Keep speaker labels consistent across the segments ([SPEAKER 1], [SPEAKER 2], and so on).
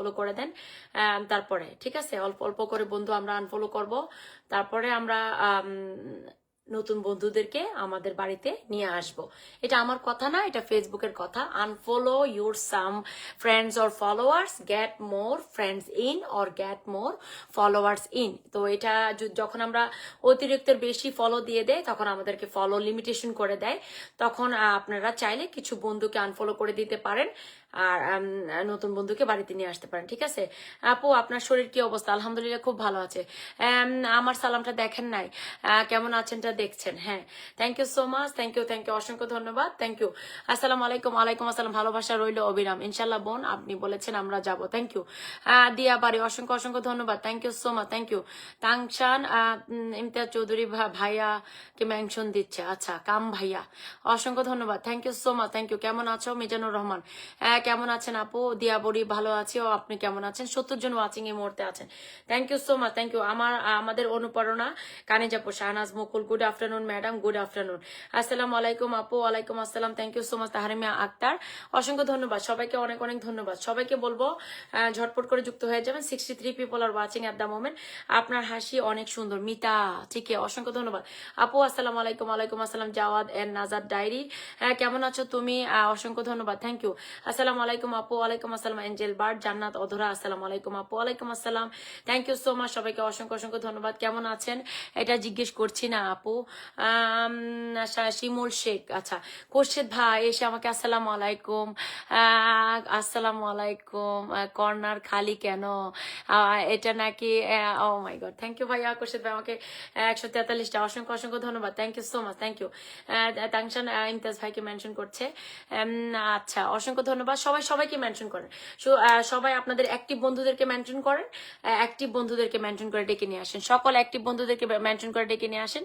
[SPEAKER 1] Follow করে দেন। তারপরে ঠিক আছে, অল্প অল্প করে বন্ধু আমরা আনফলো করব, তারপরে আমরা নতুন বন্ধুদেরকে আমাদের বাড়িতে নিয়ে আসব। এটা আমার কথা না, এটা ফেসবুকের কথা। Unfollow your some friends or followers, get more friends in or get more followers in. তো এটা যখন আমরা অতিরিক্ত বেশি ফলো দিয়ে দেয়, তখন আমাদেরকে ফলো লিমিটেশন করে দেয়। তখন আপনারা চাইলে কিছু বন্ধুকে আনফলো করে দিতে পারেন, আর নতুন বন্ধুকে বাড়িতে নিয়ে আসতে পারেন। ঠিক আছে আপু, আপনার শরীর কি অবস্থা? আলহামদুলিল্লাহ খুব ভালো আছে। আমার সালামটা দেখেন নাই, কেমন আছেনটা দেখছেন। হ্যাঁ, thank you so much, thank you, অসংখ্য ধন্যবাদ, থ্যাংক ইউ। আসসালামু আলাইকুম। ওয়ালাইকুম আসসালাম, ভালোবাসা রইল অবিরাম ইনশাল্লাহ বোন, আপনি বলেছেন আমরা যাব। থ্যাংক ইউ দিয়া বাড়ি, অসংখ্য অসংখ্য ধন্যবাদ, thank you so much, thank you. তাংশান ইমতিয়াজ চৌধুরী ভাইয়াকে মেনশন দিচ্ছে, আচ্ছা কাম ভাইয়া, অসংখ্য ধন্যবাদ, thank you so much, thank you. কেমন আছো মিজানুর রহমান? কেমন আছেন আপু? দিয়া বড়ি ভালো আছি, ও আপনি কেমন আছেন? 70 জন ওয়াচিং এই মুহূর্তে আছেন, thank you so much, thank you. আমাদের অনুপ্রেরণা কানিজাপু Shahnaz Mukul, good afternoon madam, good afternoon. আসসালামু আলাইকুম আপু। ওয়ালাইকুম আসসালাম, থ্যাংক ইউ সো মাচ। তাহারিমিয়া আক্তার, অসংখ্য ধন্যবাদ সবাইকে, অনেক অনেক ধন্যবাদ সবাইকে। বলবো ঝটপট করে যুক্ত হয়ে যাবেন। 63 people are watching at the moment. আপনার হাসি অনেক সুন্দর, মিতা, ঠিক আছে, অসংখ্য ধন্যবাদ আপু। আসসালামু আলাইকুম। ওয়ালাইকুম আসসালাম। জাওয়াদ এন্ড নাজার ডায়েরি, কেমন আছো তুমি? অসংখ্য ধন্যবাদ, থ্যাংক ইউ। আসসালামু আলাইকুম আপু। ওয়ালাইকুম আসসালাম। এঞ্জেল বার্ড, জান্নাত অধরা, আসসালামু আলাইকুম আপু। ওয়ালাইকুম আসসালাম, থ্যাংক ইউ সো মাচ সবাইকে, অসংখ্য অসংখ্য ধন্যবাদ। কেমন আছেন এটা জিজ্ঞেস করছি না আপু। শিমুল শেখ, আচ্ছা খুরশেদ ভাই এসে আমাকে আসসালামু আলাইকুম, আসসালামু আলাইকুম, কর্নার খালি কেন? এটা নাকি, oh my god, thank you ভাইয়া। খুরশেদ ভাই আমাকে 143টা, অসংখ্য অসংখ্য ধন্যবাদ, thank you so much, thank you. তাংশান ইমতিয়াজ ভাইকে মেনশন করছে, আচ্ছা অসংখ্য ধন্যবাদ। সবাই সবাইকে মেনশন করেন, সবাই আপনাদের অ্যাক্টিভ বন্ধুদেরকে মেনশন করেন, অ্যাক্টিভ বন্ধুদেরকে মেনশন করে ডেকে নিয়ে আসেন, সকল অ্যাক্টিভ বন্ধুদেরকে মেনশন করে ডেকে নিয়ে আসেন।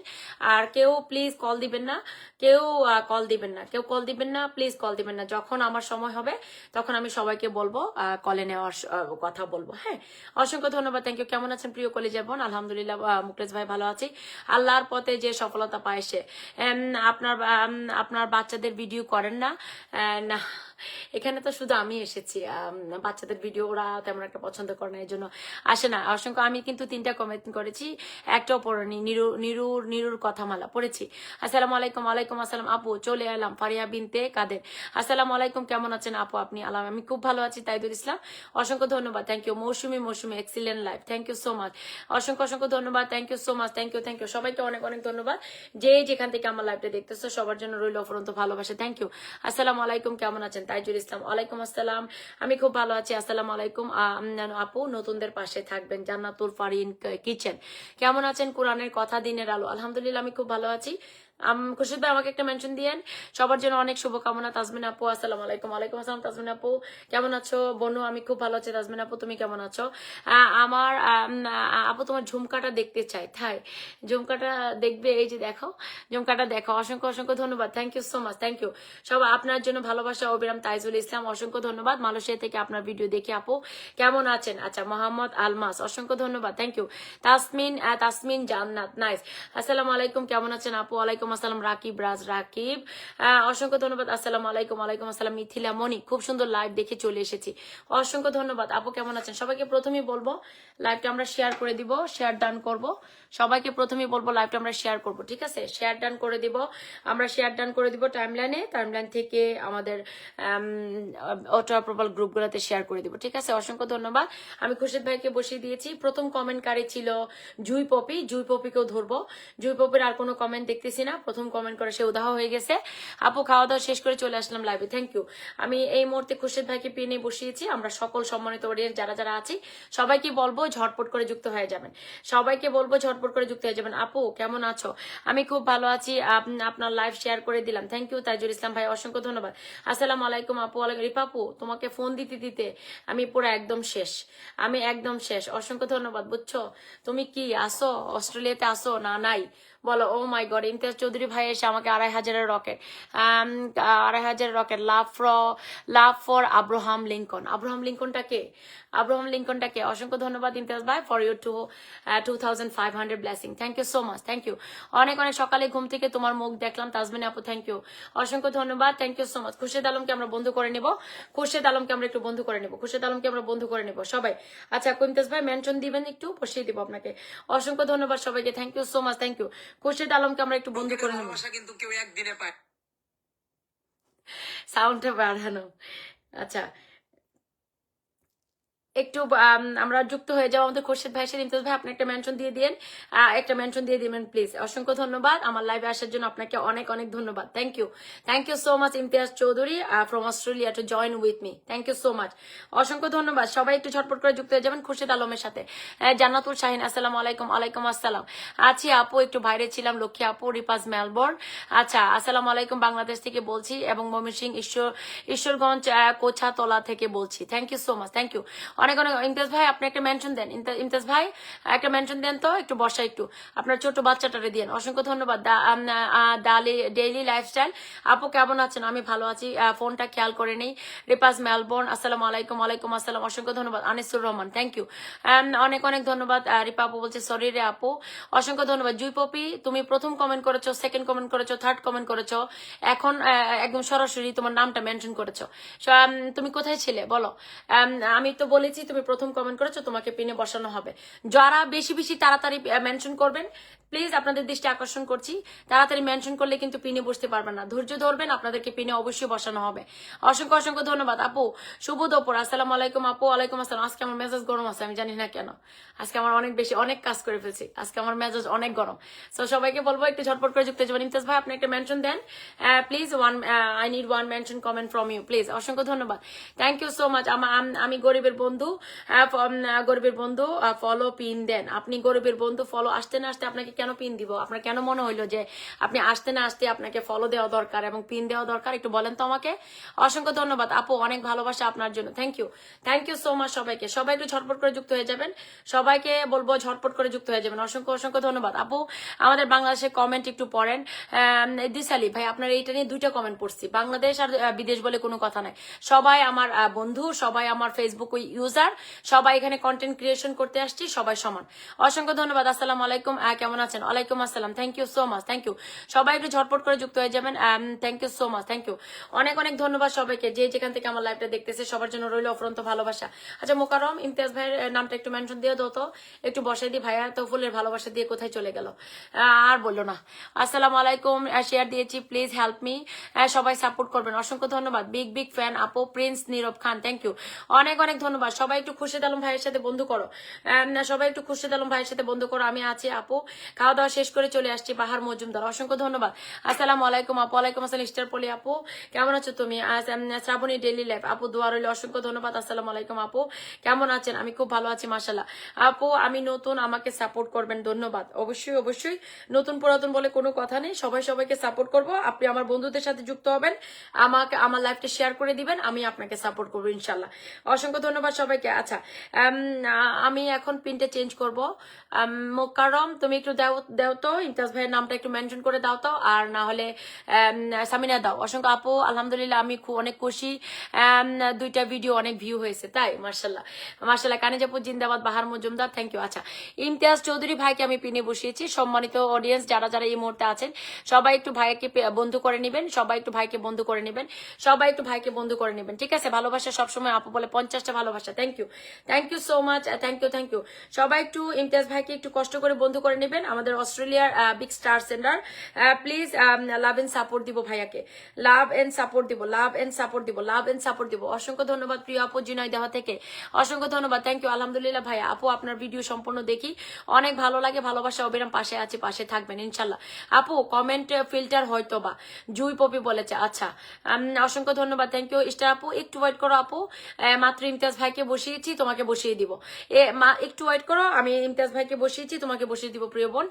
[SPEAKER 1] আর কেউ প্লিজ কল দিবেন না, কেউ কল দিবেন না, কেউ কল দিবেন না, প্লিজ কল দিবেন না। যখন আমার সময় হবে তখন আমি সবাইকে বলবো কলে নেওয়ার কথা বলবো। হ্যাঁ, অসংখ্য ধন্যবাদ, থ্যাংক ইউ। কেমন আছেন প্রিয় কলেজ বোন? আলহামদুলিল্লাহ মুকলেশ ভাই ভালো আছি। আল্লাহর পথে যে সফলতা পায় সে, আপনার বাচ্চাদের ভিডিও করেন না? না, এখানে তো শুধু আমি এসেছি, বাচ্চাদের ভিডিও ওরা তেমন একটা পছন্দ করে না, এই জন্য আসে না। অসংখ্য, আমি কিন্তু 3টা কমেন্ট করেছি, একটাও পড়েনি। নিরুর কথামালা পড়েছি। আসসালামু আলাইকুম। ওয়ালাইকুম আসসালাম আপু, চলে এলাম। ফারিয়া বিনতে কাদের, আসসালামু আলাইকুম, কেমন আছেন আপু আপনি? আমি খুব ভালো আছি। তাইদুল ইসলাম, অসংখ্য ধন্যবাদ, thank you. Mousumi excellent life, thank you so much, অসংখ্য অসংখ্য ধন্যবাদ, thank you so much, thank you, thank you. সবাইকে অনেক অনেক ধন্যবাদ, যে যেখান থেকে আমার লাইভটা দেখতেছো সবার জন্য রইল অফুরন্ত ভালোবাসা, থ্যাংক ইউ। আসসালামু আলাইকুম, কেমন আছেন? তাইজুল ইসলাম, ওয়ালাইকুম আসসালাম, আমি খুব ভালো আছি। আসসালামু আলাইকুম আপু, নতুনদের পাশে থাকবেন। জান্নাতুল ফারিন কিচেন, কেমন আছেন? কোরআনের কথা, দিনের আলো, আলহামদুলিল্লাহ আমি খুব ভালো আছি। খুরশিদ ভাই আমাকে একটা মেনশন দিয়েন, সবার জন্য অনেক শুভকামনা। তাজমিন আপু, আসসালামু আলাইকুম। ওয়ালাইকুম আসসালাম। তাজমিন আপু কেমন আছো? বনু, আমি খুব ভালো আছি। তাজমিন আপু তুমি কেমন আছো? আমার আপু তোমার ঝুমকাটা দেখতে চাই, তাই ঝুমকাটা দেখবে, এই যে দেখো ঝুমকাটা দেখো। অসংখ্য অসংখ্য ধন্যবাদ, thank you so much, thank you. সব আপনার জন্য ভালোবাসা অবিরাম। তাইজুল ইসলাম, অসংখ্য ধন্যবাদ, মালয়েশিয়া থেকে আপনার ভিডিও দেখি আপু কেমন আছেন? আচ্ছা, মোহাম্মদ আলমাস, অসংখ্য ধন্যবাদ, থ্যাংক ইউ। তাসমিন জান্নাত, নাইস। আসসালামু আলাইকুম, কেমন আছেন আপু? ওয়ালাইকুম আসসালাম। রাকিব রাকিব, অসংখ্য ধন্যবাদ। আসসালামু আলাইকুম। ওয়ালাইকুম আসসালাম। মিথিলা মনি, খুব সুন্দর লাইভ দেখে চলে এসেছি, অসংখ্য ধন্যবাদ আপু, কেমন আছেন? সবাইকে প্রথমেই বলবো লাইভটা আমরা শেয়ার করে দিব, শেয়ার ডান করব। সবাইকে প্রথমেই বলবো লাইভটা আমরা শেয়ার করব, ঠিক আছে? শেয়ার ডান করে দিব, আমরা শেয়ার ডান করে দিব টাইমলাইন থেকে আমাদের অটো অ্যাপ্রুভাল গ্রুপগুলোতে শেয়ার করে দিব, ঠিক আছে? অসংখ্য ধন্যবাদ। আমি খুরশিদ ভাইকে বসিয়ে দিয়েছি। প্রথম কমেন্টকারী ছিল জুই পপিকেও ধরবো। জুই পপির আর কোনো কমেন্ট দেখতেছি না, প্রথম কমেন্ট করে সে উদাহ হয়ে গেছে। আপু খাওয়া দাওয়া শেষ করে চলে আসলাম লাইভে, থ্যাংক ইউ। আমি এই মুহূর্তে খুরশিদ ভাইকে পেনে বসিয়েছি। আমরা সকল সম্মানিত অডিয়েন্স যারা যারা আছি সবাইকে বলবো ঝটপট করে যুক্ত হয়ে যাবেন, সবাইকে বলবো ঝটপট করে যুক্ত হয়ে যাবেন। আপু কেমন আছো? আমি খুব ভালো আছি, আপনার লাইভ শেয়ার করে দিলাম, থ্যাংক ইউ। তাইজুল ইসলাম ভাই, অসংখ্য ধন্যবাদ। আসসালামু আলাইকুম আপু। রিপাপু তোমাকে ফোন দিতে দিতে আমি পুরো একদম শেষ, আমি একদম শেষ। অসংখ্য ধন্যবাদ, বুঝছো? তুমি কি আসো অস্ট্রেলিয়াতে? আসো না? নাই, বলো। Oh my God, Imtiaz Chowdhury ভাই এসে আমাকে 2,500 rocket, 2,500 rocket. Love for Abraham Lincoln. Abraham লিঙ্কনটা কে? আব্রাহাম লিঙ্কনটা কে? অসংখ্য ধন্যবাদ ইমতিয়াজ ভাই for your 2,500 blessing. Thank you so much, thank you. অনেক অনেক সকালে ঘুম থেকে তোমার মুখ দেখলাম তাজমিন আপু, থ্যাংক ইউ, অসংখ্য ধন্যবাদ, thank you so much. Khurshed আলমকে আমরা বন্ধু করে নিব, খুরশেদ আলমকে আমরা একটু বন্ধু করে নিব, খুরশেদ আলমকে আমরা বন্ধু করে নিব সবাই। আচ্ছা ইমতিয়াজ ভাই মেনশন দিবেন, একটু বসিয়ে দিব আপনাকে। অসংখ্য ধন্যবাদ সবাইকে, thank you so much, thank you. Khurshed আলমকে আমরা একটু বন্ধু করে নেব।
[SPEAKER 2] কিন্তু কেউ একদিনে পায়।
[SPEAKER 1] সাউন্ডটা বাড়ানো। আচ্ছা একটু আমরা যুক্ত হয়ে যাবো আমাদের খুরশেদ ভাইয়ের সাথে। ইমতিয়াজ ভাই আপনি একটা মেনশন দিয়ে দিন, একটা মেনশন দিয়ে দিবেন প্লিজ। অসংখ্য ধন্যবাদ আমার লাইভে আসার জন্য, আপনাকে অনেক অনেক ধন্যবাদ। Thank you so much Imtiaz Chowdhury from Australia to join with me, thank you so much, অসংখ্য ধন্যবাদ। সবাই একটু ঝটপট করে যুক্ত হয়ে যাবেন খুরশেদ আলমের সাথে। জান্নাতুল শাহিন আসসালামু আলাইকুম। ওয়ালাইকুম আসসালাম। আছি আপু, একটু বাইরে ছিলাম, লক্ষ্মী আপু, রিপাস মেলবোর্ন। আচ্ছা আসসালামু আলাইকুম, বাংলাদেশ থেকে বলছি এবং ময়মনসিংহ ঈশ্বরগঞ্জ কোছাতলা থেকে বলছি। Thank you so much, thank you অনেক অনেক। ইমতিয়াজ ভাই আপনি একটা মেনশন দেন, ইমতিয়াজ ভাই একটা মেনশন দেন তো, একটু বসা, একটু আপনার ছোট বাচ্চাটারে দেন। অসংখ্য ধন্যবাদ। ডেইলি লাইফস্টাইল আপু কেমন আছেন? আমি ভালো আছি, ফোনটা খেয়াল করে নেই। রিপাস মেলবোর্ন আসসালামু আলাইকুম। ওয়ালাইকুম আসসালাম, অসংখ্য ধন্যবাদ। আনিসুর রহমান, থ্যাংক ইউ, অনেক অনেক ধন্যবাদ। রিপা আপু বলছে সরি রে আপু, অসংখ্য ধন্যবাদ। জুই পপি তুমি প্রথম কমেন্ট করেছো, সেকেন্ড কমেন্ট করেছো, থার্ড কমেন্ট করেছো, এখন একদম সরাসরি তোমার নামটা মেনশন করেছো। তুমি কোথায় ছিলে বলো? আমি তো বলেছি তুমি প্রথম কমেন্ট করেছো, তোমাকে পিনে বসানো হবে। যারা বেশি বেশি তাড়াতাড়ি মেনশন করবেন প্লিজ, আপনাদের দৃষ্টি আকর্ষণ করছি, তাড়াতাড়ি মেনশন করলে কিন্তু পিনে বসতে পারবেন না, ধৈর্য ধরবেন, আপনাদেরকে পিনে অবশ্যই বসানো হবে। অসংখ্য অসংখ্য ধন্যবাদ আপু। শুভ দুপুর, আসসালামু আলাইকুম আপু। ওয়ালাইকুম আসসালাম। আজকে আমার মেজাজ গরম আছে, আমি জানি না কেন, আজকে আমার অনেক কাজ করে ফেলছি, আজকে আমার মেজাজ অনেক গরম। সো সবাইকে বলবো একটু ঝটপট করে যুক্ত যাবেন। ইমতিয়াজ ভাই আপনি একটা মেনশন দেন please, I need one mention comment from you please. অসংখ্য ধন্যবাদ, থ্যাংক ইউ সো মাচ। আমি গরিবের বন্ধু, গরিবের বন্ধু ফলো পিন দেন। আপনি গরিবের বন্ধু ফলো আসতে না আসতে আপনাকে কেন পিন দিব? আপনার কেন মনে হইলো যে আপনি আসতে না আসতে আপনাকে ফলো দেওয়া দরকার এবং পিন দেওয়া দরকার? একটু বলেন তো আমাকে। অসংখ্য ধন্যবাদ আপু, অনেক ভালোবাসা আপনার জন্য, থ্যাংক ইউ সো মাচ সবাইকে। সবাই একটু ঝটপট করে যুক্ত হয়ে যাবেন, সবাইকে বলবো ঝটপট করে যুক্ত হয়ে যাবেন। অসংখ্য অসংখ্য ধন্যবাদ আপু। আমাদের বাংলাদেশের কমেন্ট একটু পড়েন। দিশালি ভাই আপনার এইটা নিয়ে 2টা কমেন্ট পড়ছি, বাংলাদেশ আর বিদেশ বলে কোনো কথা নাই, সবাই আমার বন্ধু, সবাই আমার ফেসবুক ইউজার, সবাই এখানে কন্টেন্ট ক্রিয়েশন করতে আসছি, সবাই সমান। অসংখ্য ধন্যবাদ। আসসালামু আলাইকুম, কেমন আছেন? ওয়ালাইকুম আসসালাম, thank you so much, thank you. সবাই একটু ঝটপট করে যুক্ত হয়ে যাবেন, thank you so much, thank you অনেক অনেক ধন্যবাদ সবাইকে, যে যেখান থেকে আমার লাইভটা দেখতেছে সবার জন্য রইল অফুরন্ত ভালোবাসা। আচ্ছা মোকারম ইমতিয়াজ ভাইয়ের নামটা একটু মেনশন দিয়ে দাও তো, একটু বসাই দিই। ভাইয়া তো ফুলের ভালোবাসা দিয়ে কোথায় চলে গেল, আর বললো না। আসসালামু আলাইকুম, শেয়ার দিয়েছি, প্লিজ হেল্প মি, সবাই সাপোর্ট করবেন। অসংখ্য ধন্যবাদ, বিগ বিগ ফ্যান আপু, Prince Nirob Khan, thank you অনেক অনেক ধন্যবাদ। সবাই একটু খুরশেদ আলম ভাইয়ের সাথে বন্ধু করো, সবাই একটু খুরশেদ আলম ভাইয়ের সাথে বন্ধু করো। আমি আছি আপু, খাওয়া দাওয়া শেষ করে চলে আসছি। বাহার মজুমদার, অসংখ্য ধন্যবাদ। আসসালামু আলাইকুম আপু। ওয়ালাইকুম আসসালাম। ইস্টার পলি আপু কেমন আছো তুমি? শ্রাবণী ডেইলি লাইফ আপু দোয়া রইল, অসংখ্য ধন্যবাদ। আসসালামু আলাইকুম আপু, কেমন আছেন? আমি খুব ভালো আছি মাশাআল্লাহ। আপু আমি নতুন, আমাকে সাপোর্ট করবেন, ধন্যবাদ। অবশ্যই অবশ্যই, নতুন পুরাতন বলে কোনো কথা নেই, সবাই সবাইকে সাপোর্ট করবো। আপনি আমার বন্ধুদের সাথে যুক্ত হবেন, আমাকে আমার লাইফটা শেয়ার করে দিবেন, আমি আপনাকে সাপোর্ট করবো ইনশাল্লাহ। অসংখ্য ধন্যবাদ সবাইকে। আচ্ছা আমি এখন পিনটা চেঞ্জ করবো। মোকারম তুমি একটু দাও তো, ইমতিয়াজ ভাইয়ের নামটা একটু মেনশন করে দাও তো, আর না হলে সামিনা দাও। অসংখ্য আপু আলহামদুলিল্লাহ আমি অনেক খুশি, 2টা ভিডিও অনেক ভিউ হয়েছে, তাই মার্শাল্লাহ মার্শাল্লাহ। কানিজাপুর জিন্দাবাদ, বাহার মজুমদার, থ্যাংক ইউ। আচ্ছা ইমতিয়াজ চৌধুরী ভাইকে আমি পিনে বসিয়েছি। সম্মানিত অডিয়েন্স যারা যারা এই মুহূর্তে আছেন সবাই একটু ভাইকে বন্ধু করে নেবেন, সবাই একটু ভাইকে বন্ধু করে নেবেন, সবাই একটু ভাইকে বন্ধু করে নেবেন, ঠিক আছে? ভালোবাসা সবসময় আপু বলে 50টা ভালোবাসা, thank you so much, thank you. সবাই একটু ইমতিয়াজ ভাইকে একটু কষ্ট করে বন্ধু করে নেবেন, আমাদের অস্ট্রেলিয়ার big star centre. Please love and support দিব ভাইয়াকে, লাভ এন্ড সাপোর্ট দিব, লাভ এন্ড সাপোর্ট দিব, লাভ এন্ড সাপোর্ট দিব। অসংখ্য ধন্যবাদ প্রিয় আপু জিনয় দেওয়া থেকে, অসংখ্য ধন্যবাদ, থ্যাংক ইউ। আলহামদুলিল্লাহ ভাইয়া আপু আপনার ভিডিও সম্পূর্ণ দেখি, অনেক ভালো লাগে, ভালোবাসা অবিরাম, পাশে আছে, পাশে থাকবেন ইনশাল্লাহ। আপু কমেন্ট ফিল্টার হয়তো বা জুই পপি বলেছে, আচ্ছা অসংখ্য ধন্যবাদ, থ্যাংক ইউ। ইস্টার আপু একটু ওয়েট করো আপু, মাত্র ইমতিয়াজ ভাইকে বসিয়েছি, তোমাকে বসিয়ে দিব। মা একটু ওয়েট করো, আমি ইমতিয়াজ ভাইকে বসিয়েছি, তোমাকে বসিয়ে দিব প্রিয় বোন।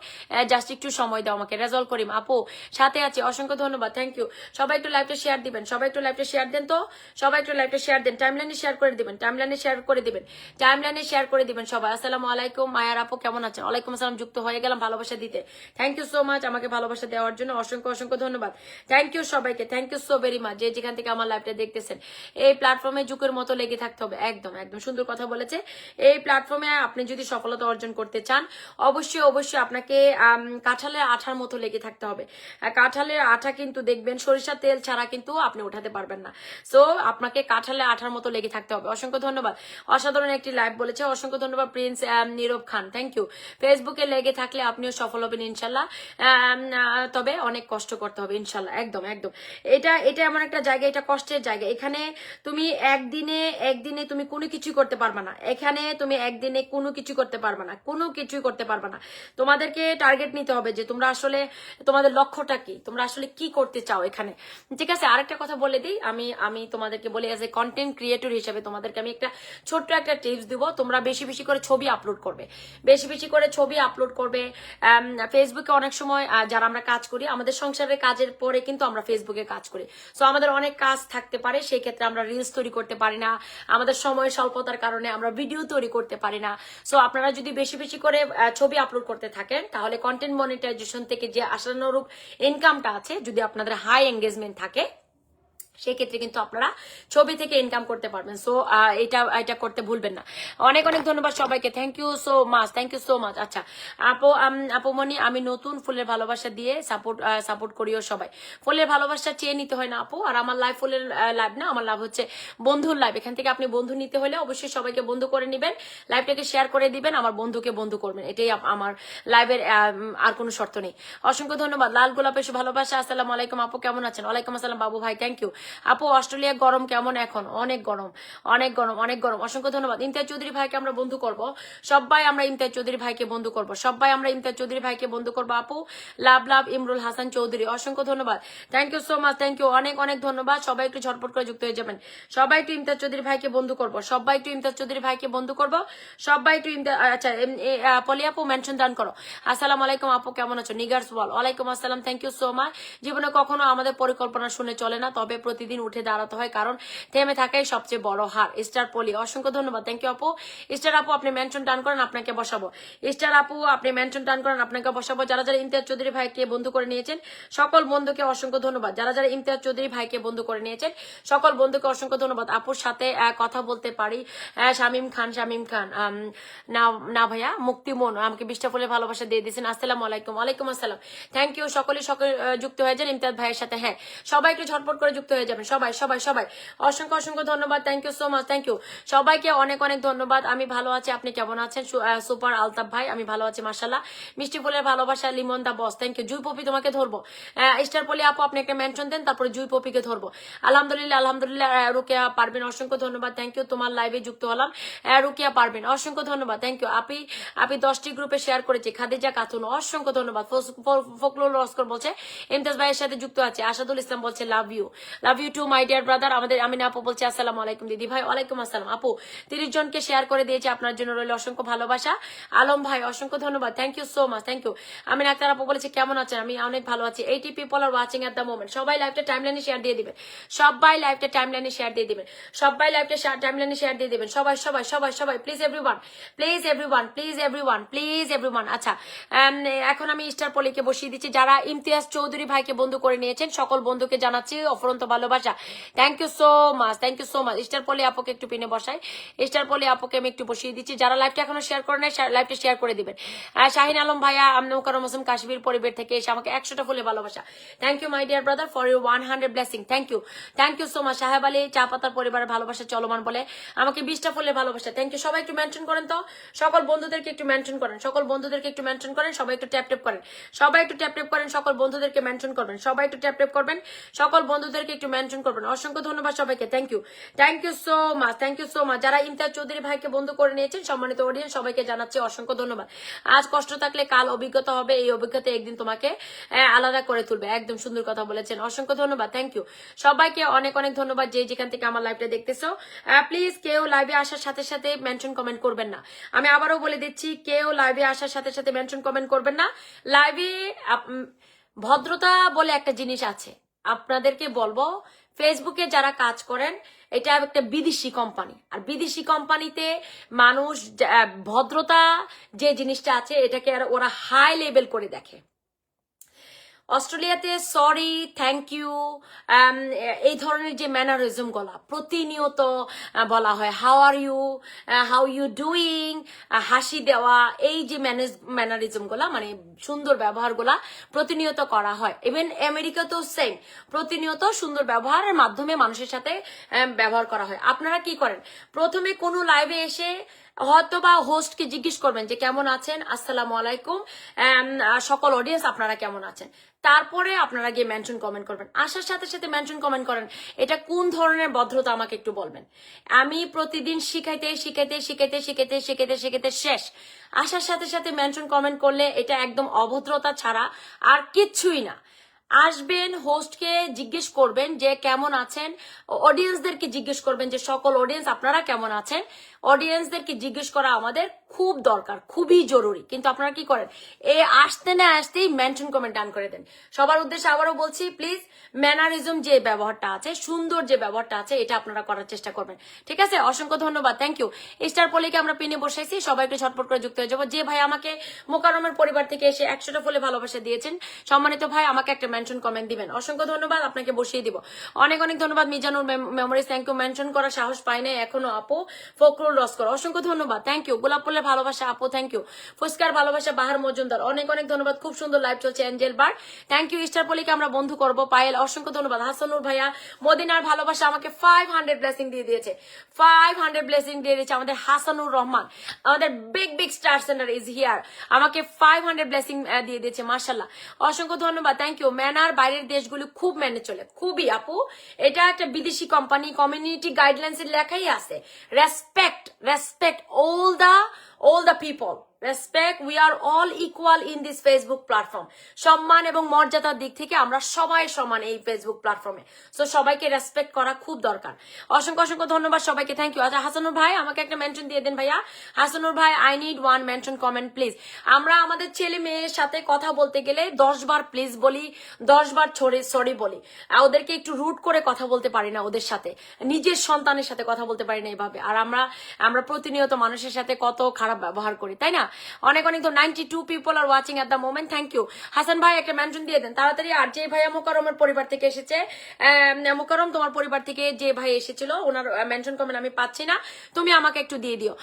[SPEAKER 1] জাস্ট একটু সময় দাও আমাকে। রেজাল্ট করিম আপু সাথে আছে, অসংখ্য ধন্যবাদ, থ্যাংক ইউ। সবাই একটু লাইভটা শেয়ার দিবেন, সবাই একটু লাইভটা শেয়ার দেন তো, সবাই একটু লাইভটা শেয়ার দেন, টাইমলাইনে শেয়ার করে দিবেন, টাইমলাইনে শেয়ার করে দিবেন, টাইমলাইনে শেয়ার করে দিবেন সবাই। আসসালামু আলাইকুম মায়ার আপু, কেমন আছেন? ওয়ালাইকুম আসসালাম, যুক্ত হয়ে গেলাম ভালোবাসা দিতে। থ্যাংক ইউ সো মাচ আমাকে ভালোবাসা দেওয়ার জন্য, অসংখ্য অসংখ্য ধন্যবাদ। থ্যাংক ইউ সবাইকে, thank you so very much, যে যেখান থেকে আমার লাইভটা দেখতেছেন। এই প্ল্যাটফর্মে যুগের মতো লেগে থাকতে হবে, একদম একদম সুন্দর কথা বলেছে। এই প্ল্যাটফর্মে আপনি যদি সফলতা অর্জন করতে চান, অবশ্যই অবশ্যই আপনাকে কাঁঠালের আঠার মতো লেগে থাকতে হবে। কাঁঠালের আঠা কিন্তু দেখবেন সরিষার তেল ছাড়া কিন্তু আপনি উঠাতে পারবেন না। সো আপনাকে কাঁঠালের আঠার মতো লেগে থাকতে হবে। অসংখ্য ধন্যবাদ, অসাধারণ একটি লাইভ বলেছে, অসংখ্য ধন্যবাদ Prince Nirob Khan, thank you. ফেসবুকে লেগে থাকলে আপনিও সফল হবেন ইনশাল্লাহ, তবে অনেক কষ্ট করতে হবে ইনশাল্লাহ, একদম একদম। এটা এটা এমন একটা জায়গা, এটা কষ্টের জায়গা। এখানে তুমি একদিনে তুমি কোনো কিছু করতে পারবে না, এখানে তুমি একদিনে কোনো কিছু করতে পারবে না, কোনো কিছুই করতে পারবে না। তোমাদেরকে টার্গেট নিতে হবে যে তোমরা আসলে তোমাদের লক্ষ্যটা কি, তোমরা আসলে কি করতে চাও এখানে, ঠিক আছে? আরেকটা কথা বলে দিই, আমি তোমাদেরকে বলি, এজ এ কন্টেন্ট ক্রিয়েটর হিসেবে তোমাদেরকে আমি একটা ছোট্ট একটা টিপস দিব। তোমরা বেশি বেশি করে ছবি আপলোড করবে, বেশি বেশি করে ছবি আপলোড করবে। ফেসবুকে অনেক সময় যারা আমরা কাজ করি, আমাদের সংসারের কাজের পরে কিন্তু আমরা ফেসবুকে কাজ করি। সো আমাদের অনেক কাজ থাকতে পারে, সেই ক্ষেত্রে আমরা রিলস তৈরি করতে পারি না, আমাদের সময় স্বল্পতার কারণে আমরা ভিডিও তৈরি করতে পারি না। সো আপনারা যদি বেশি বেশি করে ছবি আপলোড করতে থাকেন, তাহলে কন্টেন্ট মনিটাইজেশন থেকে যে আশানুরূপ ইনকামটা আছে, যদি আপনাদের হাই এঙ্গেজমেন্ট থাকে, সেক্ষেত্রে কিন্তু আপনারা ছবি থেকে ইনকাম করতে পারবেন। সো এটা করতে ভুলবেন না। অনেক অনেক ধন্যবাদ সবাইকে, thank you so much, thank you so much. আচ্ছা আপুমনি, আমি নতুন, ফুলের ভালোবাসা দিয়ে সাপোর্ট করিও সবাই। ফুলের ভালোবাসা চেয়ে নিতে হয় না আপু, আর আমার লাইভ ফুলের লাইভ না, আমার লাভ হচ্ছে বন্ধুর লাইভ। এখান থেকে আপনি বন্ধু নিতে হলে অবশ্যই সবাইকে বন্ধু করে নেবেন, লাইভটাকে শেয়ার করে দিবেন, আমার বন্ধুকে বন্ধু করবেন, এটাই আমার লাইভের আর কোনো শর্ত নেই। অসংখ্য ধন্যবাদ। লাল গোলাপ এসে ভালোবাসা, আসসালামু আলাইকুম আপু, কেমন আছেন? ওয়ালাইকুম আসসালাম বাবু ভাই, থ্যাংক ইউ। আপু অস্ট্রেলিয়া গরম কেমন এখন? অনেক গরম, অনেক গরম, অনেক গরম। অসংখ্য ধন্যবাদ। ইমতিয়াজ চৌধুরী ভাইকে আমরা বন্ধু করব, সবাই আমরা ইমতিয়াজ চৌধুরী ভাইকে বন্ধু করব, সবাই আমরা ইমতিয়াজ চৌধুরী ভাইকে বন্ধু করবো। আপু লাভ লাভ ইমরুল হাসান চৌধুরী, অসংখ্য ধন্যবাদ, thank you so much, thank you, অনেক অনেক ধন্যবাদ। সবাই একটু ঝটপট করে যুক্ত হয়ে যাবেন, সবাই একটু ইমতিয়াজ চৌধুরী ভাইকে বন্ধু করব, সবাই একটু ইমতিয়াজ চৌধুরী ভাইকে বন্ধু করব, সবাই একটু আচ্ছা পলি আপু মেনশন দান করো। আসসালামু আলাইকুম আপু, কেমন আছো? নিগার্স বল, ওয়ালাইকুম আসসালাম, থ্যাংক ইউ সো মাচ। জীবনে কখনো আমাদের পরিকল্পনা শুনে চলে না, তবে প্রতিদিন উঠে দাঁড়াতে হয়, কারণ থেমে থাকাই সবচেয়ে বড় হার। স্টার পলি, অসংখ্য ধন্যবাদ, থ্যাংক ইউ আপু। স্টার আপু আপনি মেনশন টান করেন, আপনাকে বসাবো। স্টার আপু আপনি মেনশন টান করেন, আপনাকে বসাবো। যারা যারা ইমতিয়াজ চৌধুরী ভাইকে বন্ধু করে নিয়েছেন, সকল বন্ধুকে অসংখ্য ধন্যবাদ। যারা যারা ইমতিয়াজ চৌধুরী ভাইকে বন্ধু করে নিয়েছেন, সকল বন্ধুকে অসংখ্য ধন্যবাদ। আপুর সাথে কথা বলতে পারি? শামিম খান, শামিম খান, না ভাইয়া, মুক্তিমন আমাকে 20টা ফুলের ভালোবাসা দিয়ে দিয়েছেন। আসসালামু আলাইকুম। ওয়ালাইকুম আসসালাম, থ্যাংক ইউ। সকলে যুক্ত হয়ে যান ইমতিয়াজ ভাইয়ের সাথে। হ্যাঁ, সবাই একটু ঝটপট করে যুক্ত হয়ে যাবেন, সবাই সবাই সবাই। অসংখ্য অসংখ্য ধন্যবাদ, thank you so much, thank you সবাইকে, অনেক অনেক ধন্যবাদ। আমি ভালো আছি, আপনি কেমন আছেন? সুপার আলতাফ ভাই, আমি ভালো আছি মাশাআল্লাহ। মিষ্টি ফুলের ভালোবাসা, লিমন দা বস, থ্যাংক ইউ। জুই পপি তোমাকে ধরবো। স্টার পলি আপু আপনি একটা মেনশন দেন, তারপরে জুই পপিকে ধরবো। আলহামদুলিল্লাহ, আলহামদুলিল্লাহ। রুকিয়া পারবেন, অসংখ্য ধন্যবাদ, থ্যাংক ইউ। তোমার লাইভে যুক্ত হলাম, রুকিয়া পারবেন, অসংখ্য ধন্যবাদ, থ্যাংক ইউ। আপনি 10টি গ্রুপে শেয়ার করেছি। খাদিজা খাতুন, অসংখ্য ধন্যবাদ। ফখরুল লস্কর বলছে ইমতিয়াজ ভাইয়ের সাথে যুক্ত আছে। আসাদুল ইসলাম বলছে love you to my dear brother. আমাদের আমিনা আপু বলছে আসসালামু আলাইকুম দিদি ভাই। ওয়ালাইকুম আসসালাম আপু, 30 জনকে শেয়ার করে দিয়েছে, আপনার জন্য রইল অসংখ্য ভালোবাসা। আলম ভাই, অসংখ্য ধন্যবাদ, thank you so much, thank you. Amina Akter আপু বলেছে কেমন আছেন? আমি অনেক ভালো আছি। 80 people are watching at the moment. সবাই লাইভটা টাইমলাইনে শেয়ার দিয়ে দিবেন, সবাই লাইভটা টাইমলাইনে শেয়ার দিয়ে দিবেন, সবাই লাইভটা টাইমলাইনে শেয়ার দিয়ে দিবেন, সবাই সবাই সবাই সবাই। Please everyone, please everyone, please everyone, please everyone. আচ্ছা, এখন আমি স্টার পলিকে বসিয়ে দিচ্ছি। যারা ইমতিয়াজ চৌধুরী ভাইকে বন্ধু করে নিয়েছেন, সকল বন্ধুকে জানাচ্ছি অফুরন্ত ভালোবাসা, thank you so much, thank you so much. Star Poly আপুকে একটু পিনে বসাই, স্টার পলি আপুকে আমি একটু বসিয়ে দিচ্ছি। যারা লাইভটা এখনো শেয়ার করে নেয়, লাইভটা শেয়ার করে দিবেন। শাহিন আলম ভাইয়া, নৌকার মৌসুম কাশ্মীর পরিবার থেকে এসে আমাকে 100টা ফুলে ভালোবাসা, thank you my dear brother for your 100 blessing, thank you, thank you so much. Saheb Ali চা পাতার পরিবারের ভালোবাসা চলমান বলে আমাকে 20টা ফুলে ভালোবাসা, থ্যাংক ইউ। সবাই একটু মেনশন করেন তো, সকল বন্ধুদেরকে একটু মেনশন করেন, সকল বন্ধুদেরকে একটু মেনশন করেন, সবাই একটু ট্যাপ ট্যাপ করেন, সবাই একটু ট্যাপ ট্যাপ করেন, সকল বন্ধুদেরকে মেনশন করবেন, সবাই একটু ট্যাপ ট্যাপ করবেন, সকল বন্ধুদেরকে একটু মেনশন করবেন। অসংখ্য ধন্যবাদ সবাইকে, thank you so much, thank you so much. যারা ইমতিয়াজ চৌধুরী ভাইকে বন্ধু করে নিয়েছেন সম্মানিত অডিয়েন্স সবাইকে জানাচ্ছি অসংখ্য ধন্যবাদ। আজ কষ্ট থাকলে কাল অভিজ্ঞতা হবে, এই অভিজ্ঞতা একদিন তোমাকে আলাদা করে তুলবে। একদম সুন্দর কথা বলেছেন, অসংখ্য ধন্যবাদ, থ্যাংক ইউ সবাইকে, অনেক অনেক ধন্যবাদ যে যেখান থেকে আমার লাইভটা দেখতেছো। প্লিজ কেউ লাইভে আসার সাথে সাথে মেনশন কমেন্ট করবেন না। আমি আবারও বলে দিচ্ছি, কেউ লাইভে আসার সাথে সাথে মেনশন কমেন্ট করবেন না। লাইভে ভদ্রতা বলে একটা জিনিস আছে, আপনাদেরকে বলবো, ফেসবুকে যারা কাজ করেন এটা একটা বিদেশি কোম্পানি, আর বিদেশি কোম্পানিতে মানুষ ভদ্রতা যে জিনিসটা আছে এটাকে আর ওরা হাই লেভেল করে দেখে। অস্ট্রেলিয়াতে সরি, থ্যাংক ইউ, এই ধরনের যে ম্যানারিজম গুলা প্রতিনিয়ত বলা হয়, how are you, how you doing, হাসি দেওয়া, এই যে ম্যানারিজম গুলা মানে সুন্দর ব্যবহার গুলা প্রতিনিয়ত করা হয়। ইভেন আমেরিকাতেও সেম, প্রতিনিয়ত সুন্দর ব্যবহারের মাধ্যমে মানুষের সাথে ব্যবহার করা হয়। আপনারা কি করেন, প্রথমে কোনো লাইভে এসে হয়তো বা হোস্টকে জিজ্ঞেস করবেন যে কেমন আছেন, আসসালামু আলাইকুম, সকল অডিয়েন্স আপনারা কেমন আছেন, তারপরে আপনারা গিয়ে মেনশন কমেন্ট করবেন। আসার সাথে সাথে মেনশন কমেন্ট করেন, এটা কোন ধরনের ভদ্রতা আমাকে একটু বলবেন। আমি প্রতিদিন শিখাইতে শিখাইতে শিখাইতে শিখাইতে শিখাইতে শিখাইতে শেষ, আসার সাথে সাথে মেনশন কমেন্ট করলে এটা একদম অভদ্রতা ছাড়া আর কিচ্ছুই না। আসবেন, হোস্টকে জিজ্ঞেস করবেন যে কেমন আছেন, অডিয়েন্সদেরকে জিজ্ঞেস করবেন যে সকল অডিয়েন্স আপনারা কেমন আছেন। অডিয়েন্সদেরকে জিজ্ঞেস করা আমাদের খুব দরকার, খুবই জরুরি। কিন্তু আপনারা কি করেন, আসতে না আসতেই মেনশন কমেন্ট ডান করে দেন। সবার উদ্দেশ্যে আবারও বলছি, প্লিজ ম্যানারিজম যে ব্যবহারটা আছে, সুন্দর যে ব্যবহারটা আছে, এটা আপনারা করার চেষ্টা করবেন, ঠিক আছে? অসংখ্য ধন্যবাদ, থ্যাংক ইউ। স্টার পলিকে আমরা পিনে বসাইছি, সবাই একটু ছটপট করে যুক্ত হয়ে যাবো। যে ভাই আমাকে মোকাররমের পরিবার থেকে এসে 100টা ফুলে ভালোবাসা দিয়েছেন, সম্মানিত ভাই আমাকে একটা মেনশন কমেন্ট দিবেন। অসংখ্য ধন্যবাদ, আপনাকে বসিয়ে দিব। অনেক অনেক ধন্যবাদ Mizanur memories, thank you. Mention করার সাহস পাই নাই এখনো আপু, ফখরুল রস্কর, অসংখ্য ধন্যবাদ, থ্যাংক ইউ। গোলাপ ফুলের ভালোবাসা আপু, থ্যাংক ইউ। ফুসকার ভালোবাসা বাহার মজুমদার, অনেক অনেক ধন্যবাদ। খুব সুন্দর লাইভ চলছে, এঞ্জেল বার, থ্যাংক ইউ। স্টার পলিকে আমরা বন্ধু করবো, পায়েল, অসংখ্য ধন্যবাদ। হাসানুর ভাইয়া মদিনার ভালোবাসা আমাকে 500 ব্লেসিং দিয়ে দিয়েছে, 500 ব্লেসিং দিয়ে দিয়েছে আমাদের হাসানুর রহমান, আমাদের big big star centre is here, আমাকে 500 ব্লেসিং দিয়ে দিয়েছে, মাশাল্লাহ, অসংখ্য ধন্যবাদ, থ্যাংক ইউ। ম্যানার বাইরের দেশগুলো খুব মেনে চলে, খুবই আপু, এটা একটা বিদেশি কোম্পানি, কমিউনিটি গাইডলাইন্স এর লেখাই আছে, respect, respect all the people, respect, we are all equal in this Facebook platform। সম্মান এবং মর্যাদার দিক থেকে আমরা সবাই সমান এই ফেসবুক প্ল্যাটফর্মে, সো সবাইকে রেসপেক্ট করা খুব দরকার। অসংখ্য অসংখ্য ধন্যবাদ সবাইকে, থ্যাংক ইউ। আচ্ছা হাসানুর ভাই আমাকে একটা মেনশন দিয়ে দেন ভাইয়া, হাসানুর ভাই, I need 1 mention comment please. আমরা আমাদের ছেলে মেয়ের সাথে কথা বলতে গেলে 10 বার প্লিজ বলি, 10 বার সরি বলি, ওদেরকে একটু রুট করে কথা বলতে পারি না, ওদের সাথে নিজের সন্তানের সাথে কথা বলতে পারি না এইভাবে। আর আমরা প্রতিনিয়ত মানুষের সাথে কত খারাপ ব্যবহার করি, তাই না? অনেক অনেক তো 92 people are watching at the moment, thank you. Hasan ভাই একটা মেনশন দিয়ে দেন তাড়াতাড়ি। আর যে ভাইয়া মোকাররমের পরিবার থেকে এসেছে, মোকাররম তোমার পরিবার থেকে যে ভাই এসেছিল ওনার মেনশন কমেন্ট আমি পাচ্ছি না, তুমি আমাকে একটু দিয়ে দিও।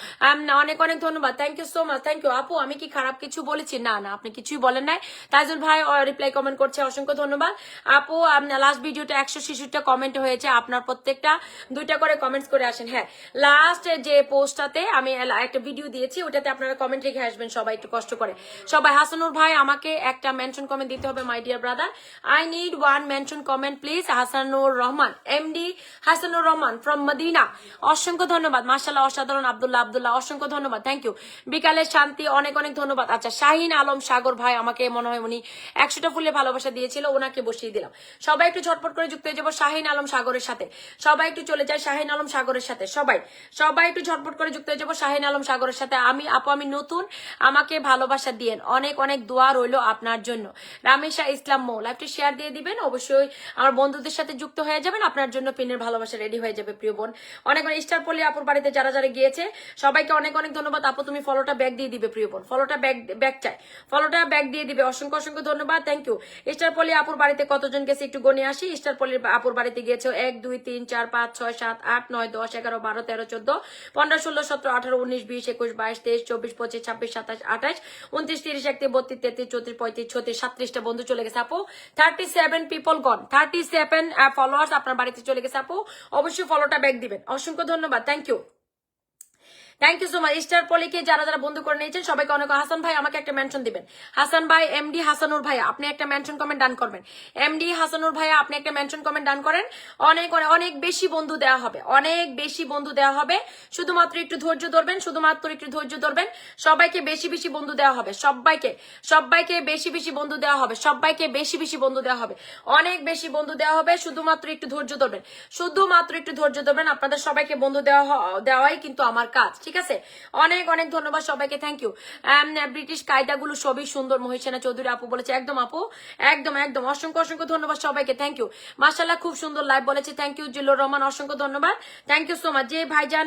[SPEAKER 1] অনেক অনেক ধন্যবাদ, thank you so much, thank you. আপু আমি কি খারাপ কিছু বলেছি? না না, আপনি কিছুই বলেন নাই। তাইজুল ভাই রিপ্লাই কমেন্ট করছে, অসংখ্য ধন্যবাদ আপু। লাস্ট ভিডিওটা 166টা কমেন্ট হয়েছে, আপনার প্রত্যেকটা 2টা করে কমেন্টস করে আসেন। হ্যাঁ, লাস্ট যে পোস্টটাতে আমি একটা ভিডিও দিয়েছি, ওটাতে আপনারা কমেন্ট রেখে আসবেন সবাই, একটু কষ্ট করে সবাই। হাসানুর ভাই আমাকে একটা মেনশন কমেন্ট দিতে হবে, my dear brother, I need 1 mention comment please. Hasanur Rahman, MD Hasanur Rahman from Medina, অসংখ্য ধন্যবাদ, মাশাআল্লাহ, অসাধারণ। আব্দুল্লাহ, অসংখ্য ধন্যবাদ, থ্যাংক ইউ। বিকালের শান্তি, অনেক অনেক ধন্যবাদ। আচ্ছা শাহিন আলম সাগর ভাই আমাকে মনে হয় উনি 100টা ফুলে ভালোবাসা দিয়েছিল, ওনাকে বসিয়ে দিলাম। সবাই একটু ঝটপট করে যুক্ত হয়ে যাবো শাহিন আলম সাগরের সাথে, সবাই একটু চলে যায় শাহিন আলম সাগরের সাথে, সবাই একটু ঝটপট করে যুক্ত হয়ে যাবো শাহিন আলম সাগরের সাথে। আমি নতুন, আমাকে ভালোবাসা দিয়েন, অনেক অনেক দোয়া রইলো আপনার জন্য। রামেশা ইসলাম মৌ, লাইভটি শেয়ার দিয়ে দিবেন, অবশ্যই আমার বন্ধুদের সাথে যুক্ত হয়ে যাবেন, আপনার জন্য পিনের ভালোবাসা রেডি হয়ে যাবে প্রিয় বোন। অনেক অনেক স্টার পল্লী আপুর বাড়িতে যারা যারা গিয়েছে সবাইকে অনেক অনেক ধন্যবাদ। আপু তুমি ফলোটা ব্যাক দিয়ে দিবে প্রিয় বোন, ফলোটা ব্যাক চাই, ফলোটা ব্যাক দিয়ে দিবে, অসংখ্য অসংখ্য ধন্যবাদ, থ্যাংক ইউ। স্টার পল্লী আপুর বাড়িতে কতজন গেছে একটু গণে আসি। স্টার পল্লীর আপুর বাড়িতে গিয়েছে 1 2 3 4 5 6 7 8 9 10 11 12 13 14 15 16 17 18 19 20 21 22 23 24 25 26 27 28 29 30 31 32 33 34 35 36 37টা বন্ধু চলে গেছে আপু, 37 পিপল গন, 37 ফলোয়ার্স আপনার বাড়িতে চলে গেছে আপু, অবশ্যই ফলোটা ব্যাক দিবেন, অসংখ্য ধন্যবাদ, thank you. Thank you so much. Star পলিকে যারা যারা বন্ধু করে নিয়েছেন সবাইকে অনেক। হাসান ভাই আমাকে একটা মেনশন দিবেন। হাসান ভাই, এমডি হাসানুর ভাইয়া আপনি একটা মেনশন কমেন্ট ডান করবেন। এমডি হাসানুর ভাইয়া আপনি একটা মেনশন কমেন্ট ডান করেন। অনেক অনেক অনেক বেশি বন্ধু দেওয়া হবে, অনেক বেশি বন্ধু দেওয়া হবে। শুধুমাত্র একটু ধৈর্য ধরবেন, শুধুমাত্র একটু ধৈর্য ধরবেন। সবাইকে বেশি বেশি বন্ধু দেওয়া হবে, সবাইকে সবাইকে বেশি বেশি বন্ধু দেওয়া হবে, সবাইকে বেশি বেশি বন্ধু দেওয়া হবে, অনেক বেশি বন্ধু দেওয়া হবে। শুধুমাত্র একটু ধৈর্য ধরবেন, শুধুমাত্র একটু ধৈর্য ধরবেন। আপনাদের সবাইকে বন্ধু দেওয়াই কিন্তু আমার কাজ, ঠিক আছে? অনেক অনেক ধন্যবাদ সবাইকে, থ্যাংক ইউ। ব্রিটিশ কায়দাগুলো সবই সুন্দর, মহিষানা চৌধুরী আপু বলেছে। একদম আপু, একদম একদম, অসংখ্য অসংখ্য ধন্যবাদ সবাইকে, থ্যাংক ইউ। মাশাআল্লাহ খুব সুন্দর লাইভ বলেছে, থ্যাংক ইউ। জিল্লুর রহমান অসংখ্য ধন্যবাদ, থ্যাংক ইউ সো মাচ। যে ভাইজান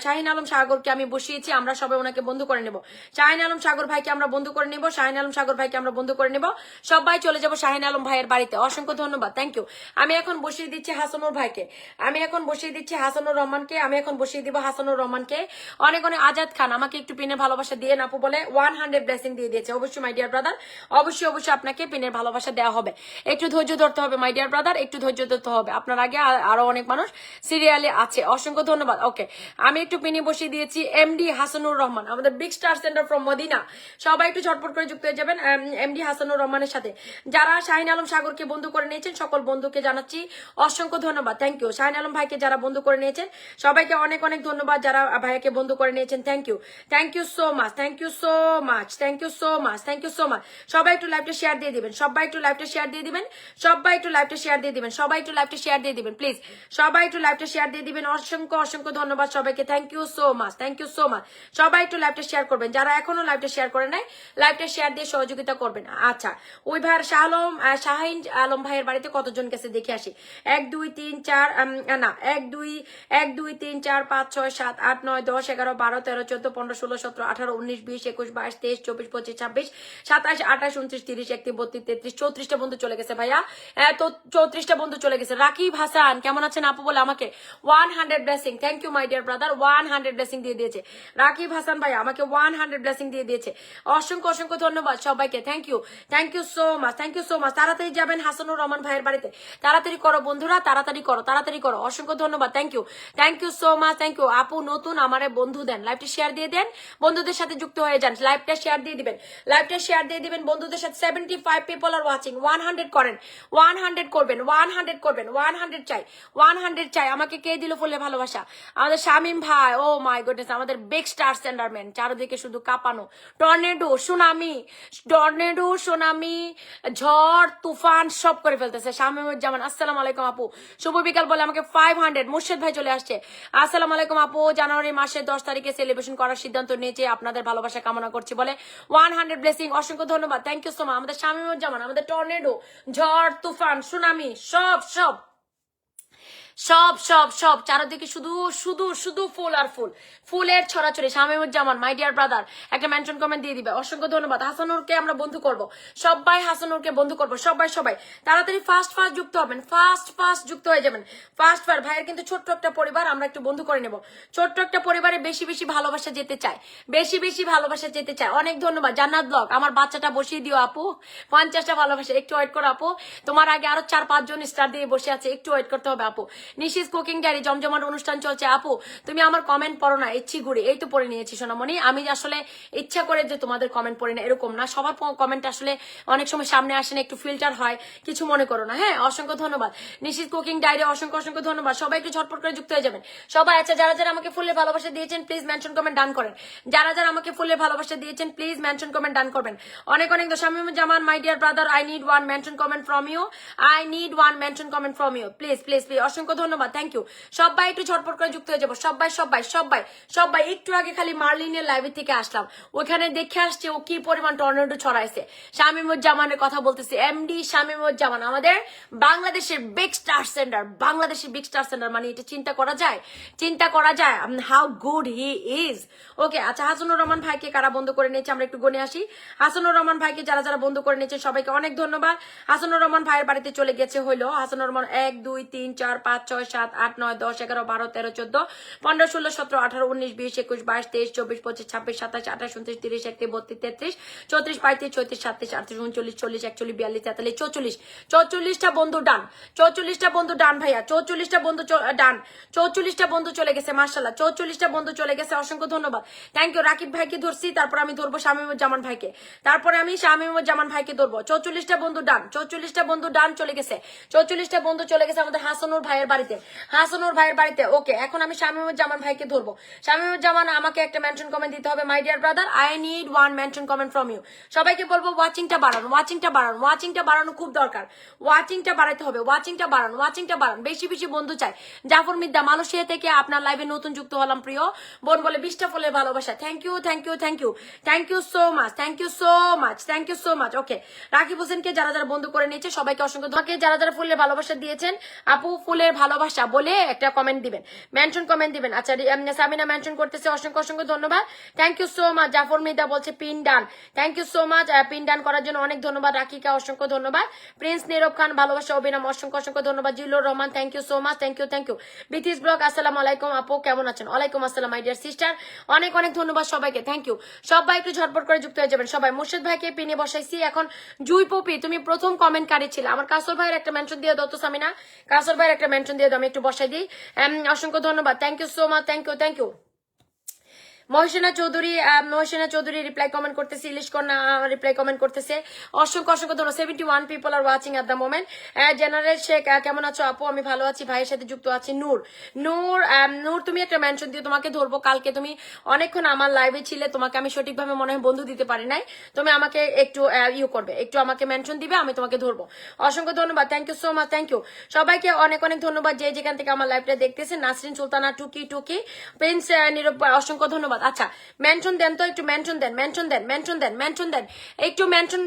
[SPEAKER 1] শাহিন আলম সাগরকে আমি বসিয়েছি, আমরা সবাই ওনাকে বন্ধু করে নেব। শাহিন আলম সাগর ভাইকে আমরা বন্ধু করে নেব, শাহিন আলম সাগর ভাইকে আমরা বন্ধু করে নেব। সবাই চলে যাব শাহিন আলম ভাইয়ের বাড়িতে। অসংখ্য ধন্যবাদ, থ্যাংক ইউ। আমি এখন বসিয়ে দিচ্ছি হাসানুর ভাইকে, আমি এখন বসিয়ে দিচ্ছি হাসানুর রহমানকে, আমি এখন বসিয়ে দিব হাসানুর রহমানকে। অনেক অনেক। আজাদ খান আমাকে একটু পিনের ভালোবাসা দিয়ে আপু বলে 100 ব্লেসিং দিয়ে দিয়েছে। অবশ্যই মাই ডিয়ার ব্রাদার, অবশ্যই অবশ্যই আপনাকে পিনের ভালোবাসা দেওয়া হবে। একটু ধৈর্য ধরতে হবে মাই ডিয়ার ব্রাদার, একটু ধৈর্য ধরতে হবে। আপনার আগে আরো অনেক মানুষ সিরিয়ালে আছে। অসংখ্য ধন্যবাদ। ওকে, আমি একটু পিনে বসিয়ে দিয়েছি এমডি হাসানুর রহমান, আমাদের big star centre from Medina. সবাই একটু ঝটপট করে যুক্ত হয়ে যাবেন এমডি হাসানুর রহমানের সাথে। যারা শাহিন আলম সাগরকে বন্ধু করে নিয়েছেন সকল বন্ধুকে জানাচ্ছি অসংখ্য ধন্যবাদ, থ্যাংক ইউ। শাহিন আলম ভাইকে যারা বন্ধু করে নিয়েছেন সবাইকে অনেক অনেক ধন্যবাদ। যারা ভাইয়াকে বন্ধু করে নিয়েছেন thank you, thank you so much, thank you so much, thank you so much, thank you so much. সবাই একটু লাইভটা শেয়ার দিয়ে দিবেন, সবাই একটু লাইভটা শেয়ার দিয়ে দিবেন, সবাই একটু লাইভটা শেয়ার দিয়ে দিবেন, সবাই একটু লাইভটা শেয়ার দিয়ে দিবেন প্লিজ, সবাই একটু লাইভটা শেয়ার দিয়ে দিবেন। অসংখ্য অসংখ্য ধন্যবাদ সবাইকে, thank you so much, thank you so much. সবাই একটু লাইভটা শেয়ার করবেন, যারা এখনো লাইভটা শেয়ার করে নাই লাইভটা শেয়ার দিয়ে সহযোগিতা করবেন। আচ্ছা, ওই ভাইয়ের শাহিন আলম ভাইয়ের বাড়িতে কতজন গেছে দেখে আসি। 1 2 3 4 না 1 2 3 4 5 6 7 8 9 10 11 12 13 14 15 16 17 18 19 20 21 22 23 24 25 26 27 28 29 30 31 32 33 34টা বন্ধু চলে গেছে ভাইয়া, তো 34টা বন্ধু চলে গেছে। রাকিব হাসান কেমন আছেন আপু বলে আমাকে 100 blessing, thank you my dear brother, 100 blessing দিয়ে দিয়েছে রাকিব হাসান ভাই, আমাকে 100 ব্লেসিং দিয়ে দিয়েছে। অসংখ্য অসংখ্য ধন্যবাদ সবাইকে, thank you so much, thank you so much. তাড়াতাড়ি যাবেন হাসানুর রহমান ভাইয়ের বাড়িতে, তাড়াতাড়ি করো বন্ধুরা, তাড়াতাড়ি করো, তাড়াতাড়ি করো। অসংখ্য ধন্যবাদ, thank you so much, thank you. আপু নতুন আমারে বন্ধু দেন, লাইভটা শেয়ার দিয়ে দেন, বন্ধুদের সাথে যুক্ত হয়ে যান, লাইভটা শেয়ার দিয়ে দিবেন, লাইভটা শেয়ার দিয়ে দিবেন বন্ধুদের সাথে। 75 পিপল আর ওয়াচিং, 100 করেন, 100 করবেন, 100 করবেন, 100 চাই, 100 চাই। আমাকে কে দিল ফুলে ভালোবাসা? আমাদের শামিম ভাই, ও মাই গুডনেস, আমাদের বিগ স্টার সেন্ডারম্যান, চারদিকে শুধু কাঁপানো টর্নেডো সুনামি, টর্নেডো সুনামি ঝড় তুফান সব করে ফেলতেছে। শামিমুজ্জামান আসসালামু আলাইকুম আপু, শুভ বিকাল বলে আমাকে 500। মুর্শেদ ভাই চলে আসছে, আসসালামু আলাইকুম আপু, জানুয়ারি মাসের 10 তারিখে সেলিব্রেশন করার সিদ্ধান্ত নিয়েছে, আপনাদের ভালোবাসা কামনা করছি বলে 100 ব্লেসিং। অসংখ্য ধন্যবাদ, থ্যাংক ইউ সো মাচ। আমাদের শামিমুজ্জামান, আমাদের টর্নেডো ঝড় তুফান সুনামি সব সব সব সব সব চারদিকে শুধু শুধু শুধু ফুল আর ফুল, ফুলের ছড়াছড়ি। শামিমুজ্জামান মাই ডিয়ার ব্রাদার একটা মেনশন কমেন্ট দিয়ে দিবে, অসংখ্য ধন্যবাদ। হাসানুরকে আমরা বন্ধু করব, সবাই হাসানুরকে বন্ধু করব, সবাই সবাই তাড়াতাড়ি ফাস্ট ফাস্ট যুক্ত হবেন, ফাস্ট ফাস্ট যুক্ত হয়ে যাবেন, ফাস্ট ফাস্ট। ভাইয়ের কিন্তু ছোট্ট একটা পরিবার, আমরা একটু বন্ধু করে নেব। ছোট্ট একটা পরিবারে বেশি বেশি ভালোবাসা যেতে চায়, বেশি বেশি ভালোবাসা যেতে চায়। অনেক ধন্যবাদ জান্নাত ব্লগ, আমার বাচ্চাটা বসিয়ে দিও আপু, 50টা ভালোবাসা। একটু ওয়েট করো আপু, তোমার আগে আরো 4-5 জন স্টার দিয়ে বসে আছে, একটু ওয়েট করতে হবে আপু। নিশিস কুকিং ডায়েরি জমজমার অনুষ্ঠান চলছে আপু, তুমি আমার কমেন্ট পড়ো না, ইচ্ছি ঘুরে এই তো পড়ে নিয়েছি সোনামণি। আমি আসলে ইচ্ছা করে যে তোমাদের কমেন্ট পড়ি না এরকম না, সবার কমেন্ট আসলে অনেক সময় সামনে আসে না, একটু ফিল্টার হয়, কিছু মনে করো না। হ্যাঁ, অসংখ্য ধন্যবাদ নিশিস কুকিং ডায়েরি, অসংখ্য অসংখ্য ধন্যবাদ। সবাই একটু ঝটপট করে যুক্ত হয়ে যাবেন সবাই। আচ্ছা, যারা যারা আমাকে ফুলের ভালোবাসা দিয়েছেন প্লিজ মেনশন কমেন্ট ডান করেন, যারা যারা আমাকে ফুলের ভালোবাসা দিয়েছেন প্লিজ মেনশন কমেন্ট ডান করবেন। অনেক অনেক Shamimuzzaman my dear brother, I need one mention comment from you, I need one mention comment from you please please please. অসংখ্য ধন্যবাদ, থ্যাংক ইউ। সবাই একটু ঝটপট করে যুক্ত হয়ে যাবো, সবাই সবাই সবাই সবাই। একটু আগে খালি মার্লিনের লাইভ থেকে আসলাম, ওইখানে দেখে আসছে ও কি পরিমাণ টর্নেডো ছড়াইছে। শামিমুজ্জামানের কথা বলতেছি, এমডি শামিমুজ্জামান, আমাদের বাংলাদেশের বিগ স্টার সেন্টার, বাংলাদেশের বিগ স্টার সেন্টার, মানে এটা চিন্তা করা যায়, চিন্তা করা যায় হাউ গুড হি ইজ। ওকে, আচ্ছা, হাসানুর রহমান ভাইকে কারা বন্ধ করে নিয়েছে আমরা একটু গুনে আসি। হাসানুর রহমান ভাইকে যারা যারা বন্ধ করে নিয়েছে সবাইকে অনেক ধন্যবাদ। হাসানুর রহমান ভাইয়ের বাড়িতে চলে গেছে হইলো, হাসানুর রহমান 1 2 3 4 5 6 7 8 9 10 11 12 13 14 15 16 17 18 19 20 21 22 23 24 25 26 27 28 29 30 31 32 33 34 35 36 37 38 39 40 41 42 43 44 টা বন্ধু ডান 44টা বন্ধু ডান ভাইয়া 44টা বন্ধু ডান 44টা বন্ধু চলে গেছে মাশাআল্লাহ 44টা বন্ধু চলে গেছে অসংখ্য ধন্যবাদ থ্যাংক ইউ রাকিব ভাইকে ধরছি তারপর আমি ধরবো শামীমুজ্জামান ভাইকে তারপরে আমি শামীমুজ্জামান ভাইকে ধরবো 44টা বন্ধু ডান 44টা বন্ধু ডান চলে গেছে 44টা বন্ধু চলে গেছে আমাদের হাসানুর ভাইয়ের বাড়িতে ওকে এখন আমি শামীমুজ্জামান ভাইকে ধরবো শামীমুজ্জামান আমাকে একটা মেনশন কমেন্ট দিতে হবে my dear brother I need one mention comment from you সবাইকে বলবো ওয়াচিংটা বাড়ানো খুব দরকার ওয়াচিংটা বাড়াইতে হবে ওয়াচিংটা বাড়ান বেশি বেশি বন্ধু চাই জাফর মিদ্দা মালয়েশিয়া থেকে আপনার লাইভে নতুন যুক্ত হলাম প্রিয় বোন বলে 20টা ফুলের ভালোবাসা thank you so much okay Rakib হোসেনকে যারা যারা বন্ধু করে নিয়েছে সবাইকে অসংখ্য ধন্যবাদ যারা যারা ফুলের ভালোবাসা দিয়েছেন আপু ফুলের ভালোবাসা বলে একটা কমেন্ট দিবেন মেনশন কমেন্ট দিবেন আচ্ছা সামিনা মেনশন করতেছে অসংখ্য ধন্যবাদ thank you so much Jafar Midda বলছে pin done thank you so much pin done করার জন্য অনেক ধন্যবাদ রাকিকা অসংখ্য ধন্যবাদ প্রিন্স নীরব খান ভালোবাসা অভিনাম অসংখ্য ধন্যবাদ Zillur Rahman thank you so much thank you Bithi's blog আসসালামু আলাইকুম আপু কেমন আছেন ওয়ালাইকুম আসসালাম মাই ডিয়ার সিস্টার অনেক ধন্যবাদ সবাইকে থ্যাংক ইউ সবাই একটু ঝটপট করে যুক্ত হয়ে যাবেন সবাই মুর্শিদ ভাইকে পিনে বসাইছি এখন জুই পপি তুমি প্রথম কমেন্ট কারি ছিল আমার কাসর ভাইয়ের একটা মেনশন দিয়ে দাও তো সামিনা কাসর ভাইয়ের একটা মেনশন দিয়ে দাও আমি একটু বসাই দিই অসংখ্য ধন্যবাদ thank you so much thank you Mohsina Chowdhury reply comment করতেছে ইলিশ কন্যা রিপ্লাই কমেন্ট করতেছে অসংখ্য ধন্যবাদ 71 people are watching at the moment general Sheikh কেমন আছো আপু আমি ভালো আছি ভাইয়ের সাথে যুক্ত আছি নূর তুমি একটা মেনশন দিও তোমাকে ধরবো কালকে তুমি অনেকক্ষণ আমার লাইভে ছিলে তোমাকে আমি সঠিকভাবে মনে হয় বন্ধু দিতে পারি নাই তুমি আমাকে একটু করবে একটু আমাকে মেনশন দিবে আমি তোমাকে ধরবো অসংখ্য ধন্যবাদ thank you so much thank you সবাইকে অনেক ধন্যবাদ যে যেখান থেকে আমার লাইভটা দেখতেছে নাসরিন সুলতানা টুকি প্রিন্স নীরব অসংখ্য ধন্যবাদ আচ্ছা মেনশন দেন তো একটু মেনশন দেন একটু মেনশন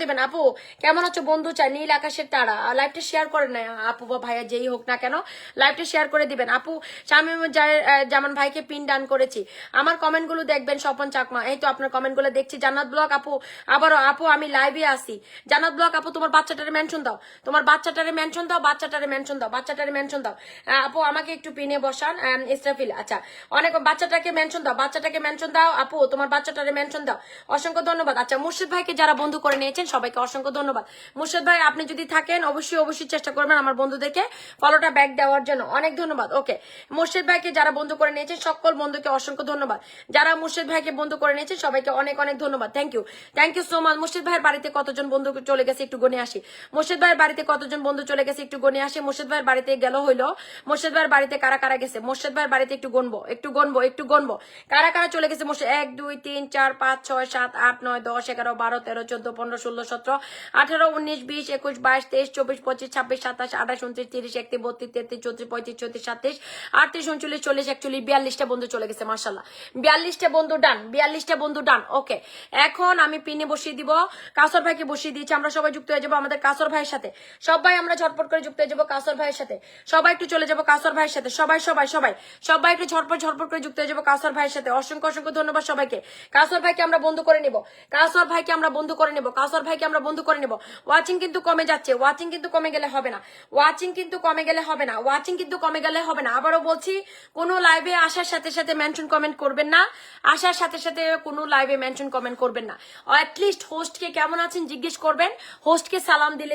[SPEAKER 1] দিবেন আপু কেমন আছো বন্ধু চাই নীল আকাশের তারা লাইভটা শেয়ার করেন না আপু বা ভাইয়া যেই হোক না কেন লাইভটা শেয়ার করে দিবেন আপু শামীমুজ্জামান ভাইকে পিন ডান করেছি আমার কমেন্ট গুলো দেখবেন স্বপন চাকমা এই তো আপনার কমেন্ট গুলো দেখছি জান্নাত ব্লগ আপু আবারও আপু আমি লাইভে আসি জান্নাত ব্লগ আপু তোমার বাচ্চাটারে মেনশন দাও মেনশন দাও আপু আমাকে একটু পিনে বসান ইসরাফিল আচ্ছা অনেক বাচ্চাটাকে মেনশন দাও আপু তোমার বাচ্চাটারে মেনশন দাও অসংখ্য ধন্যবাদ আচ্ছা মুর্শিদ ভাইকে যারা বন্ধু করে নিয়েছেন সবাইকে অসংখ্য ধন্যবাদ মুর্শিদ ভাই আপনি যদি থাকেন অবশ্যই চেষ্টা করবেন আমার বন্ধুদেরকে ফলোটা ব্যাক দেওয়ার জন্য অনেক ধন্যবাদ ওকে মুর্শিদ ভাইকে যারা বন্ধু করে নিয়েছেন সকল বন্ধুকে অসংখ্য ধন্যবাদ যারা মুর্শিদ ভাইকে বন্ধু করে নিয়েছেন সবাইকে অনেক ধন্যবাদ থ্যাংক ইউ সো মাচ মুর্শিদ ভাইয়ের বাড়িতে কতজন বন্ধু চলে গেছে একটু গনে আসি মুর্শিদ ভাইয়ের বাড়িতে কতজন বন্ধু চলে গেছে একটু গনে আসি মুর্শিদ ভাইয়ের বাড়িতে গেল হইলো মুর্শিদ ভাইয়ের বাড়িতে কারা গেছে মুর্শিদ ভাইয়ের বাড়িতে একটু গণবো কারা চলে গেছে মুর্শিদ 1 2 3 4 5 6 7 8 9 10 11 12 13 14 15 16 17 18 19 20 21 22 23 24 25 26 27 28 29 30 31 32 33 34 35 36 38 39 40 41 42টা বন্ধু চলে গেছে মাশাআল্লাহ 42টা বন্ধু ডান ওকে এখন আমি পিনে বসিয়ে দিব কাসর ভাইকে বসিয়ে দিয়েছি আমরা সবাই যুক্ত হয়ে যাব আমাদের কাসর ভাইয়ের সাথে সবাই আমরা ঝটপট করে যুক্ত হয়ে যাব কাসর ভাইয়ের সাথে সবাই একটু চলে যাব কাসর ভাইয়ের সাথে সবাই একটু ঝটপট করে যুক্ত হয়ে যাব কাসর ভাইয়ের সাথে অসংখ্য ধন্যবাদ সবাইকে কাসর ভাইকে আমরা বন্ধু করে নিব ওয়াচিং কিন্তু কমে যাচ্ছে ওয়াচিং কিন্তু কমে গেলে হবে না আবারও বলছি কোনো লাইভে আসার সাথে মেনশন কমেন্ট করবেন না কোনো লাইভে মেনশন কমেন্ট করবেন না অ্যাটলিস্ট হোস্টকে কেমন আছেন জিজ্ঞেস করবেন হোস্টকে সালাম দিলে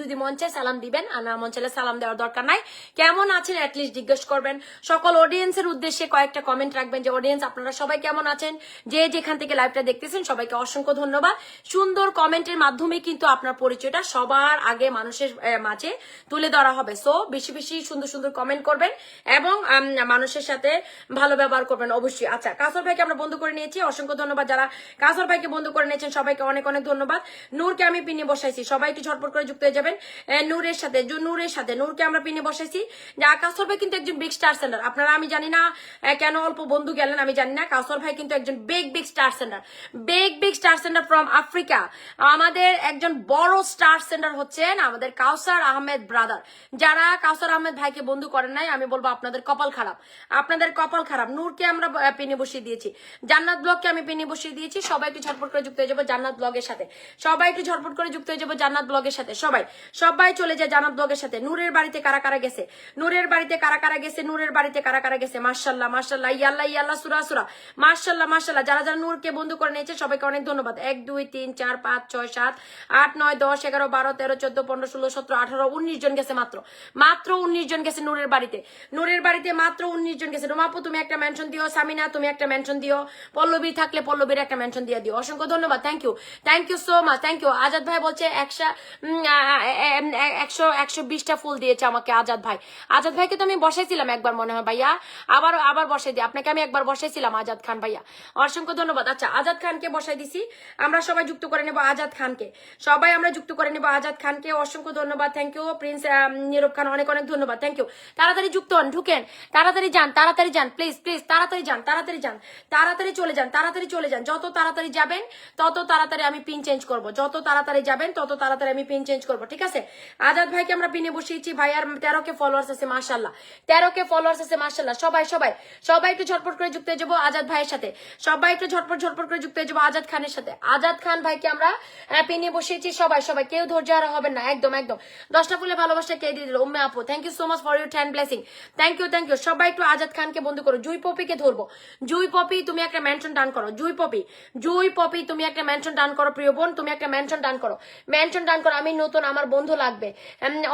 [SPEAKER 1] যদি মন চায় সালাম দিবেন আর না মন চাইলে সালাম দেওয়ার দরকার নাই কেমন আছেন অ্যাটলিস্ট জিজ্ঞেস করবেন সকল অডিয়েন্সের উদ্দেশ্যে কয়েকটা কমেন্ট রাখবেন যে অডিয়েন্স আপনারা সবাই কেমন আছেন যে যেখান থেকে লাইভটা দেখতেছেন সবাইকে অসংখ্য ধন্যবাদ সুন্দর কমেন্টের মাধ্যমে কিন্তু আপনার পরিচয়টা সবার আগে মানুষের মাঝে তুলে ধরা হবে সো বেশি সুন্দর কমেন্ট করবেন এবং মানুষের সাথে ভালো ব্যবহার করবেন অবশ্যই আচ্ছা কাসর ভাইকে আমরা বন্ধু করে নিয়েছি অসংখ্য ধন্যবাদ যারা কাসর ভাইকে বন্ধু করে নিয়েছেন সবাইকে অনেক ধন্যবাদ নূরকে আমি পিনে বসাইছি সবাই একটু ঝটপট করে যুক্ত হয়ে যাবেন নূরের সাথে নূরকে আমরা পিনে বসাইছি কাসর ভাই কিন্তু একজন বিগ স্টার সেন্টার আপনারা আমি জানি না কেন অল্প বন্ধু গেলেন আমি জানি না। কাউসার ভাই কিন্তু একজন big star sender, big star sender from Africa. আমাদের একজন বড় স্টার সেন্ডার হচ্ছেন আমাদের কাউসার আহমেদ ব্রাদার। যারা কাউসার আহমেদ ভাইকে বন্ধু করেন নাই, আমি বলবো আপনাদের কপাল খারাপ, আপনাদের কপাল খারাপ। নূরকে আমরা পিনে বসিয়ে দিয়েছি, জান্নাত ব্লগকে আমি পিনে বসিয়ে দিয়েছি। সবাই একটু ঝটপট করে যুক্ত হয়ে যাবো জান্নাত ব্লগের সাথে, সবাই একটু ঝটপট করে যুক্ত হয়ে যাবো জান্নাত ব্লগের সাথে। সবাই চলে যায় জান্নাত ব্লগের সাথে। নূরের বাড়িতে কারা কারা গেছে, নূরের বাড়িতে কারা কারা গেছে, নূরের বাড়িতে কারা কারা গেছে। মাশাল্লাহ মাশাল্লাহ, ইয়াল্লাহ সুরা সুরা, মাশাল্লাহ মাশাল্লাহ। যারা যারা নূরকে বন্ধু করে নিয়েছে সবাইকে অনেক ধন্যবাদ। 1 2 3 4 5 6 7 8 9 10 11 12 13 14 15 16 17 18 19 জন গেছে, মাত্র 19 জন গেছে নূরের বাড়িতে, নূরের বাড়িতে মাত্র 19 জন গেছে। রোমাপু তুমি একটা মেনশন দিও, সামিনা তুমি একটা মেনশন দিও, পল্লবী থাকলে পল্লবীর একটা মেনশন দিয়ে দিও। অসংখ্য ধন্যবাদ, thank you so much, thank you. Azad ভাই বলছে 120টা ফুল দিয়েছে আমাকে আজাদ ভাই। আজাদ ভাইকে তো আমি বসাইছিলাম একবার মনে হয় ভাইয়া, আবার বসাই দিই আপনাকে, আমি একবার বসাইছিলাম আজাদ খান ভাইয়া। অসংখ্য ধন্যবাদ। আচ্ছা, আজাদ খানকে বসাই দিছি, আমরা সবাই যুক্ত করে নেবো আজাদ খানকে, সবাই আমরা যুক্ত করে নেবো আজাদ খানকে। অসংখ্য ধন্যবাদ, থ্যাংক ইউ। প্রিন্স নীরব খান অনেক ধন্যবাদ, থ্যাংক ইউ। তাড়াতাড়ি যুক্ত হন, ঢুকেন, তাড়াতাড়ি যান, প্লিজ তাড়াতাড়ি যান, তাড়াতাড়ি চলে যান। যত তাড়াতাড়ি যাবেন তত তাড়াতাড়ি আমি পিন চেঞ্জ করবো, যত তাড়াতাড়ি যাবেন তত তাড়াতাড়ি আমি পিন চেঞ্জ করবো, ঠিক আছে? আজাদ ভাইকে আমরা পিনে বসিয়েছি, ভাইয়ার 13K ফলোয়ার্স আছে মাশাআল্লাহ, 13K ফলোয়ার্স আছে মাশাআল্লাহ। সবাই একটু ঝটপট করে যুক্ত হয়ে যাবো আজাদ ভাইয়ের সাথে, সবাই একটু ঝটপট করে যুক্ত হয়ে যাবো আজাদ খানের সাথে। আজাদ খান ভাইকে আমরা পিনে বসিয়েছি, সবাই কেউ ধৈর্য হারা হবেন না, একদম 10টা ফুলে ভালোবাসা কে দিয়ে দিল উম্মে আপু, thank you so much for your 10 blessing, thank you. সবাই একটু আজাদ খানকে বন্ধু করো। জুই পপিকে ধরবো, জুই পপি তুমি একটা মেনশন ডান করো, জুই পপি তুমি একটা মেনশন ডান করো, প্রিয় বোন তুমি একটা মেনশন ডান করো, আমি নতুন, আমার বন্ধু লাগবে।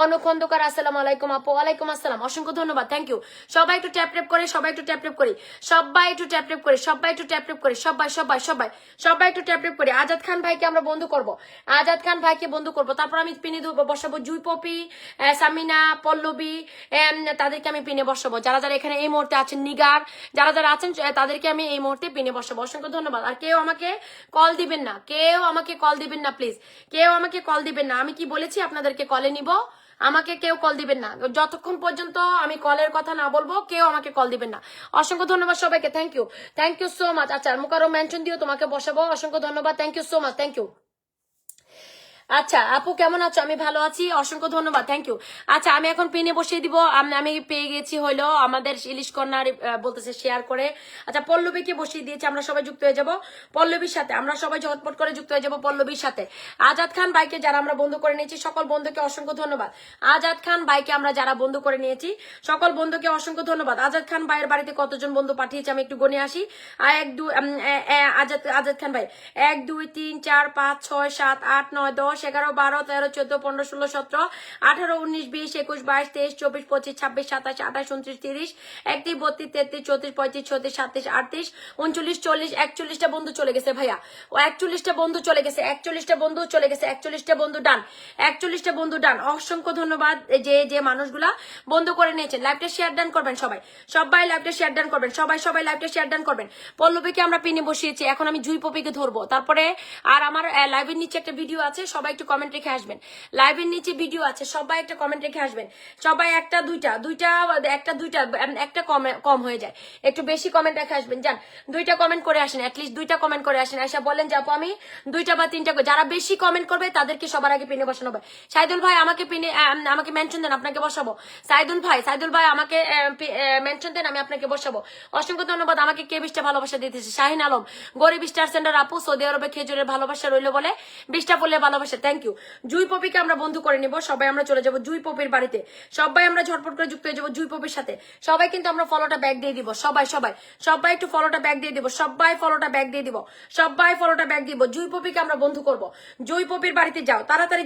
[SPEAKER 1] অনুক খন্দকার আসসালামু আলাইকুম আপু। ওয়ালাইকুম আসসালাম, অসংখ্য ধন্যবাদ, থ্যাংক ইউ। সবাই একটু ট্যাপ করে, সবাই একটু ট্যাপ করি, সবাই একটু ট্যাপ করে, সবাই একটু ট্যাপ করে। আজাদ খান ভাইকে আমরা বন্ধু করব, আজাদ খান ভাইকে বন্ধু করব। তারপর আমি পিনে বসাবো জুই পপি, সামিনা, পল্লবী, তাদেরকে আমি পিনে বসাবো। যারা যারা এখানে এই মুহূর্তে আছেন, নিগার, যারা যারা আছেন তাদেরকে আমি এই মুহূর্তে পিনে বসাবো। অসংখ্য ধন্যবাদ। আর কেউ আমাকে কল দিবেন না, প্লিজ কেউ আমাকে কল দিবেন না। আমি কি বলেছি আপনাদেরকে কলে নিব? আমাকে কেউ কল দিবেন না, যতক্ষণ পর্যন্ত আমি কলের কথা না বলবো কেউ আমাকে কল দিবেন না। অসংখ্য ধন্যবাদ সবাইকে, থ্যাংক ইউ সো মাচ। আচ্ছা, মুকারো মেনশন দিও, তোমাকে বসাবো। অসংখ্য ধন্যবাদ, thank you so much, thank you. আচ্ছা আপু কেমন আছো? আমি ভালো আছি, অসংখ্য ধন্যবাদ, থ্যাংক ইউ। আচ্ছা, আমি এখন পিনে বসিয়ে দিব। আমি পেয়ে গেছি হলো আমাদের ইলিশ কন্যার বলতেছে শেয়ার করে। আচ্ছা, পল্লবীকে বসিয়ে দিয়েছি, আমরা সবাই যুক্ত হয়ে যাব পল্লবীর সাথে, আমরা সবাই ঝটপট করে যুক্ত হয়ে যাব পল্লবীর সাথে। আজাদ খান ভাইকে যারা আমরা বন্ধু করে নিয়েছি সকল বন্ধুকে অসংখ্য ধন্যবাদ। আজাদ খান ভাইকে আমরা যারা বন্ধু করে নিয়েছি সকল বন্ধুকে অসংখ্য ধন্যবাদ। আজাদ খান ভাইয়ের বাড়িতে কতজন বন্ধু পাঠিয়েছে আমি একটু গনে আসি। আজাদ খান ভাই 1 2 3 4 5 6 7 8 9 10 11 12 13 14 15 16 17 18 19 20 21 22 23 24 25 26 27 28 29 30 31 32 33 34 35 36 37 38 39 40 41টা বন্ধু চলে গেছে ভাইয়া, ও 41টা বন্ধু চলে গেছে, 41টা বন্ধু ডান, 41টা বন্ধু ডান। অসংখ্য ধন্যবাদ যে মানুষগুলা বন্ধু করে নিয়েছেন। লাইভটা শেয়ার ডান করবেন, সবাই লাইভটা শেয়ার ডান করবেন, সবাই লাইভটা শেয়ার ডান করবেন। পল্লবীকে আমরা পিনে বসিয়েছি, এখন আমি জুই পপিকে ধরবো। তারপরে আর আমার লাইভের নিচে একটা ভিডিও আছে, সবাই একটু কমেন্ট রেখে আসবেন। লাইভের নিচে ভিডিও আছে, সবাই একটা কমেন্ট রেখে আসবেন। সবাই একটা দুইটা একটা কম হয়ে যায়, একটু বেশি কমেন্ট রেখে আসবেন। যান, 2টা কমেন্ট করে আসেন, অ্যাটলিস্ট 2টা কমেন্ট করে আসেন। আশা বলেন যে আপু আমি 2টা বা 3টা, যারা বেশি কমেন্ট করবে তাদেরকে সবার আগে পিনে বসানো হবে। সাইদুল ভাই আমাকে মেনশন দেন, আপনাকে বসাবো। সাইদুল ভাই আমাকে মেনশন দেন, আমি আপনাকে বসাবো। অসংখ্য ধন্যবাদ। আমাকে কে 20টা ভালোবাসা দিতেছে? শাহিন আলম, গরিব স্টার সেন্টার আপু, সৌদি আরবে খেজুরের ভালোবাসা রইলো বলে 20টা ফুলের ভালোবাসা, থ্যাংক ইউ। জুই পপিকে আমরা বন্ধু করে নিব, সবাই আমরা চলে যাব জুই পপির বাড়িতে, সবাই আমরা ঝটপট করে যুক্ত হয়ে যাবো জুই পপির সাথে। সবাই কিন্তু আমরা ফলোটা ব্যাক দিয়ে দিব, সবাই একটু ফলোটা ব্যাক দিয়ে দিব, সবাই ফলোটা ব্যাক দিব। জুই পপিকে আমরা বন্ধু করব। জুই পপির বাড়িতে যাও, তাড়াতাড়ি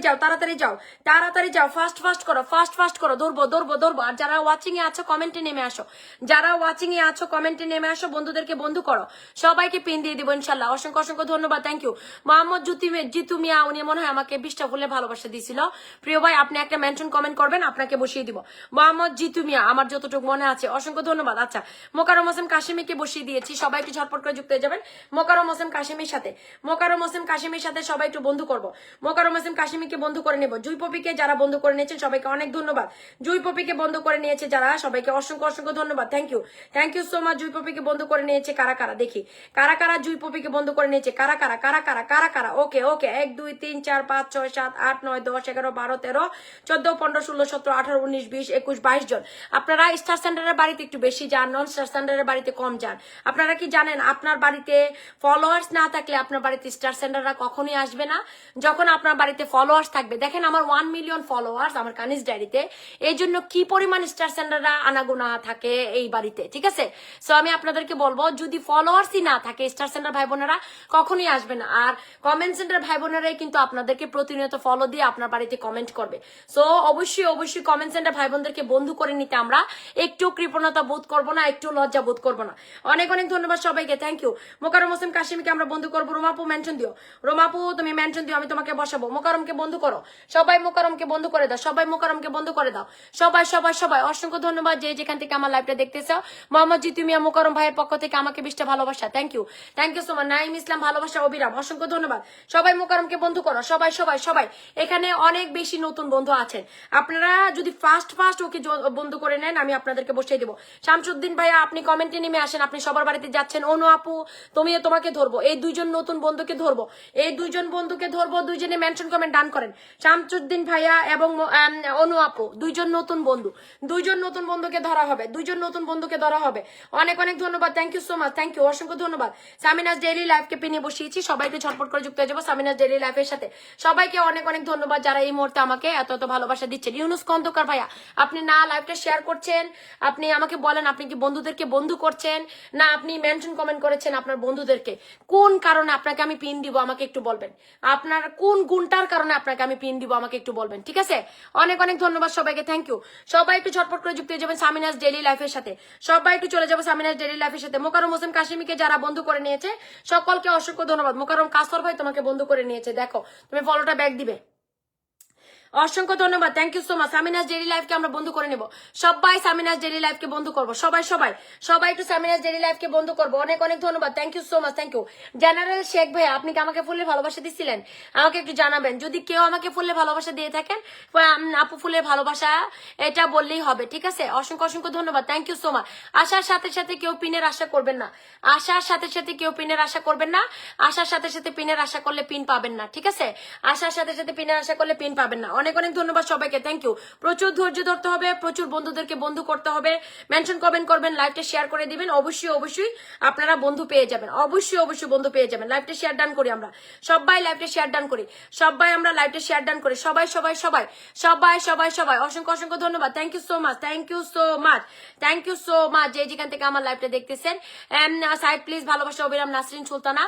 [SPEAKER 1] যাও, ফাস্ট করো, ধরবো। আর যারা ওয়াচিং এ আছো কমেন্টে নেমে আসো, বন্ধুদেরকে বন্ধু করো, সবাইকে পিন দিয়ে দিব ইনশাল্লাহ। অসংখ্য ধন্যবাদ, থ্যাংক ইউ। মোহাম্মদ জিতু মিয়া, উনি মনে হয় আমাকে 20টা ফুলে ভালোবাসা দিয়েছিল। প্রিয় ভাই আপনি একটা মেনশন কমেন্ট করবেন, আপনাকে বসিয়ে দিব। মোহাম্মদ জিতু মিয়া আমার যতটুকু মনে আছে, অসংখ্য ধন্যবাদ। আচ্ছা মোকাররম হোসেন কাশিমিকে বসিয়ে দিয়েছি, সবাই একটু ঝটপট করে যুক্ত হয়ে যাবেন মোকাররম হোসেন কাশিমির সাথে। মোকাররম হোসেন কাশিমির সাথে সবাই একটু বন্ধু করবো, মোকাররম হোসেন কাশিমিকে বন্ধু করে নেব। জুই পপিকে যারা বন্ধু করে নিয়েছেন সবাইকে অনেক ধন্যবাদ। জুই পপিকে বন্ধু করে নিয়েছে যারা, সবাইকে অসংখ্য অসংখ্য ধন্যবাদ। Thank you so much. Jui পপিকে বন্ধু করে নিয়েছে কারা কারা, দেখি কারা কারা জুই পপিকে বন্ধু করে নিয়েছে, কারা কারা কারা কারা কারা কারা। ওকে ওকে 1 2 3 4 5 6 7 8 9 10 11 12 13 14 15 16 17 18 19 20 21 22 জন। আপনারা স্টার স্ট্যান্ডার্ডের বাড়িতে একটু বেশি যান, নন স্টার স্ট্যান্ডার্ডের বাড়িতে কম যান। আপনারা কি জানেন আপনার বাড়িতে ফলোয়ার্স না থাকলে আপনার বাড়িতে স্টার স্ট্যান্ডার্ডরা কখনোই আসবে না, যখন আপনার বাড়িতে ফলোয়ার্স থাকবে। দেখেন আমার 1 মিলিয়ন ফলোয়ার্স আমার কানিজ ডায়েরিতে, এই জন্য কি পরিমাণ স্টার স্ট্যান্ডার্ডরা আনাগোনা থাকে এই বাড়িতে, ঠিক আছে। সো আমি আপনাদেরকে বলবো যদি ফলোয়ার্সই না থাকে স্টার সেন্টার ভাই বোনেরা কখনোই আসবে না। আর কমেন্ট সেন্টার ভাই বোনেরাই কিন্তু আপনাদেরকে প্রতিনিয়ত ফলো দিয়ে আপনার বাড়িতে কমেন্ট করবে। সো অবশ্যই অবশ্যই কমেন্ট সেন্টার ভাই বোনদেরকে বন্ধু করে নিতে আমরা একটু কৃপণতা বোধ করবো না, একটু লজ্জা বোধ করবো না। অনেক অনেক ধন্যবাদ সবাইকে, থ্যাংক ইউ। মোকাররম হোসেন কাশিমকে আমরা বন্ধু করবো। রোমাপু মেনশন দিও, রোমাপু তুমি মেনশন দিও, আমি তোমাকে বসাবো। মোকাররমকে বন্ধু করো, সবাই মোকাররমকে বন্ধু করে দাও, সবাই মোকাররমকে বন্ধু করে দাও, সবাই সবাই সবাই। অসংখ্য ধন্যবাদ যে যেখান থেকে আমার লাইভটা দেখতেছো। মোহাম্মদ জিতু মিয়া মোকাররম ভাইয়ের পক্ষ থেকে আমাকে 20টা ভালোবাসা, thank you so much. Naim Islam ভালোবাসা অবিরাম, অসংখ্য ধন্যবাদ। সবাই মোকাররমকে বন্ধু করো, সবাই সবাই সবাই। এখানে অনেক বেশি নতুন বন্ধু আছেন, আপনারা যদি ফার্স্ট ওকে বন্ধু করে নেন আমি আপনাদেরকে বসিয়ে দেবো। শামসুদ্দিন ভাইয়া আপনি কমেন্টে নেমে আসেন, আপনি সবার বাড়িতে যাচ্ছেন। অনু আপু তুমিও, তোমাকে ধরবো। এই দুইজন নতুন বন্ধুকে ধরবো, এই দুইজন বন্ধুকে ধরবো, দুইজনে মেনশন কমেন্ট ডান করেন। শামসুদ্দিন ভাইয়া এবং অনু আপু দুইজন নতুন বন্ধু, দুইজন নতুন বন্ধুকে ধরা হবে, দুইজন নতুন বন্ধুকে ধরা হবে। অনেক অনেক ধন্যবাদ, thank you so much, thank you অসংখ্য ধন্যবাদ। সামিনাস ডেইলি লাইফকে পিনে বসিয়েছি, সবাইকে ঝটপট করে যুক্ত হয়ে যাবো সামিনাস ডেইলি লাইফের সাথে। সবাইকে অনেক অনেক ধন্যবাদ যারা এই মুহূর্তে আমাকে এত এত ভালোবাসা দিচ্ছেন। ইউনুস খন্দকার ভাইয়া আপনি না লাইভটা শেয়ার করছেন, আপনি আমাকে বলেন আপনি কি বন্ধুদেরকে বন্ধু করছেন না আপনি মেনশন কমেন্ট করেছেন আপনার বন্ধুদেরকে, কোন কারণে আপনাকে আমি পিন দিব আমাকে একটু বলবেন, আপনার কোন গুণটার কারণে আপনাকে আমি পিন দিব আমাকে একটু বলবেন, ঠিক আছে। অনেক অনেক ধন্যবাদ সবাইকে, থ্যাংক ইউ। সবাই একটু ঝটপট করে যুক্ত হয়ে যাবেন সামিনাস ডেইলি লাইফের সাথে, সবাই একটু চলে যাবো সামিনাস ডেইলি লাইফের সাথে। মোকাররম হোসেন কাশিমিকে যারা বন্ধু করে নিয়েছে সকলকে অসংখ্য ধন্যবাদ। মোকাররম কাসর ভাই তোমাকে বন্ধু করে নিয়েছে, দেখো তুমি ফলোটা ব্যাক দিবে, অসংখ্য ধন্যবাদ, থ্যাংক ইউ সো মাচ। সামিনাস ডেইলি লাইফকে আমরা বন্ধু করে নেব, সবাই সামিনাস ডেইলি লাইফকে বন্ধু করবো, সবাই সবাই সবাই একটু সামিনাস ডেইলি লাইফকে বন্ধু করবো। অনেক অনেক ধন্যবাদ, thank you so much, thank you. General Sheikh ভাই আপনি কি আমাকে ফুলের ভালোবাসা দিচ্ছিলেন, আমাকে একটু জানাবেন। যদি কেউ আমাকে ফুলের ভালোবাসা দিয়ে থাকেন আপু ফুলের ভালোবাসা এটা বললেই হবে, ঠিক আছে। অসংখ্য অসংখ্য ধন্যবাদ, থ্যাংক ইউ সো মাচ। আসার সাথে সাথে কেউ পিনের আশা করবেন না, আসার সাথে সাথে কেউ পিনের আশা করবেন না, আসার সাথে সাথে পিনের আশা করলে পিন পাবেন না, ঠিক আছে। আসার সাথে সাথে পিনের আশা করলে পিন পাবেন না। অনেক অনেক ধন্যবাদ সবাইকে, থ্যাংক ইউ। প্রচুর ধৈর্য ধরতে হবে, প্রচুর বন্ধুদেরকে বন্ধু করতে হবে, মেনশন কমেন্ট করবেন, লাইভটা শেয়ার করে দিবেন, অবশ্যই অবশ্যই আপনারা বন্ধু পেয়ে যাবেন, অবশ্যই অবশ্যই বন্ধু পেয়ে যাবেন। লাইভটা শেয়ার ডান করি আমরা সবাই, লাইভটা শেয়ার ডান করি সবাই, আমরা লাইভটা শেয়ার ডান করি সবাই সবাই সবাই সবাই সবাই সবাই। অসংখ্য অসংখ্য ধন্যবাদ, thank you so much, thank you so much, thank you so much যে যেখান থেকে আমার লাইভটা দেখতেছেন। সাইড প্লিজ ভালোবাসা অবিরাম নাসরিন সুলতানা,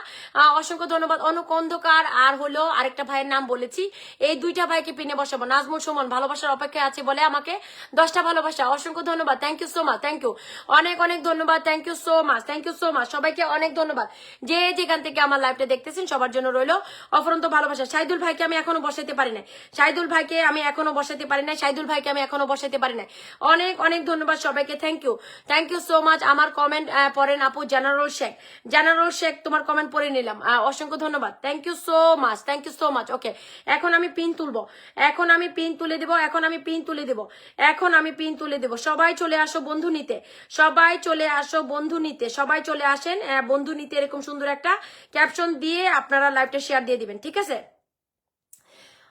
[SPEAKER 1] অসংখ্য ধন্যবাদ। অনুক অন্ধকার আর হলো আরেকটা ভাইয়ের নাম বলেছি, এই দুইটা ভাইকে পিনে বসাবো। নাজমুল সুমন ভালোবাসার অপেক্ষায় আছে বলে আমাকে 10টা ভালোবাসা, অসংখ্য ধন্যবাদ, thank you so much, thank you অনেক অনেক ধন্যবাদ, thank you so much, thank you so much. সবাইকে অনেক ধন্যবাদ যে যেখান থেকে আমার লাইভটা দেখতেছেন, সবার জন্য রইলো অফরন্ত ভালোবাসা। সাইদুল ভাইকে আমি এখনো বসাইতে পারি নাই, সাইদুল ভাইকে আমি এখনো বসাইতে পারি নাই, সাইদুল ভাইকে আমি এখনো বসাইতে পারি নাই। অনেক অনেক ধন্যবাদ সবাইকে, থ্যাংক ইউ সো মাচ। আমার কমেন্ট পড়েন আপু জানারুল শেখ, জানারুল শেখ তোমার কমেন্ট পড়ে নিলাম, অসংখ্য ধন্যবাদ, thank you so much, thank you so much. Okay এখন আমি পিন তুলবো, এখন আমি পিন তুলে দেবো, এখন আমি পিন তুলে দেবো, এখন আমি পিন তুলে দেবো। সবাই চলে আসো বন্ধু নিতে, সবাই চলে আসো বন্ধু নিতে, সবাই চলে আসেন বন্ধু নিতে। এরকম সুন্দর একটা ক্যাপশন দিয়ে আপনারা লাইভটা শেয়ার দিয়ে দিবেন, ঠিক আছে।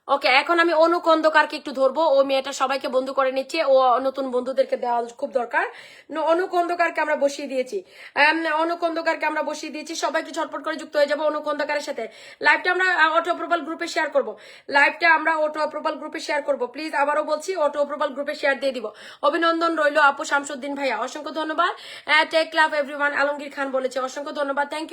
[SPEAKER 1] ওকে এখন আমি অনু খন্দকারকে একটু ধরবো, ও মেয়েটা সবাইকে বন্ধু করে নিচ্ছে, ও নতুন বন্ধুদেরকে দেওয়া খুব দরকার। অনু খন্দকারকে আমরা বসিয়ে দিয়েছি, অনু খন্দকারকে আমরা বসিয়ে দিয়েছি, সবাই একটু ঝটপট করে যুক্ত হয়ে যাবো অনু খন্দকারের সাথে। লাইভটা আমরা অটো অ্যাপ্রুভাল গ্রুপে শেয়ার করবো, লাইভটা আমরা অটো অ্যাপ্রুভাল গ্রুপে শেয়ার করবো, প্লিজ আবারও বলছি অটো অ্যাপ্রুভাল গ্রুপে শেয়ার দিয়ে দিব। অভিনন্দন রইলো আপু শামসুদ্দিন ভাইয়া, অসংখ্য ধন্যবাদ। টেক লাভ এভরিওয়ান আলমগীর খান বলেছে, অসংখ্য ধন্যবাদ, থ্যাংক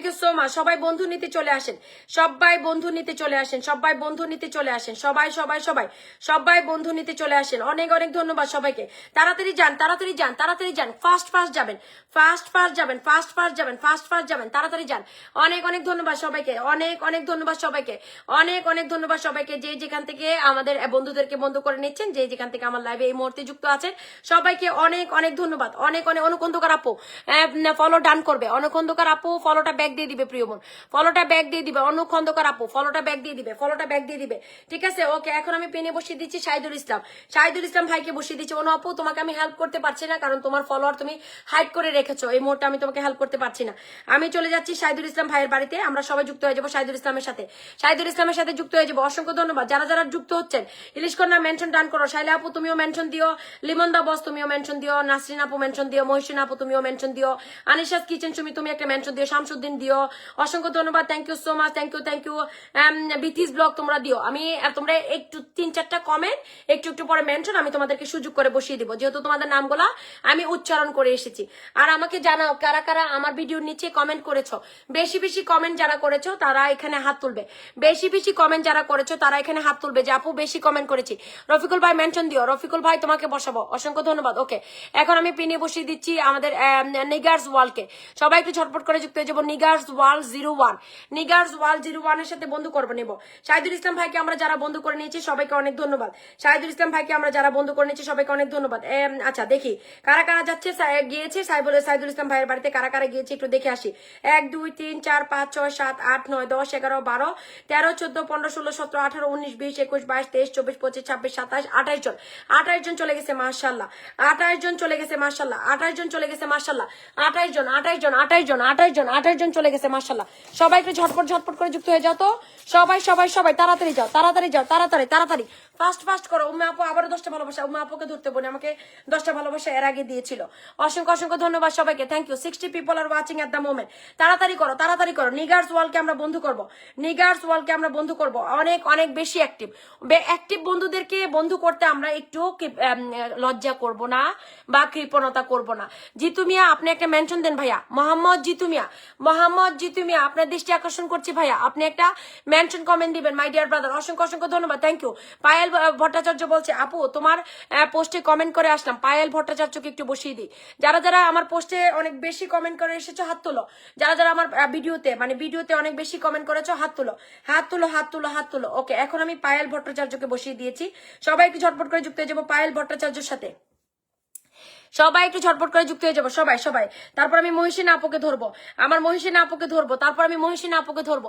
[SPEAKER 1] ইউ সো মাচ। সবাই বন্ধু নিতে চলে আসেন, সবাই বন্ধু নিতে চলে আসেন, সবাই বন্ধু নিতে নিতে চলে আসেন, সবাই সবাই সবাই সবাই বন্ধু নিতে চলে আসেন। অনেক অনেক ধন্যবাদ সবাইকে। তাড়াতাড়ি যান, তাড়াতাড়ি যান, তাড়াতাড়ি যান, ফাস্ট ফাস্ট যাবেন, ফাস্ট ফাস্ট যাবেন, ফাস্ট ফাস্ট যাবেন, ফাস্ট ফাস্ট যাবেন, তাড়াতাড়ি যান। অনেক অনেক ধন্যবাদ সবাইকে, অনেক অনেক ধন্যবাদ সবাইকে, অনেক অনেক ধন্যবাদ সবাইকে, যে যেখান থেকে আমাদের বন্ধুদেরকে বন্ধু করে নিচ্ছেন, যে যেখান থেকে আমার লাইভে এই মুহূর্তে যুক্ত আছেন, সবাইকে অনেক অনেক ধন্যবাদ। অনেক অনেক অনুকন্ধকার আপু ফলো ডান করবে, অনুকন্ধকার আপু ফলোটা ব্যাক দিয়ে দিবে, প্রিয় বোন ফলোটা ব্যাক দিয়ে দিবে, অনুকন্ধকার আপু ফলোটা ব্যাক দিয়ে দিবে, ফলোটা ব্যাক দিয়ে দিবে, ঠিক আছে। ওকে, এখন আমি পেনে বসিয়ে দিচ্ছি শাহিদুল ইসলাম, শাহিদুল ইসলাম ভাইকে বসিয়ে দিচ্ছি। অনু আপু তোমাকে আমি হেল্প করতে পারছি না, কারণ তোমার ফলোয়ার তুমি হাইড করে রেখেছো, এই মুহূর্তে আমি তোমাকে হেল্প করতে পারছি না। আমি চলে যাচ্ছি শাহিদুল ইসলাম ভাইয়ের বাড়িতে, আমরা সবাই যুক্ত হয়ে যাবো শাহিদুল ইসলামের সাথে, শাহিদুল ইসলামের সাথে যুক্ত হয়ে যাবো। অসংখ্য ধন্যবাদ যারা যারা যুক্ত হচ্ছেন। ইলিশ কন্যা মেনশন ডান করো, শাইলা আপু তুমিও মেনশন দিও, লিমন দা বস তুমিও মেনশন দিও, নাসরিন আপু মেনশন দিও, মহিষিন আপু তুমিও মেনশন দিও, আনিশাস কিচেন তুমি একটা মেনশন দিও, শামসুদ্দিন দিও। অসংখ্য ধন্যবাদ, thank you so much, thank you thank you. Bithi's blog তোমরা দিও, আমি তোমরা একটু 3-4টা কমেন্ট একটু একটু পরে মেনশন আমি তোমাদেরকে সুযোগ করে বসিয়ে দিব, যেহেতু তোমাদের নামগুলা আমি উচ্চারণ করে এসেছি। আর আমাকে জানাও কারা কারা আমার ভিডিওর নিচে কমেন্ট করেছো, বেশি বেশি কমেন্ট যারা করেছো তারা এখানে হাত তুলবে, বেশি বেশি কমেন্ট যারা করেছো তারা এখানে হাত তুলবে, যে আপু বেশি কমেন্ট করেছি। রফিকুল ভাই মেনশন দিও, রফিকুল ভাই তোমাকে বসাবো, অসংখ্য ধন্যবাদ। ওকে, এখন আমি পিনে বসিয়ে দিচ্ছি আমাদের নিগার্স ওয়ালকে, সবাই একটু ঝটপট করে যুক্ত হয়ে যাবো। নিগার্স ওয়াল 01, নিগার্স ওয়াল 01 এর সাথে বন্ধু করবো নেবো। শাহিদুল ইসলাম ভাইকে আমরা যারা বন্ধু করে নিয়েছি সবাইকে অনেক ধন্যবাদ, শাহিদুল ইসলাম ভাইকে আমরা যারা বন্ধু করে নিয়েছি সবাইকে অনেক ধন্যবাদ। আচ্ছা দেখি কারা কারা যাচ্ছে, গিয়েছে শাহিদুল ইসলাম ভাইয়ের বাড়িতে কারা কারা গিয়েছে একটু দেখে আসি। 1 2 3 4 5 6 7 8 9 10 11 12 13 14 15 16 17 18 19 20 21 22 23 24 25 26 27 28 জন, 28 জন চলে গেছে মাশাআল্লাহ, 28 জন চলে গেছে মাশাআল্লাহ, 28 জন চলে গেছে মাশাআল্লাহ, 28 জন 28 জন 28 জন 28 জন 28 জন চলে গেছে মাশাআল্লাহ। সবাই একটু ঝটপট ঝটপট করে যুক্ত হয়ে যাও তো, সবাই সবাই সবাই তাড়াতাড়ি যাও, তাড়াতাড়ি যাও, তাড়াতাড়ি তাড়াতাড়ি ফাস্ট ফাস্ট করো। উম্মে আপু আবারও 10টা ভালোবাসা, উম্মে আপুকে ধরতে বলে আমাকে 10টা ভালোবাসা এর আগে দিয়েছিল। অসংখ্য অসংখ্য ধন্যবাদ সবাইকে, thank you. 60 people are watching at the moment, তাড়াতাড়ি করো তাড়াতাড়ি করো। নিগার্স ওয়ালকে আমরা বন্ধু করব, নিগার্স ওয়ালকে আমরা বন্ধু করব, অনেক অনেক বেশি অ্যাক্টিভ অ্যাক্টিভ বন্ধুদেরকে বন্ধু করতে আমরা একটু লজ্জা করব না বা কৃপণতা করব না। জিতু মিয়া আপনি একটা মেনশন দেন ভাইয়া, মোহাম্মদ জিতু মিয়া, মোহাম্মদ জিতু মিয়া আপনার দৃষ্টি আকর্ষণ করছি ভাইয়া, আপনি একটা মেনশন কমেন্ট দিবেন মাই ডিয়ার ব্রাদার। অসংখ্য অসংখ্য ধন্যবাদ, থ্যাংক ইউ। পায়েল ভট্টাচার্য বলছে আপু তোমার পোস্টে কমেন্ট করে আসলাম, পায়েল ভট্টাচার্যকে একটু বসিয়ে দিই। যারা যারা আমার পোস্টে অনেক বেশি কমেন্ট করে এসেছো হাত তুলো, যারা যারা আমার ভিডিওতে অনেক বেশি কমেন্ট করেছো হাত তুলো, হাত তুলো, হাত তুলো, হাত তুলো। ওকে, এখন আমি পায়েল ভট্টাচার্যকে বসিয়ে দিয়েছি, সবাই একটু ঝটপট করে যুক্ত হয়ে যাবো পায়েল ভট্টাচার্যের সাথে, সবাই একটু ঝটপট করে যুক্ত হয়ে যাবো, সবাই সবাই। তারপর আমি মহিষিন আপুকে ধরবো, আমার মহিষিন আপুকে ধরবো, তারপর আমি মহিষিন আপুকে ধরবো।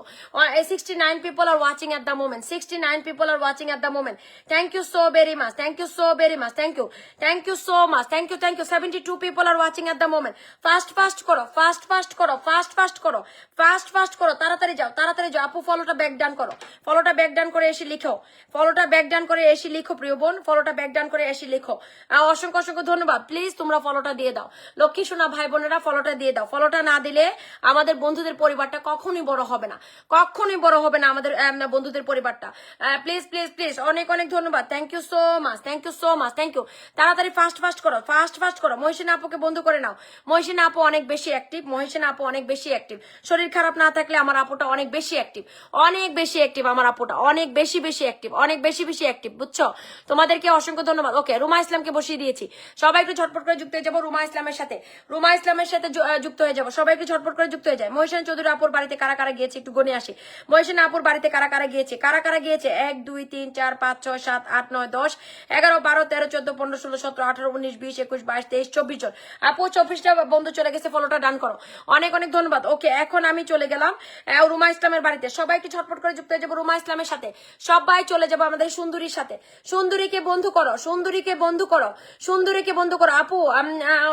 [SPEAKER 1] 69 people are watching at the moment, 69 people are watching at the moment. Thank you so very much, thank you so very much, thank you, thank you so much, thank you, thank you. 72 people are watching at the moment. Fast fast করো, fast fast করো, fast fast করো, fast fast করো, তাড়াতাড়ি যাও, তাড়াতাড়ি যাও। আপু ফলোটা back ডান করো, ফলোটা ব্যাক ডান করে এসে লিখো, ফলোটা ব্যাক ডান করে এসে লিখো, প্রিয় বোন ফলোটা ব্যাক ডান করে এসে লিখো। অসংখ্য অসংখ্য ধন্যবাদ, প্লিজ তোমরা ফলোটা দিয়ে দাও, লক্ষ্মী সোনা ভাই বোনেরা ফলোটা দিয়ে দাও। ফলোটা না দিলে আমাদের বন্ধুদের পরিবারটা কখনোই বড় হবে না, কখনোই বড় হবে না আমাদের বন্ধুদের পরিবারটা। প্লিজ প্লিজ প্লিজ, অনেক অনেক ধন্যবাদ, thank you so much, thank you so much, thank you. তাড়াতাড়ি ফাস্ট ফাস্ট করো, ফাস্ট ফাস্ট করো। মহিষিনা আপুকে বন্ধু করে নাও, মহিষিনা আপু অনেক বেশি অ্যাক্টিভ, মহিষিনা আপু অনেক বেশি অ্যাক্টিভ। শরীর খারাপ না থাকলে আমার আপুটা অনেক বেশি অ্যাক্টিভ, অনেক বেশি অ্যাক্টিভ, আমার আপুটা অনেক বেশি বেশি অ্যাক্টিভ, অনেক বেশি বেশি অ্যাক্টিভ, বুঝছো? তোমাদেরকে অসংখ্য ধন্যবাদ। ওকে, রুমা ইসলামকে বসিয়ে দিয়েছি, সবাই একটু ঝটপট করে যুক্ত হয়ে যাবো রুমা ইসলামের সাথে, রুমা ইসলামের সাথে যুক্ত হয়ে যাবো, সবাই একটু ঝটপট করে যুক্ত হয়ে যায়। মহিষান চৌধুরী আপুর বাড়িতে কারা কারা গিয়েছে একটু গনে আসি। মহিষান আপুর বাড়িতে কারা কারা গিয়েছে, কারা কারা গিয়েছে? 1 2 3 4 5 6 7 8 9 10 11 12 13 14 15 16 17 18 19 20 21 22 23 24 জন। আপু 24টা বন্ধু চলে গেছে, ফলোটা ডান করো, অনেক অনেক ধন্যবাদ। ওকে, এখন আমি চলে গেলাম রুমা ইসলামের বাড়িতে, সবাই একটু ঝটপট করে যুক্ত হয়ে যাবো রুমা ইসলামের সাথে, সবাই চলে যাবো আমাদের সুন্দরীর সাথে। সুন্দরীকে বন্ধু করো, সুন্দরীকে বন্ধু করো, সুন্দরীকে বন্ধু করো। আপু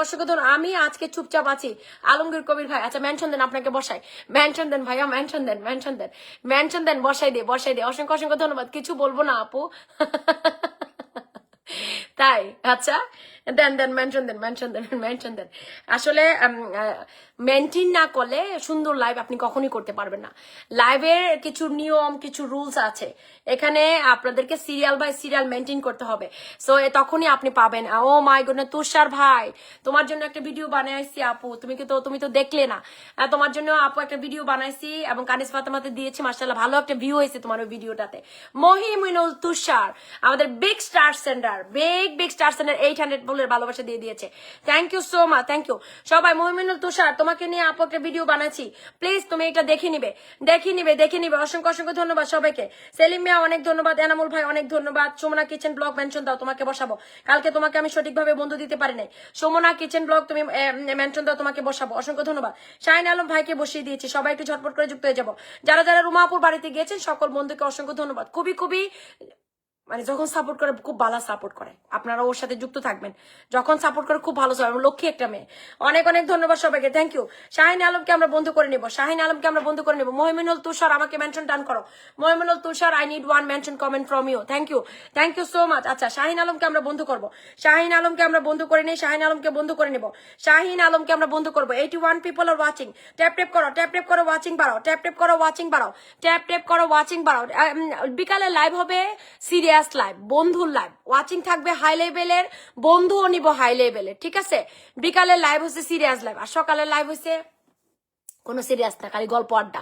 [SPEAKER 1] অসংখ্য ধন্যবাদ, আমি আজকে চুপচাপ আছি। আলমগীর কবির ভাই, আচ্ছা মেনশন দেন, আপনাকে বসাই, মেনশন দেন ভাইয়া, মেনশন দেন, মেনশন দেন, মেনশন দেন, বসাই দিয়ে, বসাই দিয়ে। অসংখ্য অসংখ্য ধন্যবাদ, কিছু বলবো না আপু। তাই? আচ্ছা দেন মেনশন দেন আসলে মেনটেন না করলে সুন্দর লাইভ আপনি কখনোই করতে পারবেন না। লাইভের কিছু নিয়ম, কিছু রুলস আছে, এখানে আপনাদেরকে সিরিয়াল বাই সিরিয়াল মেনটেন করতে হবে। সো তখনই আপনি পাবেন। ও মাই গডনেস, তুষার ভাই তোমার জন্য একটা ভিডিও বানাইছি আপু, তুমি তো দেখলে না। তোমার জন্য আপু একটা ভিডিও বানাইছি এবং কানিস ফাতেমাতে দিয়েছি, মাশাআল্লাহ ভালো একটা ভিউ হয়েছে তোমার ওই ভিডিওটাতে। মহিমিনুল তুষার আমাদের বিগ স্টার সেন্টার 800 বলের ভালোবাসা দিয়ে দিয়েছে। Thank you so much, thank you সবাই। মহিমিনুল তুষার তোমাকে নিয়ে আপু একটা ভিডিও বানাচ্ছি, প্লিজ তুমি এটা দেখে নিবে। অসংখ্য ধন্যবাদ সবাইকে। সেলিম মিয়া অনেক ধন্যবাদ, এনামুল ভাই অনেক ধন্যবাদ। সুমনা কিচেন ব্লগ মেনশন দাও, তোমাকে বসাবো। কালকে তোমাকে আমি সঠিকভাবে বন্ধু দিতে পারি নাই। সুমনা কিচেন ব্লগ তুমি মেনশন দাও, তোমাকে বসাবো। অসংখ্য ধন্যবাদ। শাহিন আলম ভাইকে বসিয়ে দিয়েছি, সবাই একটু ঝটপট করে যুক্ত হয়ে যাবো। যারা রুমাপুর বাড়িতে গিয়েছেন সকল বন্ধুকে অসংখ্য ধন্যবাদ। খুবই মানে যখন সাপোর্ট করে খুব ভালো সাপোর্ট করে, আপনারা ওর সাথে যুক্ত থাকবেন। যখন সাপোর্ট করে খুব ভালো সাপোর্ট, লক্ষ্মী একটা মেয়ে। অনেক ধন্যবাদ সবাইকে, থ্যাংক ইউ। শাহিন আলমকে আমরা বন্ধু করে নিব, মহিমিনুল তুষার আমাকে মেনশন ডান করো। Mohiminul Tushar, I need one mention comment from you. Thank you so much. আচ্ছা, শাহিন আলমকে আমরা বন্ধু করবো, শাহিন আলমকে আমরা বন্ধু করে নিই, শাহিন আলমকে বন্ধু করে নিব, শাহিন আলমকে আমরা বন্ধু করবো। 81 পিপল আর ওয়াচিং। ট্যাপ করো, ওয়াচিং বাড়াও, ট্যাপ করো, ওয়াচিং বাড়াও। বিকালে লাইভ হবে সিরিয়াস লাইভ, বন্ধুর লাইভ, ওয়াচিং থাকবে হাই লেভেলের, বন্ধুও নিব হাই লেভেলের, ঠিক আছে? বিকালের লাইভ হচ্ছে সিরিয়াস লাইভ, আর সকালের লাইভ হচ্ছে কোনো সিরিয়াস না, খালি গল্প আড্ডা।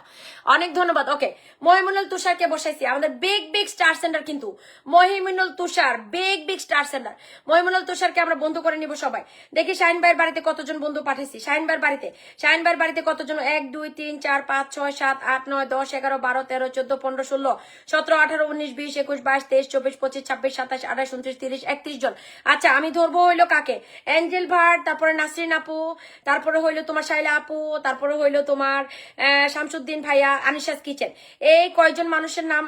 [SPEAKER 1] অনেক ধন্যবাদ। ওকে, মহিমিনুল তুষারকে বসাইছি, আমাদের বিগ স্টার সেন্টার কিন্তু মহিমিনুল তুষার, বিগ স্টার সেন্টার। মহিমিনুল তুষারকে আমরা বন্ধু করে নিব সবাই। দেখি শাহিন ভাইয়ের বাড়িতে কতজন বন্ধু পাঠাইছি। শাহিন ভাইয়ের বাড়িতে কতজন? 1 2 3 4 5 6 7 8 9 10 11 12 13 14 15 16 17 18 19 20 21 22 23 24 25 26 27 28 29 30 31 জন। আচ্ছা, আমি ধরবো হইলো কাকে? এঞ্জেল ভাট, তারপরে নাসরিন আপু, তারপরে হইলো তোমার শাইলা আপু, তারপরে হইলো তোমার শামসুদ্দিন ভাইয়া, আনিশাস কিচেন। এই কয়জন মানুষের নাম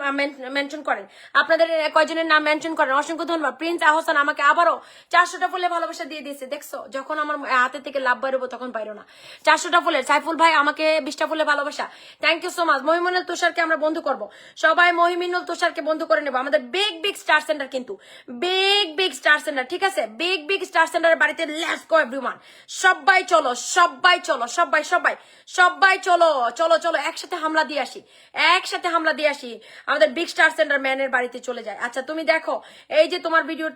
[SPEAKER 1] মেনশন করেন, আপনাদের কয়জনের নাম মেনশন করেন। অসংখ্য ধন্যবাদ। প্রিন্স আহসান আমাকে আবারও 400টা ফুলে ভালোবাসা দিয়ে দিয়েছে। দেখছো, যখন আমার হাতে থেকে লাভ বাইরবো তখন পাইরো না। 400টা ফুলের সাইফুল ভাই আমাকে 20টা ফুলে ভালোবাসা, থ্যাংক ইউ সো মাচ। মহিমিনুল তুষারকে আমরা বন্ধু করব, সবাই মহিমিনুল তুষারকে বন্ধু করে নেবো। আমাদের বিগ স্টার সেন্টার কিন্তু বিগ স্টার সেন্টার, ঠিক আছে? বিগ স্টার সেন্টারের বাড়িতে লেটস গো এভরিওয়ান। সবাই চলো, সবাই চলো একসাথে হামলা দিয়ে আসি, আমাদের বিগ স্টার সেন্টার ম্যানের বাড়িতে চলে যায়। আচ্ছা, তুমি দেখো এই যে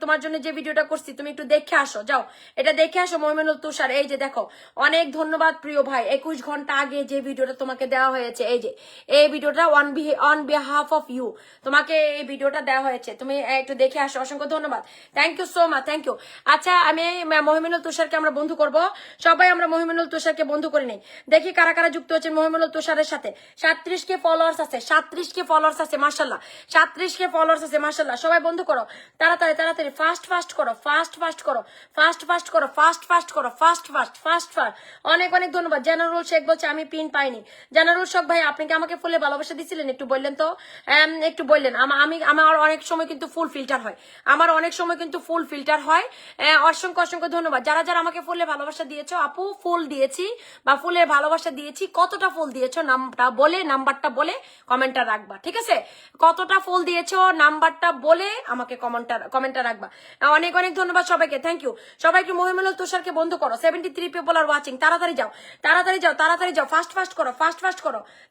[SPEAKER 1] তোমার জন্য যে ভিডিওটা করছি, তুমি একটু দেখে আসো, যাও এটা দেখে আসো। মহিমিনুল তুষার, এই যে দেখো, অনেক ধন্যবাদ প্রিয় ভাই। 21 ঘন্টা আগে যে ভিডিওটা তোমাকে দেওয়া হয়েছে, এই ভিডিওটা অন বিহাফ অফ ইউ, তোমাকে এই ভিডিওটা দেওয়া হয়েছে, তুমি একটু দেখে আসো। অসংখ্য ধন্যবাদ, thank you so much, thank you. আচ্ছা, আমি মহিমিনুল তুষারকে আমরা বন্ধু করব, সবাই আমরা মহিমিনুল তুষারকে বন্ধু করে নেই। দেখি কারা যুক্ত হচ্ছে মহিমিনুল তুষারের সাথে। 37K ফলোয়ার্স আছে, মাশাআল্লাহ। 37K ফলোয়ার্স আছে, মাশাআল্লাহ। সবাই বন্ধু করো তাড়াতাড়ি, ফাস্ট করো। অনেক ধন্যবাদ। জানারুল শেখ বলছে আমি পিন পাইনি। জানারুল শেখ ভাই, আপনি কি আমাকে ফুলে ভালোবাসা দিছিলেন? একটু বললেন তো, একটু বললেন। আমার অনেক সময় কিন্তু ফুল ফিল্টার হয়, অসংখ্য ধন্যবাদ। যারা আমাকে ফুলে ভালোবাসা দিয়েছো, আপু ফুল দিয়েছি বা ফুলের ভালোবাসা দিয়েছি, কতটা ফুল দিয়েছো নাম্বারটা বলে কমেন্টটা রাখবা, ঠিক আছে? কতটা ফুল দিয়েছো নাম্বারটা বলে আমাকে কমেন্টটা রাখবা। অনেক ধন্যবাদ সবাইকে, থ্যাংক ইউ। সবাই একটু মহিমিনুল তুষারকে বন্ধ করো। 73 পিপল আর ওয়াচিং। তাড়াতাড়ি যাও, ফাস্ট করো।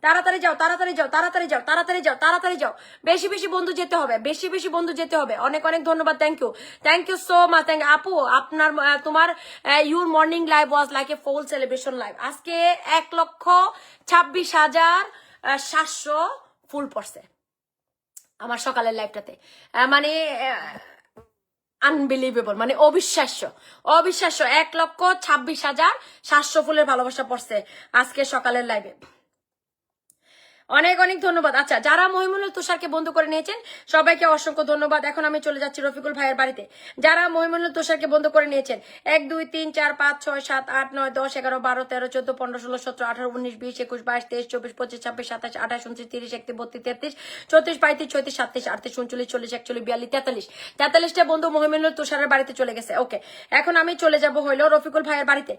[SPEAKER 1] তাড়াতাড়ি যাও। বেশি বন্ধু যেতে হবে, অনেক ধন্যবাদ, থ্যাংক ইউ সো মাচ। আপু, তোমার your morning live was like a full celebration live. আজকে 1,26,700 ফুল পড়ছে আমার সকালের লাইভটাতে, মানে আনবিলিভেবল, মানে অবিশ্বাস্য। 1,26,700 ফুলের ভালোবাসা পড়ছে আজকে সকালের লাইভে। অনেক ধন্যবাদ। আচ্ছা, যারা মহিমিনুল তুষারকে বন্ধু করে নিয়েছেন সবাইকে অসংখ্য ধন্যবাদ। এখন আমি চলে যাচ্ছি রফিকুল ভাইয়ের বাড়িতে। যারা মহিমিনুল তুষারকে বন্ধু করে নিয়েছেন, 1 2 3 4 5 6 7 8 9 10 11 12 13 14 15 16 17 18 19 20 21 22 23 24 25 26 27 28 29 30 31 32 33 34 35 36 37 38 39 40 41 42 43টা বন্ধু মহিমিনুল তুষারের বাড়িতে চলে গেছে। ওকে, এখন আমি চলে যাব হইলো রফিকুল ভাইয়ের বাড়িতে।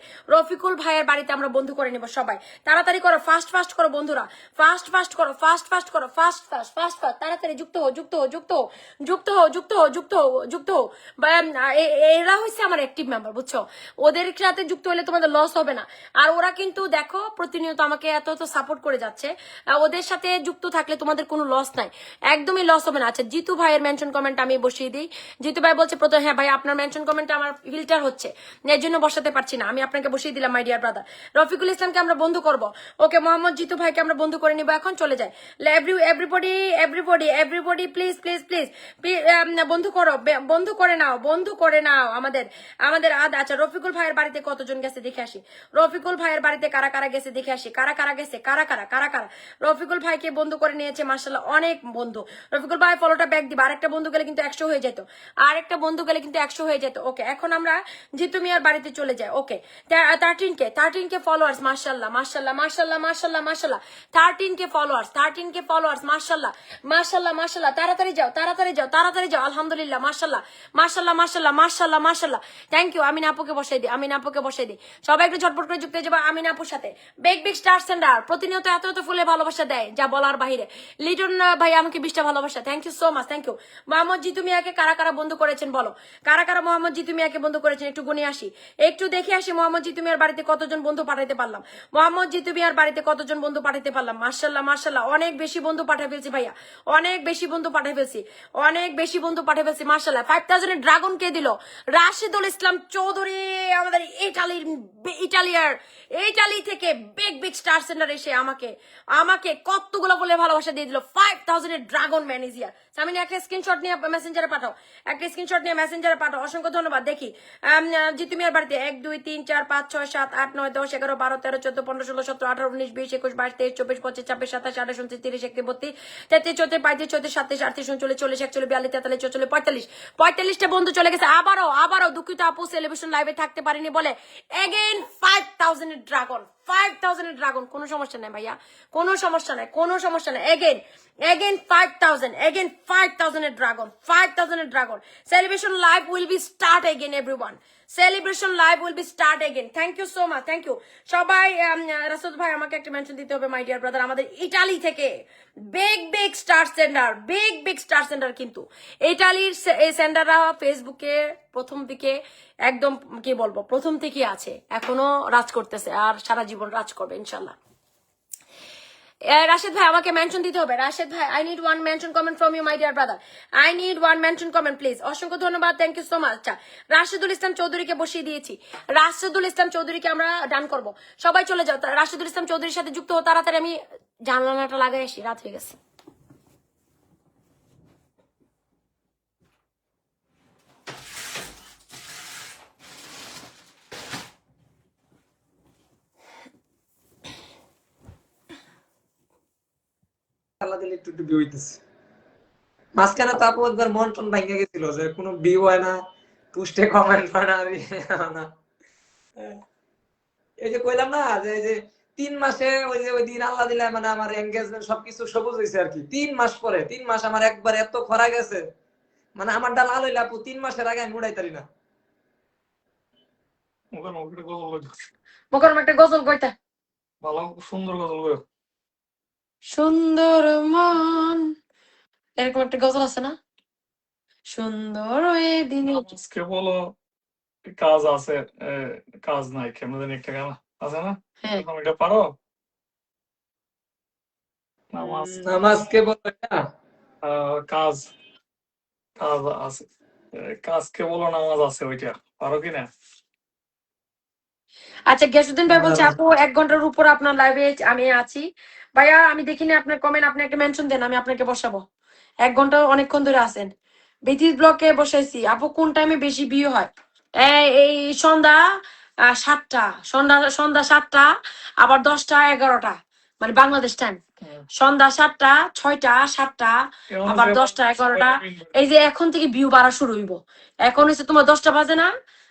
[SPEAKER 1] আমরা বন্ধু করে নিব সবাই। তাড়াতাড়ি করো, ফাস্ট করো বন্ধুরা, ফাস্ট ফাস্ট করো, ফাস্ট ফাস্ট করো, ফাস্ট ফাস্ট ফাস্ট ফাস্ট, তাড়াতাড়ি যুক্ত হো, যুক্ত হো, যুক্ত হো, যুক্ত হো, যুক্ত হো, যুক্ত হো, যুক্ত হো। এরা হচ্ছে আমার অ্যাক্টিভ মেম্বার, বুঝছো? ওদের সাথে যুক্ত হলে তোমাদের লস হবে না। আর ওরা কিন্তু দেখো প্রতিনিয়ত আমাকে এত এত সাপোর্ট করে যাচ্ছে। ওদের সাথে যুক্ত থাকলে তোমাদের কোনো লস নাই, একদমই লস হবে না। আচ্ছা, জিতু ভাইয়ের মেনশন কমেন্ট আমি বসিয়ে দিই। জিতু ভাই বলছে প্রথম, হ্যাঁ ভাই আপনার মেনশন কমেন্ট আমার ফিল্টার হচ্ছে, এর জন্য বসাতে পারছি না, আমি আপনাকে বসিয়ে দিলাম মাই ডিয়ার ব্রাদার। রফিকুল ইসলামকে আমরা বন্ধু করব, ওকে। মোহাম্মদ জিতু ভাইকে আমরা বন্ধু করে নিবো, এখন চলে যায়। Everybody everybody everybody please please please বন্ধু করো, বন্ধু করে নাও, বন্ধু করে নাও আমাদের আমাদের আচ্ছা, রফিকুল ভাইয়ের বাড়িতে কতজন গেছে দেখে আসি। রফিকুল ভাইয়ের বাড়িতে কারা কারা গেছে দেখে আসি, কারা কারা গেছে, কারা কারা কারা কারা রফিকুল ভাইকে বন্ধু করে নিয়েছে, মার্শাল্লাহ অনেক বন্ধু। রফিকুল ভাই ফলোটা ব্যাক দিবা, আরেকটা বন্ধু গেলে কিন্তু 100 হয়ে যেত, আরেকটা বন্ধু গেলে কিন্তু 100 হয়ে যেত। ওকে, এখন আমরা জিতু মিয়ার বাড়িতে চলে যাই। ওকে, 13K ফলোয়ার্স, মার্শাল্লাহ মার্শাল্লাহ মার্শাল্লাহ মার্শাল্লাহ মার্শাল্লাহ, 13K ফলোয়ার্স, 13K ফলোয়ার্স, মার্শাল্লাহ মার্শাল্লাহ মার্শাল্লাহ। তাড়াতাড়ি যাও, তাড়াতাড়ি যাও, তাড়াতাড়ি যাও। আলহামদুলিল্লাহ, মার্শাল্লাহ মার্শাল্লাহ মার্শাল্লাহ মার্শাল্লাহ মার্শাল্লাহ। Thank you. আমিনা আপুকে বসাই দিই, আমিনা আপুকে বসাই দিই। সবাই একটু ঝটপট করে যুক্ত হয়ে যাবো আমিনা আপুর সাথে। বিগ বিগ স্টার সেন্টার প্রতিনিয়ত এত এত ফুলে ভালোবাসা দেয় যা বলার বাহিরে। লিটন ভাই আমাকে 20টা ভালোবাসা, thank you so much, thank you. Mohammad Jitu মিয়াকে কারা কারা বন্ধু করেছেন বলো, কারা কারা মোহাম্মদ জিতু মিয়াকে বন্ধু করেছেন, একটু গুনে আসি, একটু দেখে আসি। মোহাম্মদ জিতু মিয়ার বাড়িতে কতজন বন্ধু পাঠাইতে পারলাম, মোহাম্মদ জিতু মিয়ার বাড়িতে কতজন বন্ধু পাঠাইতে পারলাম। মার্শাল্লাহ মার্শাল্লাহ, অনেক বেশি বন্ধু পাঠিয়ে ফেলছি ভাইয়া, অনেক বেশি বন্ধু পাঠিয়ে ফেলছি, অনেক বেশি বন্ধু পাঠিয়ে ফেলছি। মার্শাল্লাহ 5000 এর ড্রাগন কে দিল? রাশিদুল ইসলাম চৌধুরী, আমাদের ইটালি থেকে বিগ বিগ স্টার সেন্টার এসে আমাকে কতগুলো বলে ভালোবাসা দিয়ে দিল। 5000 এর ড্রাগন ম্যানেজার সামিনা, একটা স্ক্রিনশট নিয়ে মেসেঞ্জারে পাঠাও, একটা স্ক্রিনশট নিয়ে মেসেঞ্জারে পাঠাও। অসংখ্য ধন্যবাদ। দেখি জিতু মিয়ার বাড়িতে 1 2 3 4 5 6 7 8 9 10 11 12 13 14 15 16 17 18 19 20 21 22 23 24 25 26 27 28 29 30 31 32 33 34 35 36 37 38 39 40 41 42 43 44 45টা বন্ধু চলে গেছে। আবারও দুঃখিত আপু সেলিব্রেশন লাইভে থাকতে পারিনি বলে এগেইন 5000 এর ড্রাগন, 5000 এর ড্রাগন। কোনো সমস্যা নাই ভাইয়া, কোনো সমস্যা নাই, কোনো সমস্যা নাই। এগেইন 5000 এর ড্রাগন, 5000 এর dragon. Celebration live will be start again everyone, celebration live will be start again. Thank you so much, thank you সবাই। রাসুল ভাই আমাকে একটা মেনশন দিতে হবে মাই ডিয়ার ব্রাদার, আমাদের ইটালি থেকে big big star centre, big big star centre. কিন্তু ইটালির এই সেন্টাররা ফেসবুকে প্রথম দিকে একদম কি বলবো, প্রথম থেকে আছে, এখনো রাজ করতেছে আর সারা জীবন রাজ করবে ইনশাল্লাহ। রাশেদ ভাই আমাকে মেনশন দিতে হবে, রাশেদ ভাই I need one mention comment from you my dear brother, I need one mention comment please. অসংখ্য ধন্যবাদ, থ্যাংক ইউ সো মাচ। আচ্ছা, রাশেদুল ইসলাম চৌধুরীকে বসিয়ে দিয়েছি, রাশেদুল ইসলাম চৌধুরীকে আমরা ডান করব। সবাই চলে যাও, রাশেদুল ইসলাম চৌধুরীর সাথে যুক্ত হো তাড়াতাড়ি। আমি জানলাটা লাগাই আসি, রাত হয়ে গেছে।
[SPEAKER 2] মাঝখানে তো আপু একবার মন টন ভাঙে গেছিল যে কোনো ভিউ হয় না, পুস্টে কমেন্ট হয় না। এই যে কইলাম না যে এই যে 3 মাসে ওই যে ওই দিন আল্লাহ দিলে মানে আমার এনগেজমেন্ট সবকিছু সবুজ হয়েছে আর কি। 3 মাস পরে, 3 মাস আমার একবার এত খরা গেছে, মানে আমার ডাল লাল হইলে আপু 3 মাসের আগে আমি উড়াইতারি না।
[SPEAKER 1] মুখের একটা গজল কইতা,
[SPEAKER 3] ভালো সুন্দর গজল বই।
[SPEAKER 1] সুন্দর মন, এরকম একটা গজল আছে না, সুন্দর এই দিনে।
[SPEAKER 3] আজকে বলো কাজ আছে, কাজ নাই, কেমন জানি একটা গান আছে না,
[SPEAKER 1] হ্যাঁ
[SPEAKER 3] তুমি এটা পারো? নামাজ
[SPEAKER 2] নামাজকে বলে না,
[SPEAKER 3] কাজ কাজ আছে, কাজকে বলো নামাজ আছে, ওইটা পারো কিনা?
[SPEAKER 1] আচ্ছা, গিয়াসুদ্দিন ভাই বলছে আপু 1 ঘন্টার উপর আপনার লাইভে আমি আছি। ভাইয়া আমি দেখিনি আপনার কমেন্ট, আপনি একটা মেনশন দেন, আমি আপনাকে বসাবো। 1 ঘন্টা অনেকক্ষণ ধরে আছেন। বিথিস ব্লকে বসাইছি। আপু কোন টাইমে বেশি ভিউ হয়? এই সন্ধ্যা 7টা, সন্ধ্যা 7টা, আবার 10টা 11টা, মানে বাংলাদেশ টাইম। সন্ধ্যা 7টা 6টা 7টা, আবার 10টা 11টা। এই যে এখন থেকে ভিউ বাড়া শুরু হইব। এখন হচ্ছে তোমার 10টা বাজে না,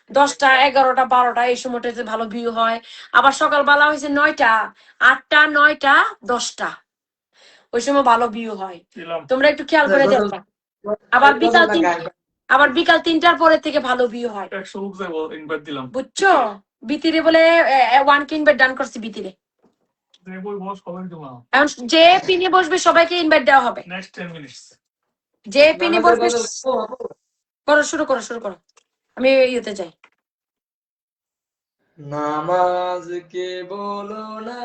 [SPEAKER 1] 10টা 11টা 12টা এই সময়টাতে ভালো ভিউ হয়। আবার সকালবেলা হয়েছে 9টা 8টা 9টা 10টা, ওই সময় ভালো ভিউ হয়। তোমরা একটু খেয়াল করে দেখবা। আবার বিকাল 3টার পরে থেকে ভালো ভিউ হয়, বুঝছো? বিতিরে বলে 1 কিনবে ডান করছি বিতিরে।
[SPEAKER 3] যে বই বস সবাই দিলাম
[SPEAKER 1] এখন যে পিনে বসবে সবাইকে ইনভাইট দেওয়া হবে।
[SPEAKER 3] নেক্সট 10 মিনিটস
[SPEAKER 1] যে পিনে
[SPEAKER 2] নামাজের
[SPEAKER 1] বসবে
[SPEAKER 2] গজল আপু,
[SPEAKER 1] করো, শুরু করো, শুরু করো। আমি ইয়েতে যাই।
[SPEAKER 2] নামাজ কে বলো না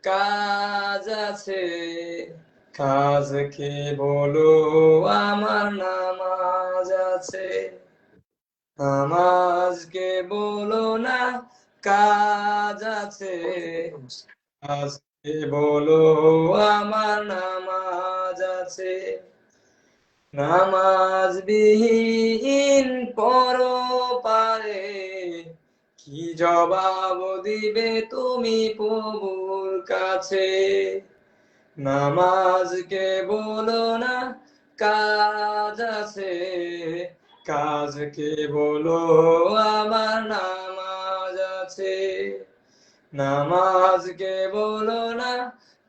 [SPEAKER 2] কাজ আছে, কাজ কে বলো আমার নামাজ আছে, নামাজ কে বলো না কাজ আছে, কাজ কে বলো আমার নামাজ আছে, নামাজ বিহীন পরপারে কি জবাব দিবে তুমি প্রভুর কাছে, নামাজকে বলো না কাজ আছে, কাজকে বলো আমার নামাজ আছে, নামাজকে বলো না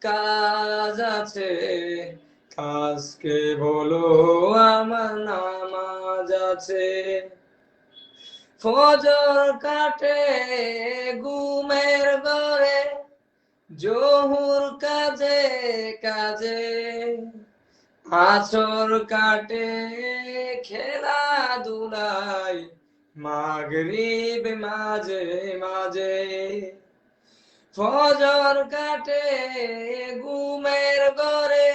[SPEAKER 2] কাজ আছে, কাজকে বলো আমার নামাজ আছে, ফজর কাটে ঘুমের ঘরে, জোহুর কাজে কাজে, আছর কাটে খেলাধুলায়, মাগরিব মাঝে মাঝে, ফজর কাটে ঘুমের ঘরে,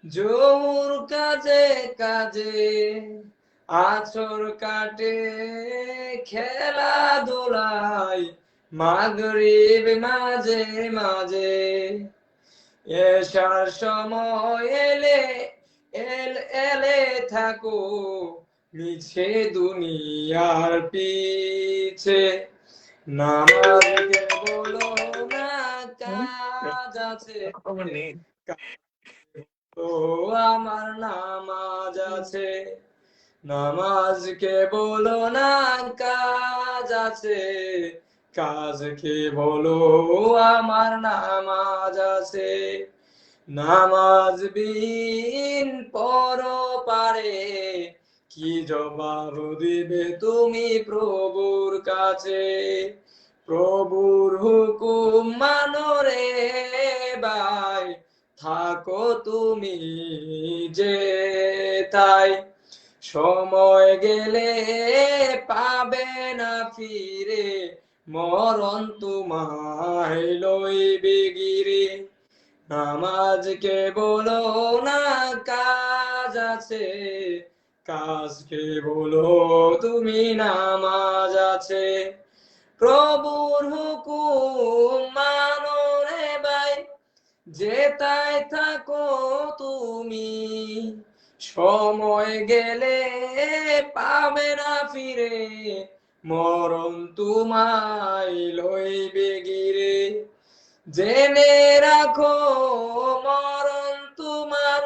[SPEAKER 2] জোহুর কাজে কাজে, আছর কাটে খেলাধুলায়, মাগরিব মাঝে মাঝে, এশার সময় এলে এলে থাকো মিছে দুনিয়ার পিছে, নামাজকে বলো না কাজ আছে, ও আমার নামাজ আছে, নামাজকে বলো না কাজ আছে, কাজকে বলো আমার নামাজ আছে, নামাজ বিহীন পরপারে কি জবাব দিবে তুমি প্রভুর কাছে, প্রভুর হুকুম মানো রে ভাই, থাকো তুমি যে তাই, সময় গেলে পাবে না ফিরে, মরণ তোমায় লইবে গিরে, নামাজকে বলো না কাজ আছে, কাজকে বলো তুমি নামাজ আছে, প্রভুর হুকুম মানো রে ভাই, যেতায় থাকো তুমি, সময় গেলে পাবে না ফিরে, মরণ তোমায় লইবে গিরে, জেনে রাখো মরণ তোমার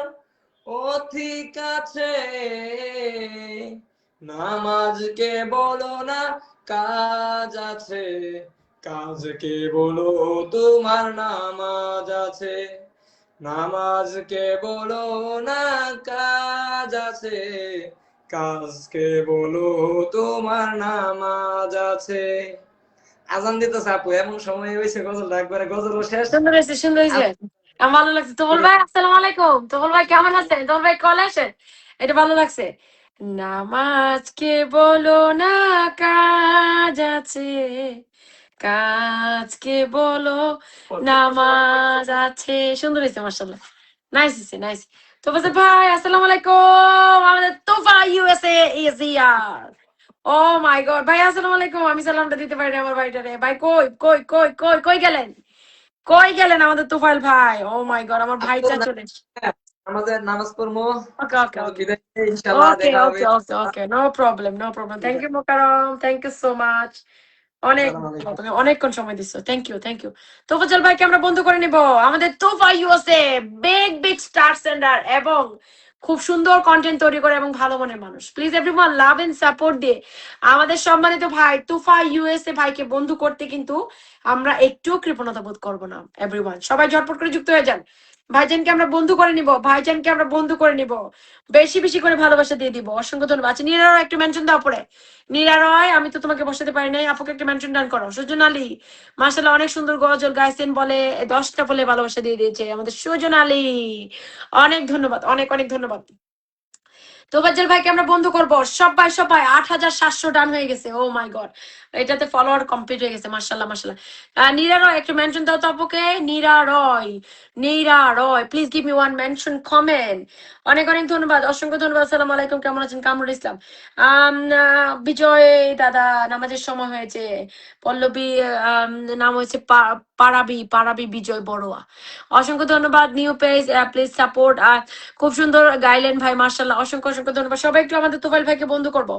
[SPEAKER 2] অতি কাছে, নামাজকে বলো না কাজ আছে, কাজকে বলো তোমার নামাজ আছে, নামাজকে বলো না কাজ আছে, কাজকে বলো তোমার নামাজ আছে। আজান দিতেছে আপু, এমন সময় হয়েছে গজলটা একবারে গজল শেষ।
[SPEAKER 1] সুন্দর হয়েছে, সুন্দর হয়েছে। আমার ভালো লাগছে। তোমল ভাই আসসালামু আলাইকুম। তোমল ভাই কেমন আছেন? তোমল ভাই কল আসেন, এটা ভালো লাগছে। নামাজকে বলো না কাজ আছে, কাজকে বলো নামাজ আছে। সুন্দর হয়েছে, মাশাআল্লাহ, নাইস হয়েছে, নাইস। তোফাজ্জল ভাই আসসালামু আলাইকুম। আমাদের Tofa USA is here. Oh my God ভাই আসসালামু আলাইকুম। আমি সালামটা দিতে পারি না আমার ভাইটারে। ভাই কই কই কই কই কই গেলেন? কই গেলেন আমাদের তোফাইল ভাই? ও মাই গড, আমার
[SPEAKER 2] আপু
[SPEAKER 1] ভাইটা চলে এসেছে।
[SPEAKER 2] আমাদের নামাজ পড়বো,
[SPEAKER 1] ওকে ওকে
[SPEAKER 2] আজকে
[SPEAKER 1] ওকে
[SPEAKER 2] বিদায় নিই, ইনশাআল্লাহ
[SPEAKER 1] ওকে
[SPEAKER 2] দেখা হবে।
[SPEAKER 1] Okay okay okay, no problem, no problem. Thank you Mokarram, thank you so much. অনেক
[SPEAKER 2] আসসালামু আলাইকুম।
[SPEAKER 1] তুমি অনেকক্ষণ সময় দিচ্ছ, thank you thank you. Tofazzal ভাইকে আমরা বন্ধু করে নিব। আমাদের Tofa USA big big star sender এবং খুব সুন্দর কন্টেন্ট তৈরি করে এবং ভালো মনের মানুষ। Please everyone love and support দিয়ে আমাদের সম্মানিত ভাই তুফা ইউএসএ ভাইকে বন্ধু করতে কিন্তু আমরা একটু কৃপণতা বোধ করবো না। এভরিওয়ান সবাই ঝটপট করে যুক্ত হয়ে যান। ভাইজানকে আমরা বন্ধু করে নিব, ভাইজানকে আমরা বন্ধু করে নিব, বেশি বেশি করে ভালোবাসা দিয়ে দিব। অসংখ্য ধন্যবাদ। আচ্ছা নীরা একটু মেনশন দাও পরে। নীরা রয়, আমি তো তোমাকে বসাতে পারি নাই, আপুকে একটা মেনশন ডান করো। সুজন আলী, মাশাআল্লাহ অনেক সুন্দর গজল গাইছেন বলে 10টা বলে ভালোবাসা দিয়ে দিয়েছে আমাদের সুজন আলী। অনেক ধন্যবাদ, অনেক অনেক ধন্যবাদ। তোবাজ্জল ভাইকে আমরা বন্ধ করবো। সবাই সবাই 8700 ডান হয়ে গেছে। ও মাই গড, এটাতে ফলোয়ার কমপ্লিট হয়ে গেছে। মাশাআল্লাহ মাশাআল্লাহ। নীরা রয় একটু মেনশন দাও তো আপুকে। Nira Roy, Nira Roy, please give me one mention comment. অনেক অনেক ধন্যবাদ, অসংখ্য ধন্যবাদ। আসসালামু আলাইকুম, কেমন আছেন? কামরুল ইসলাম, বিজয় দাদা, নামাজের সময় হয়েছে। পল্লবী, নাম হয়েছে পারাবি, পারাবি বিজয় বড়ুয়া। অসংখ্য ধন্যবাদ। New page, please support. খুব সুন্দর গাইলেন ভাই, মার্শাল্লাহ, অসংখ্য অসংখ্য ধন্যবাদ। সবাই একটু আমাদের তোফাইল ভাইকে বন্ধু করবো।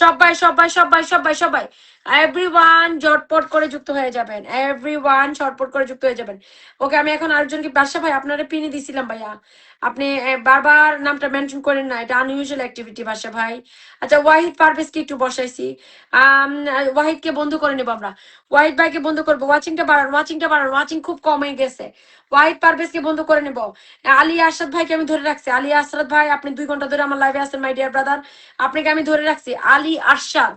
[SPEAKER 1] সবাই সবাই সবাই সবাই সবাই এভরিওয়ান ঝটপট করে যুক্ত হয়ে যাবেন, এভরিওয়ান ঝটপট করে যুক্ত হয়ে যাবেন। ওকে, আমি এখন আরেকজনকে, বাদশা ভাই আপনারা পিনে দিছিলাম ভাইয়া, আপনি বারবার নামটা মেনশন করেন না, এটা আনইউজুয়াল অ্যাক্টিভিটি বাদশা ভাই। আচ্ছা ওয়াহিদ পারভেজকে একটু বসাইছি, ওয়াহিদকে বন্ধু করে নেবো আমরা। ওয়াহিদ ভাইকে বন্ধু করবো। ওয়াচিংটা বাড়ান, ওয়াচিংটা বাড়ান, ওয়াচিং খুব কমে গেছে। ওয়াহিদ পারভেজকে বন্ধু করে নেবো। আলী আসাদ ভাইকে আমি ধরে রাখছি। আলী আসাদ ভাই, আপনি 2 ঘন্টা ধরে আমার লাইভে আছেন মাই ডিয়ার ব্রাদার, আপনাকে আমি ধরে রাখছি। আলী আরশাদ,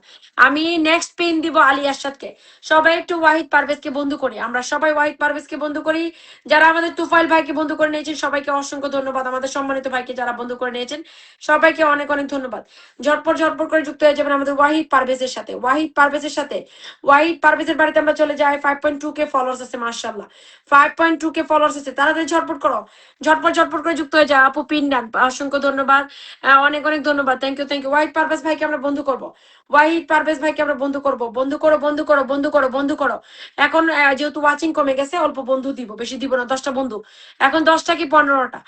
[SPEAKER 1] আমি নেক্সট পিন দিব আলী আরশাদকে। সবাই একটু ওয়াহিদ পারভেজকে বন্ধু করি, আমরা সবাই ওয়াহিদ পারভেজকে বন্ধু করি। যারা আমাদের তুফাইল ভাইকে বন্ধু করে নিয়েছেন সবাইকে অসংখ্য ধন্যবাদ। আমাদের সম্মানিত ভাইকে যারা বন্ধু করে নিয়েছেন সবাইকে অনেক অনেক ধন্যবাদ। ঝটপট ঝটপট করে যুক্ত হয়ে যাবেন আমাদের ওয়াহিদ পারভেজের সাথে, ওয়াহিদ পারভেজের সাথে। ওয়াহিদ পারভেজের বাড়িতে আমরা চলে যাই। 5.2K ফলোয়ার্স আছে, মাশাআল্লাহ 5.2K ফলোয়ার্স আছে। তাড়াতাড়ি ঝটপট করো, ঝটপট ঝটপট করে যুক্ত হয়ে যাও। আপু পিন ডান, অসংখ্য ধন্যবাদ, অনেক অনেক ধন্যবাদ। Thank you thank you. Wahid Parvez ভাইকে আমরা বন্ধু করবো, ওয়াহিদ পারভেজ ভাইকে আমরা বন্ধু করবো। বন্ধু করো বন্ধু করো বন্ধু করো বন্ধু করো। এখন যেহেতু ওয়াচিং কমে গেছে অল্প বন্ধু দিব, বেশি দিব না, 10টা বন্ধু। এখন 10টা কি 15টা,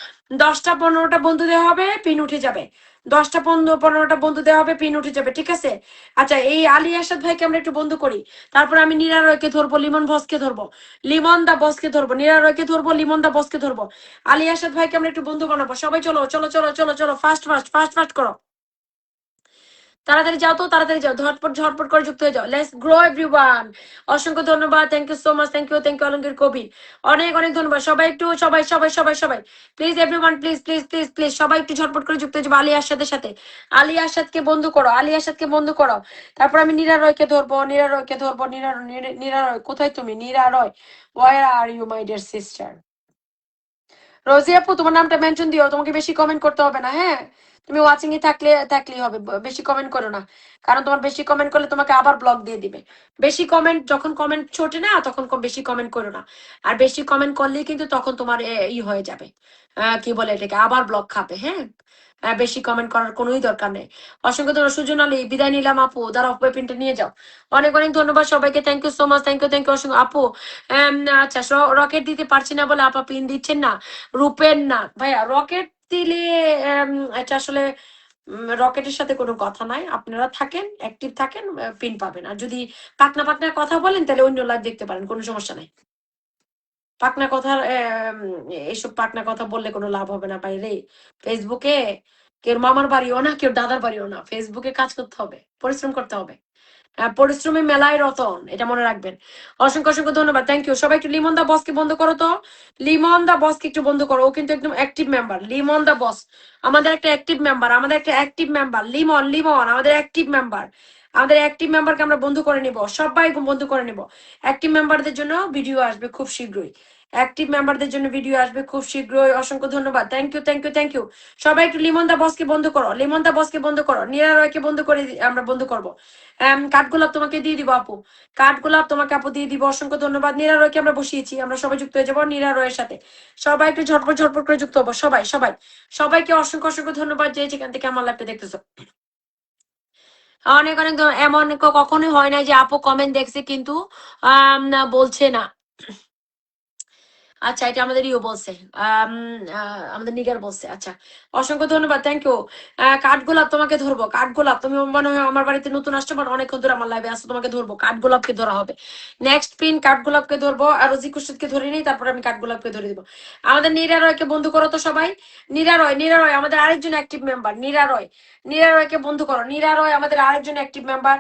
[SPEAKER 1] 10টা 15টা বন্ধু দেওয়া হবে, পিন উঠে যাবে। 10টা 15টা বন্ধু দেওয়া হবে, পিন উঠে যাবে, ঠিক আছে? আচ্ছা এই আলী আসাদ ভাইকে আমরা একটু বন্ধু করি। তারপর আমি নিরারয়কে ধরবো, লিমন বসকে ধরবো, লিমন দা বসকে ধরবো, নিরারয়কে ধরবো, লিমন দা বসকে ধরবো। আলী আসাদ ভাইকে আমরা একটু বন্ধু বানাবো। সবাই চলো চলো চলো চলো চলো, ফাস্ট ফাস্ট ফাস্ট ফাস্ট করো, তাড়াতাড়ি যাও তো, তাড়াতাড়ি যাও, ঝটপট ঝটপট করে যুক্ত হয়ে যাও। Let's grow everyone. অসংখ্য ধন্যবাদ, thank you so much, thank you thank you অলঙ্কির কবি, অনেক অনেক ধন্যবাদ। সবাই একটু, সবাই সবাই সবাই সবাই please everyone, please please please please সবাই একটু ঝটপট করে যুক্ত হয়ে যাবো আলী আরশাদের সাথে। আলী আরশাদকে বন্ধু করো, আলী আরশাদকে বন্ধু করো। তারপর আমি নিরারয়কে ধরবো, নিরারয়কে ধরবো। নিরারয় কোথায় তুমি? Niraroy, where are you my dear sister? Rozy আপু তোমার নামটা মেনশন দিও, তোমাকে বেশি কমেন্ট করতে হবে না, হ্যাঁ? তুমি ওয়াচিং এ থাকলেই হবে, বেশি কমেন্ট করো না, কারণ তোমার বেশি কমেন্ট করলে তোমাকে আবার ব্লক দিয়ে দিবে। বেশি কমেন্ট, যখন কমেন্ট ছোটে না তখন বেশি কমেন্ট করো না। আর বেশি কমেন্ট করলেই কিন্তু তখন তোমার ই হয়ে যাবে, কি বলে এটাকে, আবার ব্লক খাবে, হ্যাঁ? বেশি কমেন্ট করার কোনোই দরকার নেই। অসংখ্য ধন্যবাদ সুজন আলী, বিদায় নিলাম আপু, দাঁড়া ওয়েপিনটা নিয়ে যাও। অনেক অনেক ধন্যবাদ সবাইকে, thank you so much, thank you thank you অসংখ্য আপু। আচ্ছা রকেট দিতে পারছি না বলে আপা পিন দিচ্ছেন না। রূপেন না ভাইয়া, রকেট দিলে এটা আসলে রকেটের সাথে কোনো কথা নাই, আপনারা থাকেন অ্যাক্টিভ থাকেন, পিন পাবেন। আর যদি পাকনা পাকনা কথা বলেন তাহলে অন্য লাইভ দেখতে পারেন, কোনো সমস্যা নাই। পাকনা কথা, এইসব পাকনা কথা বললে কোনো লাভ হবে না বাইরে। ফেসবুকে কেউ মামার বাড়িও না, কেউ দাদার বাড়িও না, ফেসবুকে কাজ করতে হবে, পরিশ্রম করতে হবে। পরিশ্রমী মেলায় রতন, এটা মনে রাখবেন। অসংখ্য অসংখ্য ধন্যবাদ, থ্যাংক ইউ। সবাই একটু লিমন দা বসকে বন্ধ করো তো, লিমন দা বসকে একটু বন্ধ করো, ও কিন্তু একদম অ্যাক্টিভ মেম্বার। লিমন দা বস আমাদের একটা অ্যাক্টিভ মেম্বার, আমাদের একটা অ্যাক্টিভ মেম্বার। লিমন লিমন আমাদের অ্যাক্টিভ মেম্বার, আমাদের অ্যাক্টিভ মেম্বারকে আমরা বন্ধু করে নিব, সবাই বন্ধু করে নিব। অ্যাক্টিভ মেম্বারদের জন্য ভিডিও আসবে খুব শীঘ্রই, অ্যাক্টিভ মেম্বারদের জন্য ভিডিও আসবে খুব শীঘ্রই। অসংখ্য ধন্যবাদ, thank you thank you thank you. সবাই একটু লিমন দা বসকে বন্ধ করো, লিমন দা বসকে বন্ধ করো, নিরারয়কে বন্ধ করে আমরা বন্ধ করবো। কাঠগোলাপ তোমাকে দিয়ে দিব আপু, কাঠগোলাপ তোমাকে আপু দিয়ে দিব। অসংখ্য ধন্যবাদ। নিরারয়কে আমরা বসিয়েছি, আমরা সবাই যুক্ত হয়ে যাবো নিরারয়ের সাথে। সবাই একটু ঝটপট ঝটপট করে যুক্ত হবো, সবাই সবাই সবাইকে অসংখ্য অসংখ্য ধন্যবাদ যে যেখান থেকে আমার লাইভটা দেখতেছো। অনেক অনেক এমন কখনোই হয় না যে আপু কমেন্ট দেখছে কিন্তু বলছে না। আচ্ছা এটা আমাদের ইও বলছে, আমাদের নিগার বলছে। আচ্ছা অসংখ্য ধন্যবাদ, থ্যাংক ইউ। কাঠগোলাপ তোমাকে ধরবো, কাঠগোলাপ তুমি মনে হয় আমার বাড়িতে নতুন আসছো, বাট অনেকক্ষণ ধরে আমার লাইভে আসছো, তোমাকে ধরবো, কাঠগোলাপকে ধরা হবে। নেক্সট পিন কাঠগোলাপকে ধরবো, আর রোজি খুরশিদকে ধরে নিই, তারপর আমি কাঠগোলাপকে ধরে দিব। আমাদের নিরারয়কে বন্ধু করো তো সবাই। নিরারয়, নিরারয় আমাদের আরেকজন অ্যাক্টিভ মেম্বার, নিরারয়, নিরারয়কে বন্ধু করো। নিরারয় আমাদের আরেকজন অ্যাক্টিভ মেম্বার।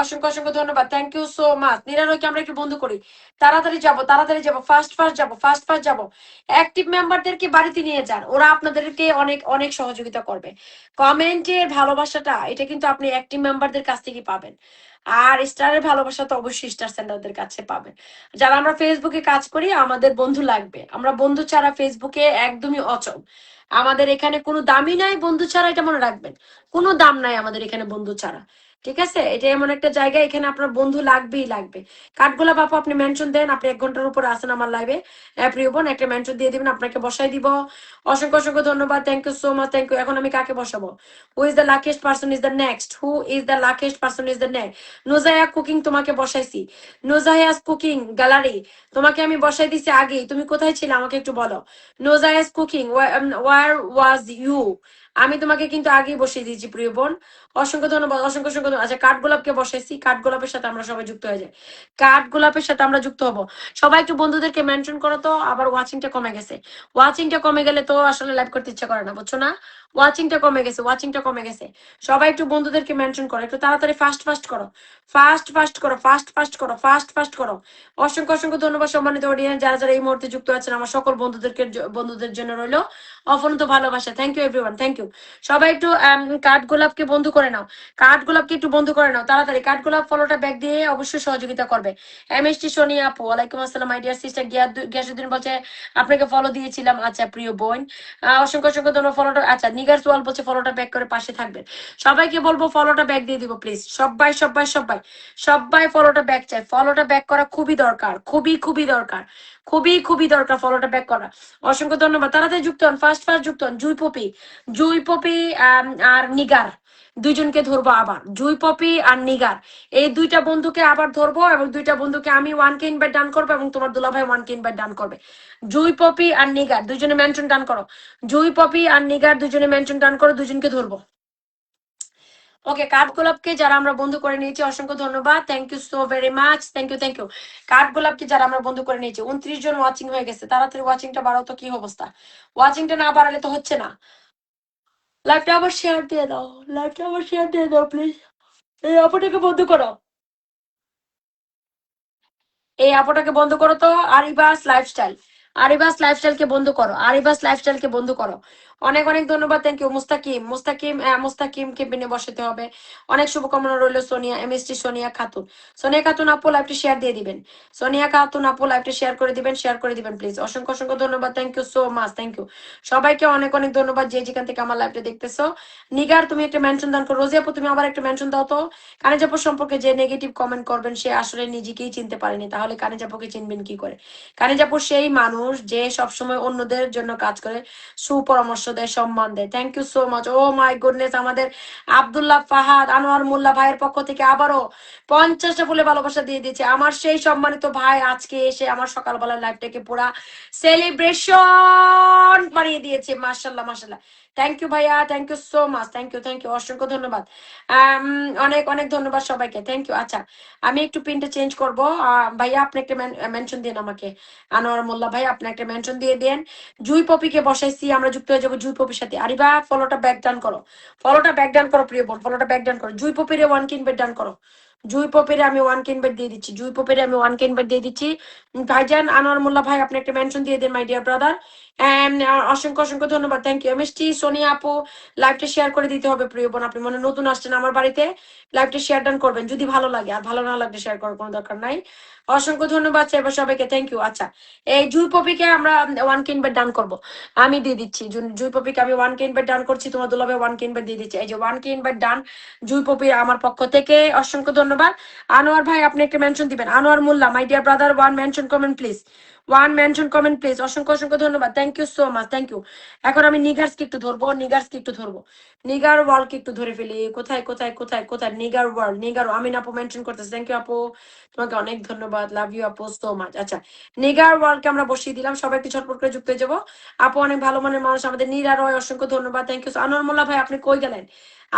[SPEAKER 1] অসংখ্য অসংখ্য ধন্যবাদ, থ্যাংক ইউ সো মাচ। নিরারয়কে আমরা একটু বন্ধু করি, তাড়াতাড়ি যাবো, তাড়াতাড়ি যাবো, ফাস্ট ফাস্ট যাবো।
[SPEAKER 4] ফার্স্ট ফার্স্ট যাবো। অ্যাক্টিভ মেম্বারদেরকে বাড়িতে নিয়ে যান, ওরা আপনাদেরকে অনেক অনেক সহযোগিতা করবে। কমেন্টের ভালোবাসাটা এটা কিন্তু আপনি অ্যাক্টিভ মেম্বারদের কাছ থেকে পাবেন। আর স্টারের ভালোবাসা তো অবশ্যই স্টার সেন্ডারদের কাছে পাবেন। যারা আমরা ফেসবুকে কাজ করি আমাদের বন্ধু লাগবে, আমরা বন্ধু ছাড়া ফেসবুকে একদমই অচল। আমাদের এখানে কোনো দামই নাই বন্ধু ছাড়া, এটা মনে রাখবেন। কোনো দাম নাই আমাদের এখানে বন্ধু ছাড়া। ঠিক আছে, এটা এমন একটা জায়গা এখানে আপনার বন্ধু লাগবেই লাগবে। কাঠগোলাপ আপু আপনি মেনশন দেন, আপনি 1 ঘন্টার উপর আসেন আমার লাইভে। প্রিয় বোন একটা মেনশন দিয়ে দিবেন, আপনাকে বসাই দিব। অসংখ্য অসংখ্য ধন্যবাদ, thank you so much, thank you. এখন আমি কাকে বসাবো? Who is the luckiest person is the next, who is the luckiest person is the next? Nujaya cooking তোমাকে বসাইছি, নুজায়াস কুকিং গ্যালারি তোমাকে আমি বসাই দিছি আগেই, তুমি কোথায় ছিলে আমাকে একটু বলো। নোজায়াস কুকিং ওয়ার ওয়াজ ইউ? আমি তোমাকে কিন্তু আগেই বসিয়ে দিয়েছি প্রিয় বোন। অসংখ্য ধন্যবাদ, অসংখ্য অসংখ্য ধন্যবাদ। আচ্ছা কাঠগোলাপকে বসাইছি, কাঠগোলাপের সাথে আমরা সবাই যুক্ত হয়ে যাই, কাঠগোলাপের সাথে আমরা যুক্ত হব। সবাই একটু বন্ধুদেরকে মেনশন করো তো। আবার ওয়াচিংটা কমে গেছে, ওয়াচিংটা কমে গেলে তো আসলে লাইভ করতে ইচ্ছা করে না, বুঝছো না? ওয়াচিংটা কমে গেছে, ওয়াচিংটা কমে গেছে। সবাই একটু বন্ধুদেরকে মেনশন করো, একটু তাড়াতাড়ি ফাস্ট ফাস্ট করো, ফাস্ট ফাস্ট করো, ফাস্ট ফাস্ট করো, ফাস্ট ফাস্ট করো। অসংখ্য অসংখ্য ধন্যবাদ সম্মানিত অডিয়েন্স, যারা যারা এই মুহূর্তে যুক্ত আছেন আমার সকল বন্ধুদের জন্য রইলো অফুরন্ত ভালোবাসা। Thank you everyone, thank you. সবাই একটু কাঠগোলাপকে বন্ধু করে নাও, কাঠগোলাপকে একটু বন্ধু করে নাও তাড়াতাড়ি। কাঠগোলাপ ফলোটা ব্যাক দিয়ে অবশ্যই সহযোগিতা করবে। এমএসটি সোনিয়া আপু ওয়ালাইকুম আসসালাম, মাই ডিয়ার সিস্টার গিয়াসুদ্দিন বলছে আপনাকে ফলো দিয়েছিলাম। আচ্ছা প্রিয় বোন, অসংখ্য অসংখ্য ধন্যবাদ ফলোটা। আচ্ছা নিগার সোয়াল বলছে ফলোটা ব্যাক করে পাশে থাকবেন। সবাইকে বলবো ফলোটা ব্যাক দিয়ে দিব প্লিজ, সবাই সবাই সবাই সবাই ফলোটা ব্যাক চাই। ফলোটা ব্যাক করা খুবই দরকার, খুবই খুবই দরকার, খুবই খুবই দরকার ফলোটা ব্যাক করা। অসংখ্য ধন্যবাদ, তাড়াতাড়ি যুক্ত হন, ফার্স্ট ফার্স্ট যুক্ত হন। জুই পপি, জুই পপি আর নিগার দুইজনকে ধরবো আবার, জুই পপি আর নিগার এই দুইটা বন্ধুকে আবার ধরবো, এবং দুইটা বন্ধুকে আমি 1K ইনভাইট ডান করবো এবং তোমার দুলাভাই 1K ইনভাইট ডান করবে। জুই পপি আর নিগার দুইজনে মেনশন ডান করো, জুই পপি আর নিগার দুইজনে মেনশন ডান করো, দুজনকে ধরবো। ওকে, কাঠগোলাপকে যারা আমরা বন্ধু করে নিয়েছি অসংখ্য ধন্যবাদ, thank you so very much, thank you thank you. কাঠগোলাপকে যারা আমরা বন্ধু করে নিয়েছি 29 জন ওয়াচিং হয়ে গেছে, তাড়াতাড়ি ওয়াচিংটা বাড়াও তো, কি অবস্থা? ওয়াচিংটা না বাড়ালে তো হচ্ছে না। লাইভটা আবার শেয়ার দিয়ে দাও, লাইভটা আবার শেয়ার দিয়ে দাও প্লিজ। এই আপুটাকে বন্ধ করো, এই আপুটাকে বন্ধ করো তো। আরিবাস লাইফস্টাইল, আরিবাস লাইফস্টাইলকে বন্ধ করো, আরিবাস লাইফস্টাইলকে বন্ধ করো। অনেক অনেক ধন্যবাদ, থ্যাংক ইউ। মুস্তাকিম, মুস্তাকিম মুস্তাকিমকে বিনে বসাতে হবে। অনেক শুভকামনা রইল। সোনিয়া এমএসটি, সোনিয়া খাতুন, সোনিয়া খাতুন আপু লাইভটা শেয়ার দিয়ে দিবেন, সোনিয়া খাতুন আপু লাইভটা শেয়ার করে দিবেন, শেয়ার করে দিবেন প্লিজ। অসংখ্য অসংখ্য ধন্যবাদ, thank you so much, thank you সবাইকে অনেক অনেক ধন্যবাদ যে যেখান থেকে আমার লাইভটা দেখতেছো। নিগার তুমি একটা মেনশন দান করো, রোজি আপু তুমি আবার একটা মেনশন দাও তো। কানিজাপুর সম্পর্কে যে নেগেটিভ কমেন্ট করবেন সে আসলে নিজেকেই চিনতে পারেনি, তাহলে কানিজাপুকে চিনবেন কি করে? কানিজাপুর সেই মানুষ যে সবসময় অন্যদের জন্য কাজ করে, সুপরামর্শ দেয়, সম্মান দেয়। Thank you so much. Oh my goodness, আমাদের আব্দুল্লাহ ফাহাদ আনোয়ার মোল্লা ভাইয়ের পক্ষ থেকে আবারও 50টা ফুলে ভালোবাসা দিয়ে দিয়েছে আমার সেই সম্মানিত ভাই। আজকে এসে আমার সকালবেলার লাইফটাকে পুরা সেলিব্রেশন বানিয়ে দিয়েছে, মাশাল্লাহ মাশাল্লাহ। থ্যাংক ইউ ভাইয়া, thank you so much, thank you অসংখ্য ধন্যবাদ। অনেক অনেক ধন্যবাদ সবাইকে, থ্যাংক ইউ। আচ্ছা আমি একটু পিনটা চেঞ্জ করবো। ভাইয়া আপনি একটা মেনশন দিন আমাকে, আনোয়ার মোল্লা ভাই আপনি একটা মেনশন দিয়ে দেন। জুই পপিকে বসাইছি, আমরা যুক্ত হয়ে যাবো জুই পপির সাথে। আরিবা ফলোটা ব্যাক ডান করো, ফলোটা ব্যাক ডান করো প্রিয় বোন, ফলোটা ব্যাক ডান করো। জুই পপিরে 1K ইনভাইট ডান করো, জুই পপিরে আমি 1K ইনভাইট দিয়ে দিচ্ছি, জুই পপিরে আমি 1K ইনভাইট দিয়ে দিচ্ছি। ভাইজান আনোয়ার মোল্লা ভাই আপনি একটা মেনশন দিয়ে দেন মাই ডিয়ার ব্রাদার। অসংখ্য অসংখ্য ধন্যবাদ, থ্যাংক ইউ। এমএসটি সোনিয়া আপু লাইভটা শেয়ার করে দিতে হবে প্রিয় বোন, আপনি মনে নতুন আসছেন আমার বাড়িতে, লাইভটা শেয়ার ডান করবেন যদি ভালো লাগে, আর ভালো না লাগলে শেয়ার করার কোনো দরকার নাই। অসংখ্য ধন্যবাদ এবার সবাইকে, থ্যাংক ইউ। আচ্ছা এই জুই পপিকে আমরা 1K ইনভাইট ডান করবো, আমি দিয়ে দিচ্ছি। জুই পপিকে আমি 1K ইনভাইট ডান করছি, তোমার দুলাবে 1K ইনভাইট দিয়ে দিচ্ছি। এই যে 1K ইনভাইট ডান জুই পপির আমার পক্ষ থেকে, অসংখ্য ধন্যবাদ। আনোয়ার ভাই আপনি একটা মেনশন দিবেন, Anwar Mollah my dear brother, 1 mention comment please, 1 mention comment please. অসংখ্য অসংখ্য ধন্যবাদ, thank you so much, thank you. এখন আমি নিগার্সকে একটু ধরবো, নিগার্সকে একটু ধরবো, নিগার ওয়ার্ল্ডকে একটু ধরে ফেলি। কোথায় কোথায় কোথায় কোথায় নিগার ওয়ার্ল্ড, নিগার আমিন আপু মেনশন করতেছে, থ্যাংক ইউ আপু, তোমাকে অনেক ধন্যবাদ, লাভ ইউ আপু সো মাচ। আচ্ছা নিগার ওয়ার্ল্ডকে আমরা বসিয়ে দিলাম, সবাই একটু ঝটপট করে যুক্ত হয়ে যাবো। আপু অনেক ভালো মনের মানুষ, আমাদের নীরা রয় অসংখ্য ধন্যবাদ, থ্যাংক ইউ। আনোয়ার মোল্লা ভাই আপনি কই গেলেন?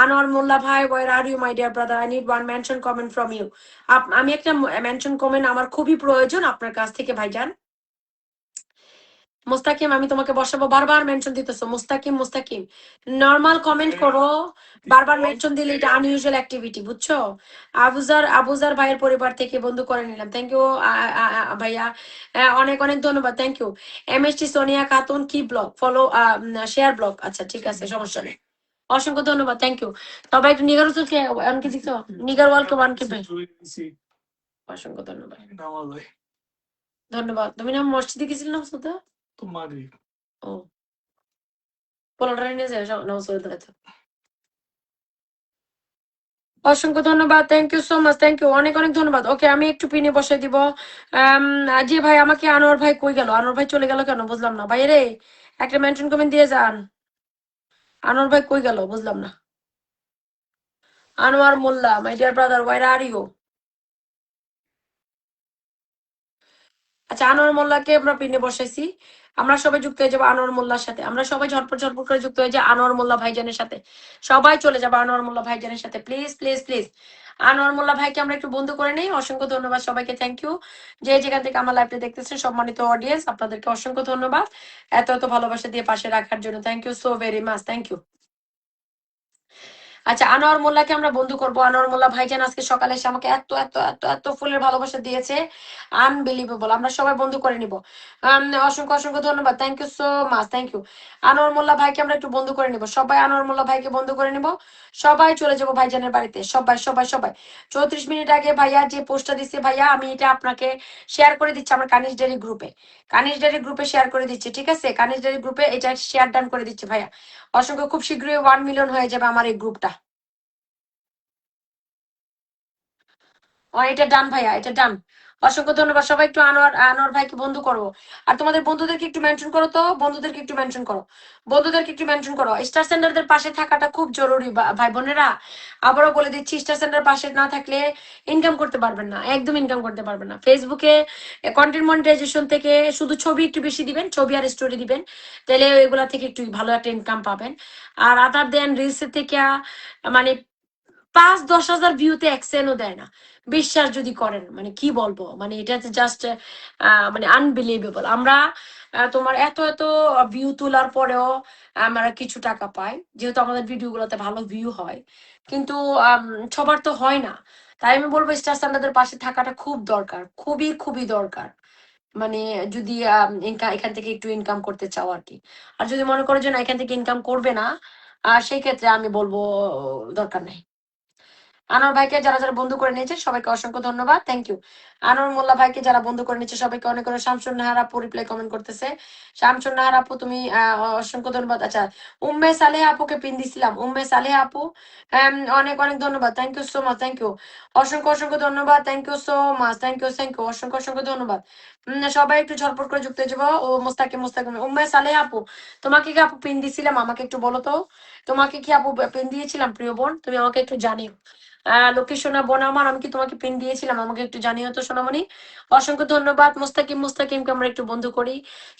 [SPEAKER 4] আনোয়ার মোল্লা ভাই where are you my dear brother, I need 1 mention comment from you. আমি একটা মেনশন কমেন্ট আমার খুবই প্রয়োজন আপনার কাছ থেকে ভাইজান। মুস্তাকিম আমি তোমাকে বসাবো, বারবার মেনশন দিতেছো মুস্তাকিম মুস্তাকিম। নর্মাল কমেন্ট করো, বারবার মেনশন দিলে এটা আনইউজুয়াল অ্যাক্টিভিটি, বুঝছো? আবুজার ভাইয়ের পরিবার থেকে বন্ধু করে নিলাম, থ্যাংক ইউ ভাইয়া, অনেক অনেক ধন্যবাদ, thank you. MST Sonia Khatun কি ব্লগ ফলো শেয়ার ব্লগ, আচ্ছা ঠিক আছে সমস্যা নেই, অসংখ্য ধন্যবাদ, থ্যাংক ইউ। তবে একটু নিগার কে এমনকি দিছো, নিগার ওয়ালকে ওয়ানকে অসংখ্য ধন্যবাদ, ধন্যবাদ। তুমি না মসজিদে গেছিলে না সুদা? ও পোলাটা নিয়ে যায় নামাজ পড়তে হয়তো। অসংখ্য ধন্যবাদ, thank you so much, thank you, অনেক অনেক ধন্যবাদ। ওকে আমি একটু পিনে বসে দিব। জি ভাই আমাকে আনোয়ার ভাই কই গেল, আনোয়ার ভাই চলে গেল কেন বুঝলাম না ভাই রে, একটা মেনশন কমেন্ট দিয়ে যান। আনোয়ার ভাই কই গেল বুঝলাম না। Anwar Mollah, my dear brother, where are you? আচ্ছা আনোয়ার মোল্লাকে আমরা পিনে বসাইছি, আমরা সবাই যুক্ত হয়ে যাবো আনোয়ার মোল্লার সাথে, আমরা সবাই ঝটপট ঝটপট করে যুক্ত হয়ে যাবো আনোয়ার মোল্লা ভাইজানের সাথে, সবাই চলে যাবো আনোয়ার মোল্লা ভাইজানের সাথে, please please please. Anwar Mollah ভাইকে আমরা একটু বন্ধু করে নেই। অসংখ্য ধন্যবাদ সবাইকে, থ্যাংক ইউ। যে যেখান থেকে আমার লাইভটা দেখতেছেন সম্মানিত অডিয়েন্স, আপনাদেরকে অসংখ্য ধন্যবাদ এত এত ভালোবাসা দিয়ে পাশে রাখার জন্য, thank you so very much, thank you. আচ্ছা আনোয়ার মোল্লাকে আমরা বন্ধু করবো। আনোয়ার মোল্লা ভাইজান আজকে সকালে এসে আমাকে এত এত এত এত ফুলের ভালোবাসা দিয়েছে, আনবিলিভেবল। আমরা সবাই বন্ধু করে নিব। অসংখ্য অসংখ্য ধন্যবাদ, thank you so much, thank you. Anwar Mollah ভাইকে আমরা একটু বন্ধু করে নিব, সবাই আনোয়ার মোল্লা ভাইকে বন্ধু করে নিব, সবাই চলে যাবো ভাইজানের বাড়িতে, সবাই সবাই সবাই। 34 মিনিট আগে ভাইয়া যে পোস্টটা দিচ্ছে ভাইয়া, আমি এটা আপনাকে শেয়ার করে দিচ্ছি আমার কানিজ ডেরি গ্রুপে, কানিজ ডেরি গ্রুপে শেয়ার করে দিচ্ছি, ঠিক আছে? কানিজ ডেরি গ্রুপে এটা শেয়ার ডান করে দিচ্ছি ভাইয়া। অসংখ্য, খুব শীঘ্রই 1 মিলিয়ন হয়ে যাবে আমার এই গ্রুপটা। এটা ডান ভাইয়া, এটা ডান। অসংখ্য ধন্যবাদ, সবাই একটু আনোয়ার আনোয়ার ভাইকে বন্ধু করো। আর তোমাদের বন্ধুদেরকে একটু মেনশন করো তো, বন্ধুদেরকে একটু মেনশন করো, বন্ধুদেরকে একটু মেনশন করো। স্টার সেন্টারদের পাশে থাকাটা খুব জরুরি ভাই বোনেরা। আবারও বলে দিচ্ছি, স্টার সেন্টার পাশে না থাকলে ইনকাম করতে পারবেন না, একদম ইনকাম করতে পারবেন না। ফেসবুকে কন্টেন্ট মনিটাইজেশন থেকে শুধু ছবি একটু বেশি দিবেন, ছবি আর স্টোরি দিবেন, তাহলে এগুলা থেকে একটু ভালো একটা ইনকাম পাবেন। আর আদার দেন রিলসের থেকে মানে 5-10 হাজার ভিউতে এক্সেনও দেয় না, বিশ্বাস যদি করেন। মানে কি বলবো, মানে এটা জাস্ট মানে আনবিলিভেবল। আমরা তোমার এত এত ভিউ তোলার পরেও আমরা কিছু টাকা পাই, যেহেতু আমাদের ভিডিও গুলোতে ভালো ভিউ হয়, কিন্তু সবার তো হয় না। তাই আমি বলবো স্টার স্ট্যান্ডার্ডের পাশে থাকাটা খুব দরকার, খুবই খুবই দরকার। মানে যদি এখান থেকে একটু ইনকাম করতে চাও আর কি। আর যদি মনে করো যে না এখান থেকে ইনকাম করবে না, সেই ক্ষেত্রে আমি বলবো দরকার নেই। আনোয়ার ভাইকে যারা যারা বন্ধু করে নিয়েছে সবাইকে অসংখ্য ধন্যবাদ, থ্যাংক ইউ। আনোয়ার মোল্লা ভাইকে যারা বন্ধু করে নিয়েছে সবাইকে অনেক অনেক। শামসুন নাহার আপু রিপ্লাই কমেন্ট করতেছে, শামসুন নাহার আপু তুমি অসংখ্য ধন্যবাদ। আচ্ছা উম্মে সালেহ আপুকে পিন দিছিলাম, উম্মে সালেহ আপু অনেক অনেক ধন্যবাদ, thank you so much, thank you. অসংখ্য অসংখ্য ধন্যবাদ, thank you so much, thank you thank you, অসংখ্য অসংখ্য ধন্যবাদ। সবাই একটু ঝটপট করে যুক্ত হয়ে যাবো। ও মোস্তাকিম মোস্তাকিম, উম্মে সালেহ আপু তোমাকে কি আপু পিন দিছিলাম, আমাকে একটু বলো তো, তোমাকে কি আপু পিন দিয়েছিলাম প্রিয় বোন? তুমি আমাকে একটু জানিও। লোকেশনা বোন আমার, আমি কি তোমাকে পিন দিয়েছিলাম? আমাকে একটু জানিও তো সোনামণি। অসংখ্য ধন্যবাদ। মুস্তাকিম মুস্তাকিমকে আমরা একটু বন্ধু করি,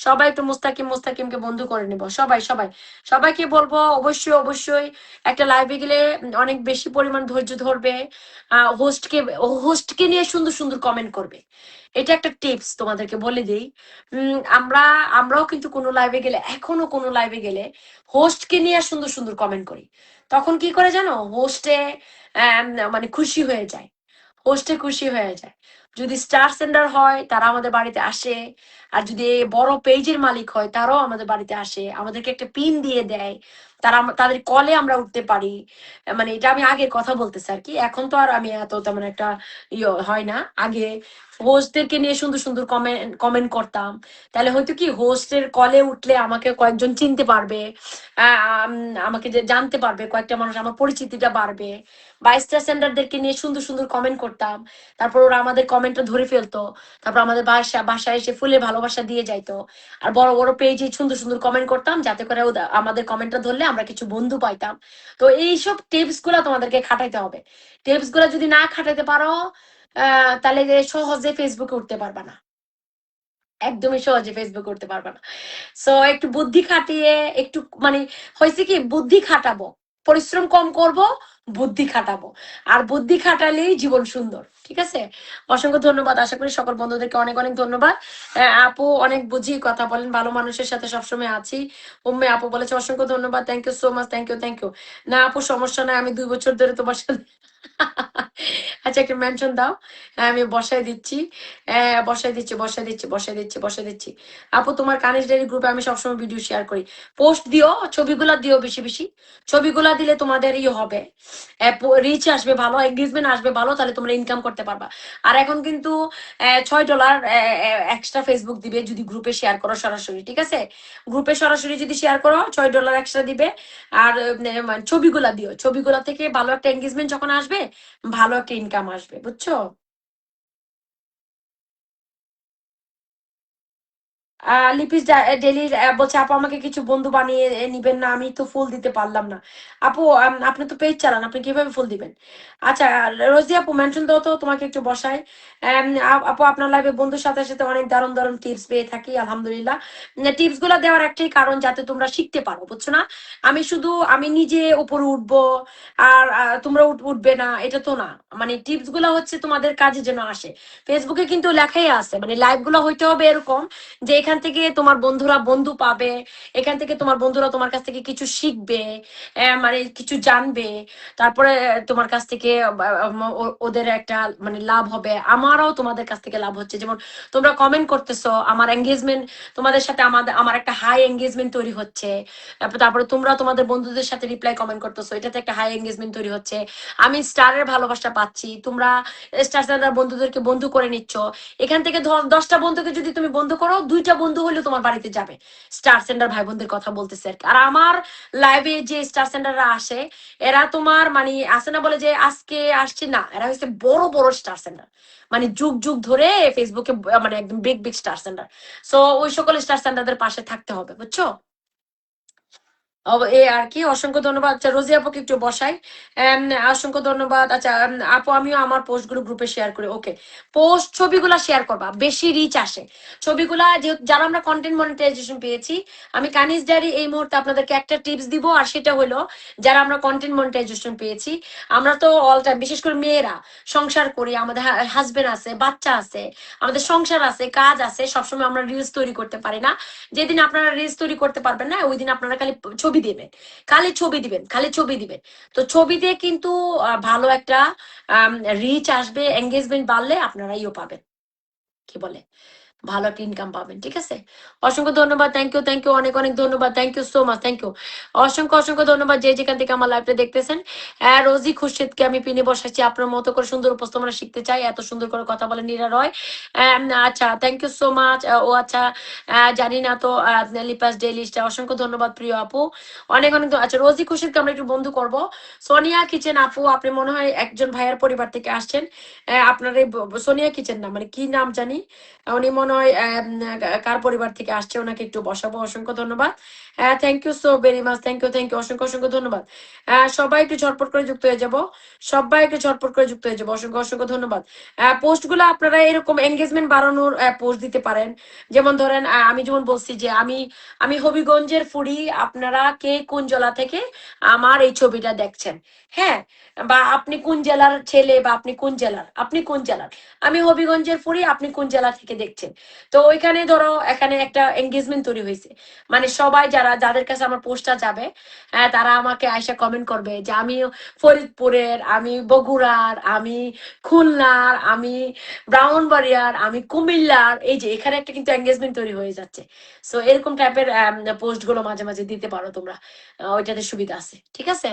[SPEAKER 4] সবাই একটু মুস্তাকিম মুস্তাকিমকে বন্ধু করে নিব, সবাই সবাই। সবাইকে বলবো অবশ্যই অবশ্যই একটা লাইভে গেলে অনেক বেশি পরিমাণ ধৈর্য ধরবে, হোস্টকে নিয়ে সুন্দর সুন্দর কমেন্ট করবে। এটা একটা টিপস তোমাদেরকে বলে দিই। আমরাও কিন্তু কোনো লাইভে গেলে, এখনো কোনো লাইভে গেলে হোস্টকে নিয়ে সুন্দর সুন্দর কমেন্ট করি। তখন কি করে জানো, হোস্টে মানে খুশি হয়ে যায়, হোস্টে খুশি হয়ে যায়। যদি স্টার সেন্ডার হয় তারা আমাদের বাড়িতে আসে, আর যদি বড় পেজের মালিক হয় তারাও আমাদের বাড়িতে আসে, আমাদেরকে একটা পিন দিয়ে দেয়, তাদের কলে আমরা উঠতে পারি। মানে এটা আমি আগের কথা বলতেছি আর কি, এখন তো আর আমি এত তেমন একটা হয় না। আগে হোস্টদেরকে নিয়ে সুন্দর সুন্দর কমেন্ট করতাম, তাহলে হয়তো কি হোস্টের কলে উঠলে আমাকে কয়েকজন চিনতে পারবে, আমাকে যে জানতে পারবে, কয়েকটা মানুষ, আমার পরিচিতিটা বাড়বে। বা স্টার সেন্ডারদেরকে নিয়ে সুন্দর সুন্দর কমেন্ট করতাম, তারপর ওরা আমাদের কমেন্টটা ধরে ফেলতো, তারপর আমাদের বাসায় এসে ফুলের ভালোবাসা দিয়ে যাইতো। আর বড় বড় পেজে সুন্দর সুন্দর কমেন্ট করতাম, যাতে করে আমাদের কমেন্টটা ধরলে আমরা কিছু বন্ধু পাইতাম। তো এইসব টিপস গুলা তোমাদেরকে খাটাইতে হবে। টিপস গুলা যদি না খাটাইতে পারো তাহলে সহজে ফেসবুকে উঠতে পারবা না, একদমই সহজে ফেসবুক করতে পারবা না। সো একটু বুদ্ধি খাটিয়ে একটু মানে হয়েছে কি, বুদ্ধি খাটাবো, পরিশ্রম কম করব, বুদ্ধি খাটাবো, আর বুদ্ধি খাটালেই জীবন সুন্দর। ঠিক আছে, অসংখ্য ধন্যবাদ। আশা করি সকল বন্ধুদেরকে অনেক অনেক ধন্যবাদ। আপু অনেক বুঝি কথা বলেন, ভালো মানুষের সাথে সবসময় আছি। উম্মে আপু বলেছে অসংখ্য ধন্যবাদ, thank you so much, thank you thank you. না আপু সমস্যা নাই, আমি 2 বছর ধরে তোমার সাথে আচ্ছা একটা মেনশন দাও, আমি বসাই দিচ্ছি, বসাই দিচ্ছি। আপু তোমার কানিজ ডায়েরি গ্রুপে আমি সবসময় ভিডিও শেয়ার করি, পোস্ট দিও, ছবিগুলা দিও বেশি বেশি। ছবিগুলা দিলে তোমাদের হবে, রিচ আসবে ভালো, এঙ্গেজমেন্ট আসবে ভালো, তাহলে তোমরা ইনকাম করতে পারবা। আর এখন কিন্তু $6 এক্সট্রা ফেসবুক দিবে যদি গ্রুপে শেয়ার করো সরাসরি। ঠিক আছে, গ্রুপে সরাসরি যদি শেয়ার করো $6 এক্সট্রা দিবে। আর মানে ছবিগুলা দিও, ছবিগুলা থেকে ভালো একটা এঙ্গেজমেন্ট যখন আসবে, ভালো একটা ইনকাম আসবে, বুঝছো? লিপিস ডেলি বলছে আপু আমাকে কিছু বন্ধু বানিয়ে নিবেন না, আমি তো ফুল দিতে পারলাম না। আপু আপনি তো পেজ চালান, আপনি কিভাবে ফুল দিবেন? আচ্ছা রোজি আপু মেনশন দাও তো, তোমাকে একটু বসাই। আপু আপনার লাইভে বন্ধুর সাথে সাথে অনেক দারুণ দারুণ টিপস পেয়ে থাকি, আলহামদুলিল্লাহ। টিপস গুলা দেওয়ার একটাই কারণ, যাতে তোমরা শিখতে পারো, বুঝছো না? আমি নিজে উপরে উঠবো আর তোমরা উঠবে না, এটা তো না। মানে টিপস গুলা হচ্ছে তোমাদের কাজে যেন আসে। ফেসবুকে কিন্তু লেখাই আছে, মানে লাইভ গুলো হইতে হবে এরকম যে এখান থেকে তোমার বন্ধুরা বন্ধু পাবে, এখান থেকে তোমার বন্ধুরা তোমার কাছ থেকে কিছু শিখবে, মানে কিছু জানবে। তারপরে তোমার কাছ থেকে ওদের একটা মানে লাভ হবে, আমারও তোমাদের কাছ থেকে লাভ হচ্ছে। যেমন তোমরা কমেন্ট করতেছো, আমার এঙ্গেজমেন্ট তোমাদের সাথে, আমার একটা হাই এঙ্গেজমেন্ট তৈরি হচ্ছে। তারপরে তোমরা তোমাদের বন্ধুদের সাথে রিপ্লাই কমেন্ট করতেছো, এটাতে একটা হাই এঙ্গেজমেন্ট তৈরি হচ্ছে। আমি স্টারের ভালোবাসা পাচ্ছি, তোমরা স্টার বন্ধুদেরকে বন্ধু করে নিচ্ছ। এখান থেকে 10টা বন্ধুকে যদি তুমি বন্ধু করো, 2টা বন্ধু হলেও তোমার বাড়িতে যাবে। স্টার সেন্টার ভাই বোনদের কথা বলতেছে আর কি। আর আমার লাইভে যে স্টার সেন্টাররা আসে, এরা তোমার মানে আসে না বলে যে আজকে আসছে না, এরা হচ্ছে বড় বড় স্টার সেন্টার, মানে যুগ যুগ ধরে ফেসবুকে মানে একদম big big star centre. So ওই সকল স্টার সেন্টারদের পাশে থাকতে হবে, বুঝছো? এ আর কি, অসংখ্য ধন্যবাদ। আচ্ছা রোজি আপুকে একটু বসাই। অসংখ্য ধন্যবাদ। আচ্ছা আপু আমিও আমার পোস্ট গুলো গ্রুপে শেয়ার করি। ওকে, পোস্ট ছবিগুলা শেয়ার করবা, বেশি রিচ আসে ছবিগুলা। যারা আমরা কন্টেন্ট মনিটাইজেশন পেয়েছি, আমি কানিজ ডায়েরি এই মুহূর্তে আপনাদেরকে একটা টিপস দিব, আর সেটা হলো যারা আমরা কন্টেন্ট মনিটাইজেশন পেয়েছি, আমরা তো অল টাইম, বিশেষ করে মেয়েরা সংসার করি, আমাদের হাজবেন্ড আছে, বাচ্চা আছে, আমাদের সংসার আছে, কাজ আছে, সবসময় আমরা রিলস তৈরি করতে পারি না। যেদিন আপনারা রিলস তৈরি করতে পারবেন না, ওই দিন আপনারা খালি ছবি দিবেন, খালি ছবি দিবেন। তো ছবি দিয়ে কিন্তু ভালো একটা রিচ আসবে, এঙ্গেজমেন্ট বাড়লে আপনারা ইও পাবেন, কি বলে, ভালো একটা ইনকাম পাবেন। ঠিক আছে, অসংখ্য ধন্যবাদ, থ্যাংক ইউ অনেক অনেক ধন্যবাদ, thank you so much, thank you, অসংখ্য অসংখ্য ধন্যবাদ যে যেখান থেকে আমার লাইভটা দেখতেছেন। রোজি খুরশিদকে আমি পিনে বসাচ্ছি, আপনার মতো করে সুন্দর উপস্থাপনা শিখতে চাই, এত সুন্দর করে কথা বলে নিরারয়। আচ্ছা থ্যাংক ইউ সো মাচ। ও আচ্ছা, জানি না তো লিপাস ডেইলিস্টা, অসংখ্য ধন্যবাদ প্রিয় আপু, অনেক অনেক আচ্ছা রোজি খুরশিদকে আমরা একটু বন্ধু করব। সোনিয়া কিচেন আপু, আপনি মনে হয় একজন ভাইয়ের পরিবার থেকে আসছেন। আপনার এই সোনিয়া কিচেন না, মানে কি নাম জানি, উনি মনে হয় কার পরিবার থেকে আসছে, ওনাকে একটু বসাবো। অসংখ্য ধন্যবাদ, thank you so very much, thank you অসংখ্য অসংখ্য ধন্যবাদ। সবাই একটু ঝটপট করে যুক্ত হয়ে যাব, অসংখ্য অসংখ্য ধন্যবাদ। পোস্ট গুলো আপনারা এরকম এঙ্গেজমেন্ট বাড়ানোর পোস্ট দিতে পারেন। যেমন ধরেন আমি যেমন বলছি যে আমি আমি হবিগঞ্জের ফুডি, আপনারা কে কোন জেলা থেকে আমার এই ছবিটা দেখছেন, হ্যাঁ, বা আপনি কোন জেলার ছেলে, বা আপনি কোন জেলার, আমি হবিগঞ্জের ফুরি, আপনি কোন জেলা থেকে দেখছেন। তো ওইখানে ধরো এখানে একটা এঙ্গেজমেন্ট তৈরি হয়েছে, মানে সবাই যাদের কাছে আমার পোস্টটা যাবে, তারা আমাকে আয়সা কমেন্ট করবে যে আমি ফরিদপুরের, আমি বগুড়ার, আমি খুলনার, আমি ব্রাহ্মণবাড়িয়ার, আমি কুমিল্লার, এই যে এখানে একটা কিন্তু এঙ্গেজমেন্ট তৈরি হয়ে যাচ্ছে। সো এরকম টাইপের পোস্ট গুলো মাঝে মাঝে দিতে পারো তোমরা, ওইটাতে সুবিধা আছে। ঠিক আছে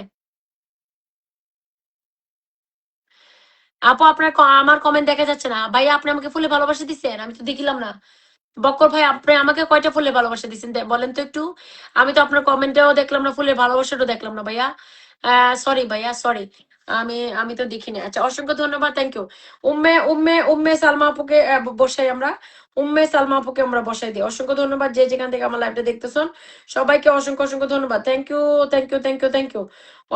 [SPEAKER 4] আপু, আপনার আমার কমেন্ট দেখা যাচ্ছে না ভাই, আপনি আমাকে ফুলে ভালোবাসা দিচ্ছেন, আমি তো দেখিলাম না। বক্কর ভাই আপনি আমাকে কয়টা ফুলে ভালোবাসা দিচ্ছেন বলেন তো একটু, আমি তো আপনার কমেন্টেও দেখলাম না, ফুলের ভালোবাসাটাও দেখলাম না ভাইয়া, সরি ভাইয়া সরি, আমি তো দেখিনি। আচ্ছা অসংখ্য ধন্যবাদ, থ্যাংক ইউ। উম্মে সালমা আপুকে বসাই আমরা। উম্মে সালমা আপুকে আমরা বসাই দিই। অসংখ্য ধন্যবাদ যে যেখান থেকে আমার লাইভটা দেখতেছেন সবাইকে অসংখ্য অসংখ্য ধন্যবাদ। Thank you, thank you, thank you, thank you.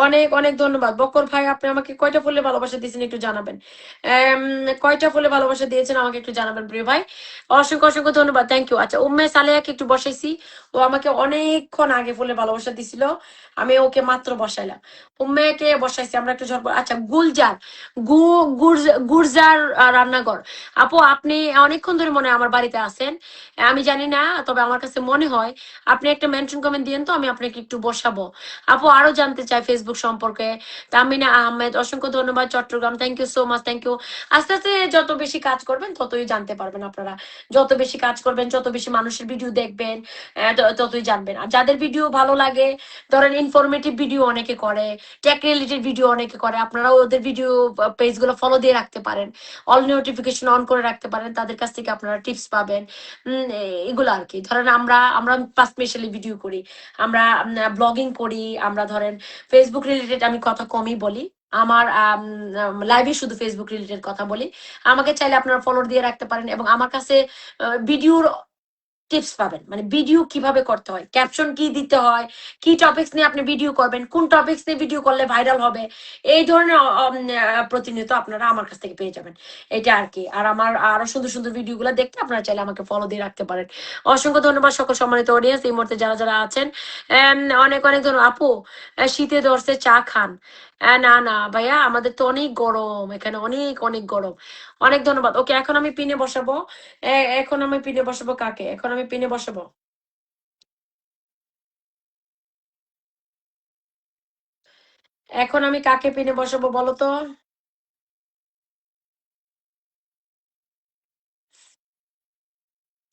[SPEAKER 4] অনেক অনেক ধন্যবাদ। বক্কর ভাই আপনি আমাকে কয়টা ফুলে ভালোবাসা দিয়েছেন একটু জানাবেন। কয়টা ফুলে ভালোবাসা দিয়েছেন আমাকে একটু জানাবেন প্রিয় ভাই। অসংখ্য অসংখ্য ধন্যবাদ, থ্যাংক ইউ। আচ্ছা উম্মে সালেহাকে একটু বসাইছি, ও আমাকে অনেকক্ষণ আগে ফুলে ভালোবাসা দিছিল, আমি ওকে মাত্র বসাইলাম। উম্মেকে বসাইছি আমরা একটু ঝড়। আচ্ছা গুলজার, গুরজার রান্নাঘর আপু আপনি অনেকক্ষণ ধরে মনে হয় আমার বাড়িতে আছেন, আমি জানি না, তবে আমার কাছে মনে হয় আপনি একটা মেনশন কমেন্ট দিয়েন তো আমি আপনাকে একটু বসাবো। আপু আরো জানতে চাই ফেসবুক সম্পর্কে। তামিনা আহমেদ অসংখ্য ধন্যবাদ, Chittagong, thank you so much, thank you. আস্তে আস্তে যত বেশি কাজ করবেন ততই জানতে পারবেন আপনারা, যত বেশি কাজ করবেন যত বেশি মানুষের ভিডিও দেখবেন ততই জানবেন। আর যাদের ভিডিও ভালো লাগে, ধরেন ইনফরমেটিভ ভিডিও অনেকে করে, টেক রিলেটেড ভিডিও অনেকে করে, আপনারা ওদের ভিডিও পেজ গুলো ফলো দিয়ে রাখতে পারেন, অল নোটিফিকেশন অন করে রাখতে পারেন, তাদের কাছ থেকে আপনারা টিপস পাবেন। এগুলো আর কি। ধরেন আমরা আমরা পাঁচ মিশালি ভিডিও করি, আমরা ব্লগিং করি, আমরা ধরেন ফেসবুক রিলেটেড আমি কথা কমই বলি, আমার লাইভে শুধু ফেসবুক রিলেটেড কথা বলি। আমাকে চাইলে আপনারা ফলো দিয়ে রাখতে পারেন এবং আমার কাছে ভিডিওর টিপস পাবেন, মানে ভিডিও কিভাবে করতে হয়, ক্যাপশন কি দিতে হয়, কি টপিকস নিয়ে আপনি ভিডিও করবেন, কোন টপিকস নিয়ে ভিডিও করলে ভাইরাল হবে, এই ধরনের প্রতিনিয়ত আপনারা আমার কাছ থেকে পেয়ে যাবেন। এটা আর কি। আর আমার আরো সুন্দর সুন্দর ভিডিও গুলো দেখতে আপনারা চাইলে আমাকে ফলো দিয়ে রাখতে পারেন। অসংখ্য ধন্যবাদ সকল সম্মানিত অডিয়েন্স এই মুহূর্তে যারা যারা আছেন। অনেক অনেক ধন্যবাদ। আপু শীতে ধরছে চা খান। না না ভাইয়া আমাদের তো অনেক গরম এখানে, অনেক অনেক গরম। অনেক ধন্যবাদ। ওকে এখন আমি পিনে বসাবো। এখন আমি পিনে বসাবো কাকে? এখন আমি পিনে বসাবো, এখন আমি কাকে পিনে বসাবো বলো তো?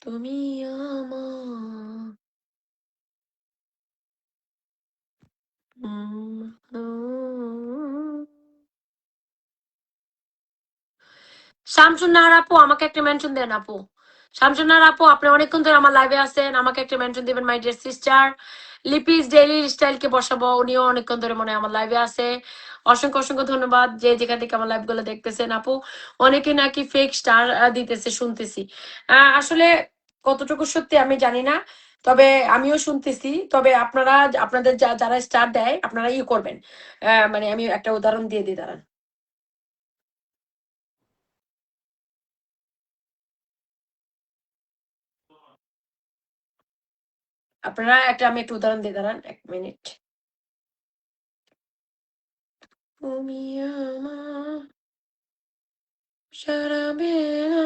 [SPEAKER 4] তুমি আমার শামসুন্নাহার আপু আমাকে একটা মেনশন দেন আপু। শামসুন্নাহার আপু আপনি অনেকক্ষণ ধরে আমার লাইভে আছেন, আমাকে একটা মেনশন দিবেন মাই ডিয়ার সিস্টার। লিপিস ডেইলি স্টাইল কে বসাবো, উনিও অনেকক্ষণ ধরে মনে হয় আমার লাইভে আছে। অসংখ্য অসংখ্য ধন্যবাদ যে যেখান থেকে আমার লাইভ গুলো দেখতেছেন। আপু অনেকে নাকি ফেক স্টার দিতেছে শুনতেছি, আসলে কতটুকু সত্যি আমি জানি না, তবে আমিও শুনতেছি। তবে আপনারা আপনাদের যারা স্টার দেয় আপনারা ই করবেন। মানে আমি একটা উদাহরণ দিয়ে দিই দাঁড়ান। আপনারা একটা আমি একটা উদাহরণ দিয়ে দাঁড়ান, এক মিনিট। তুমি আমার শরাবে না,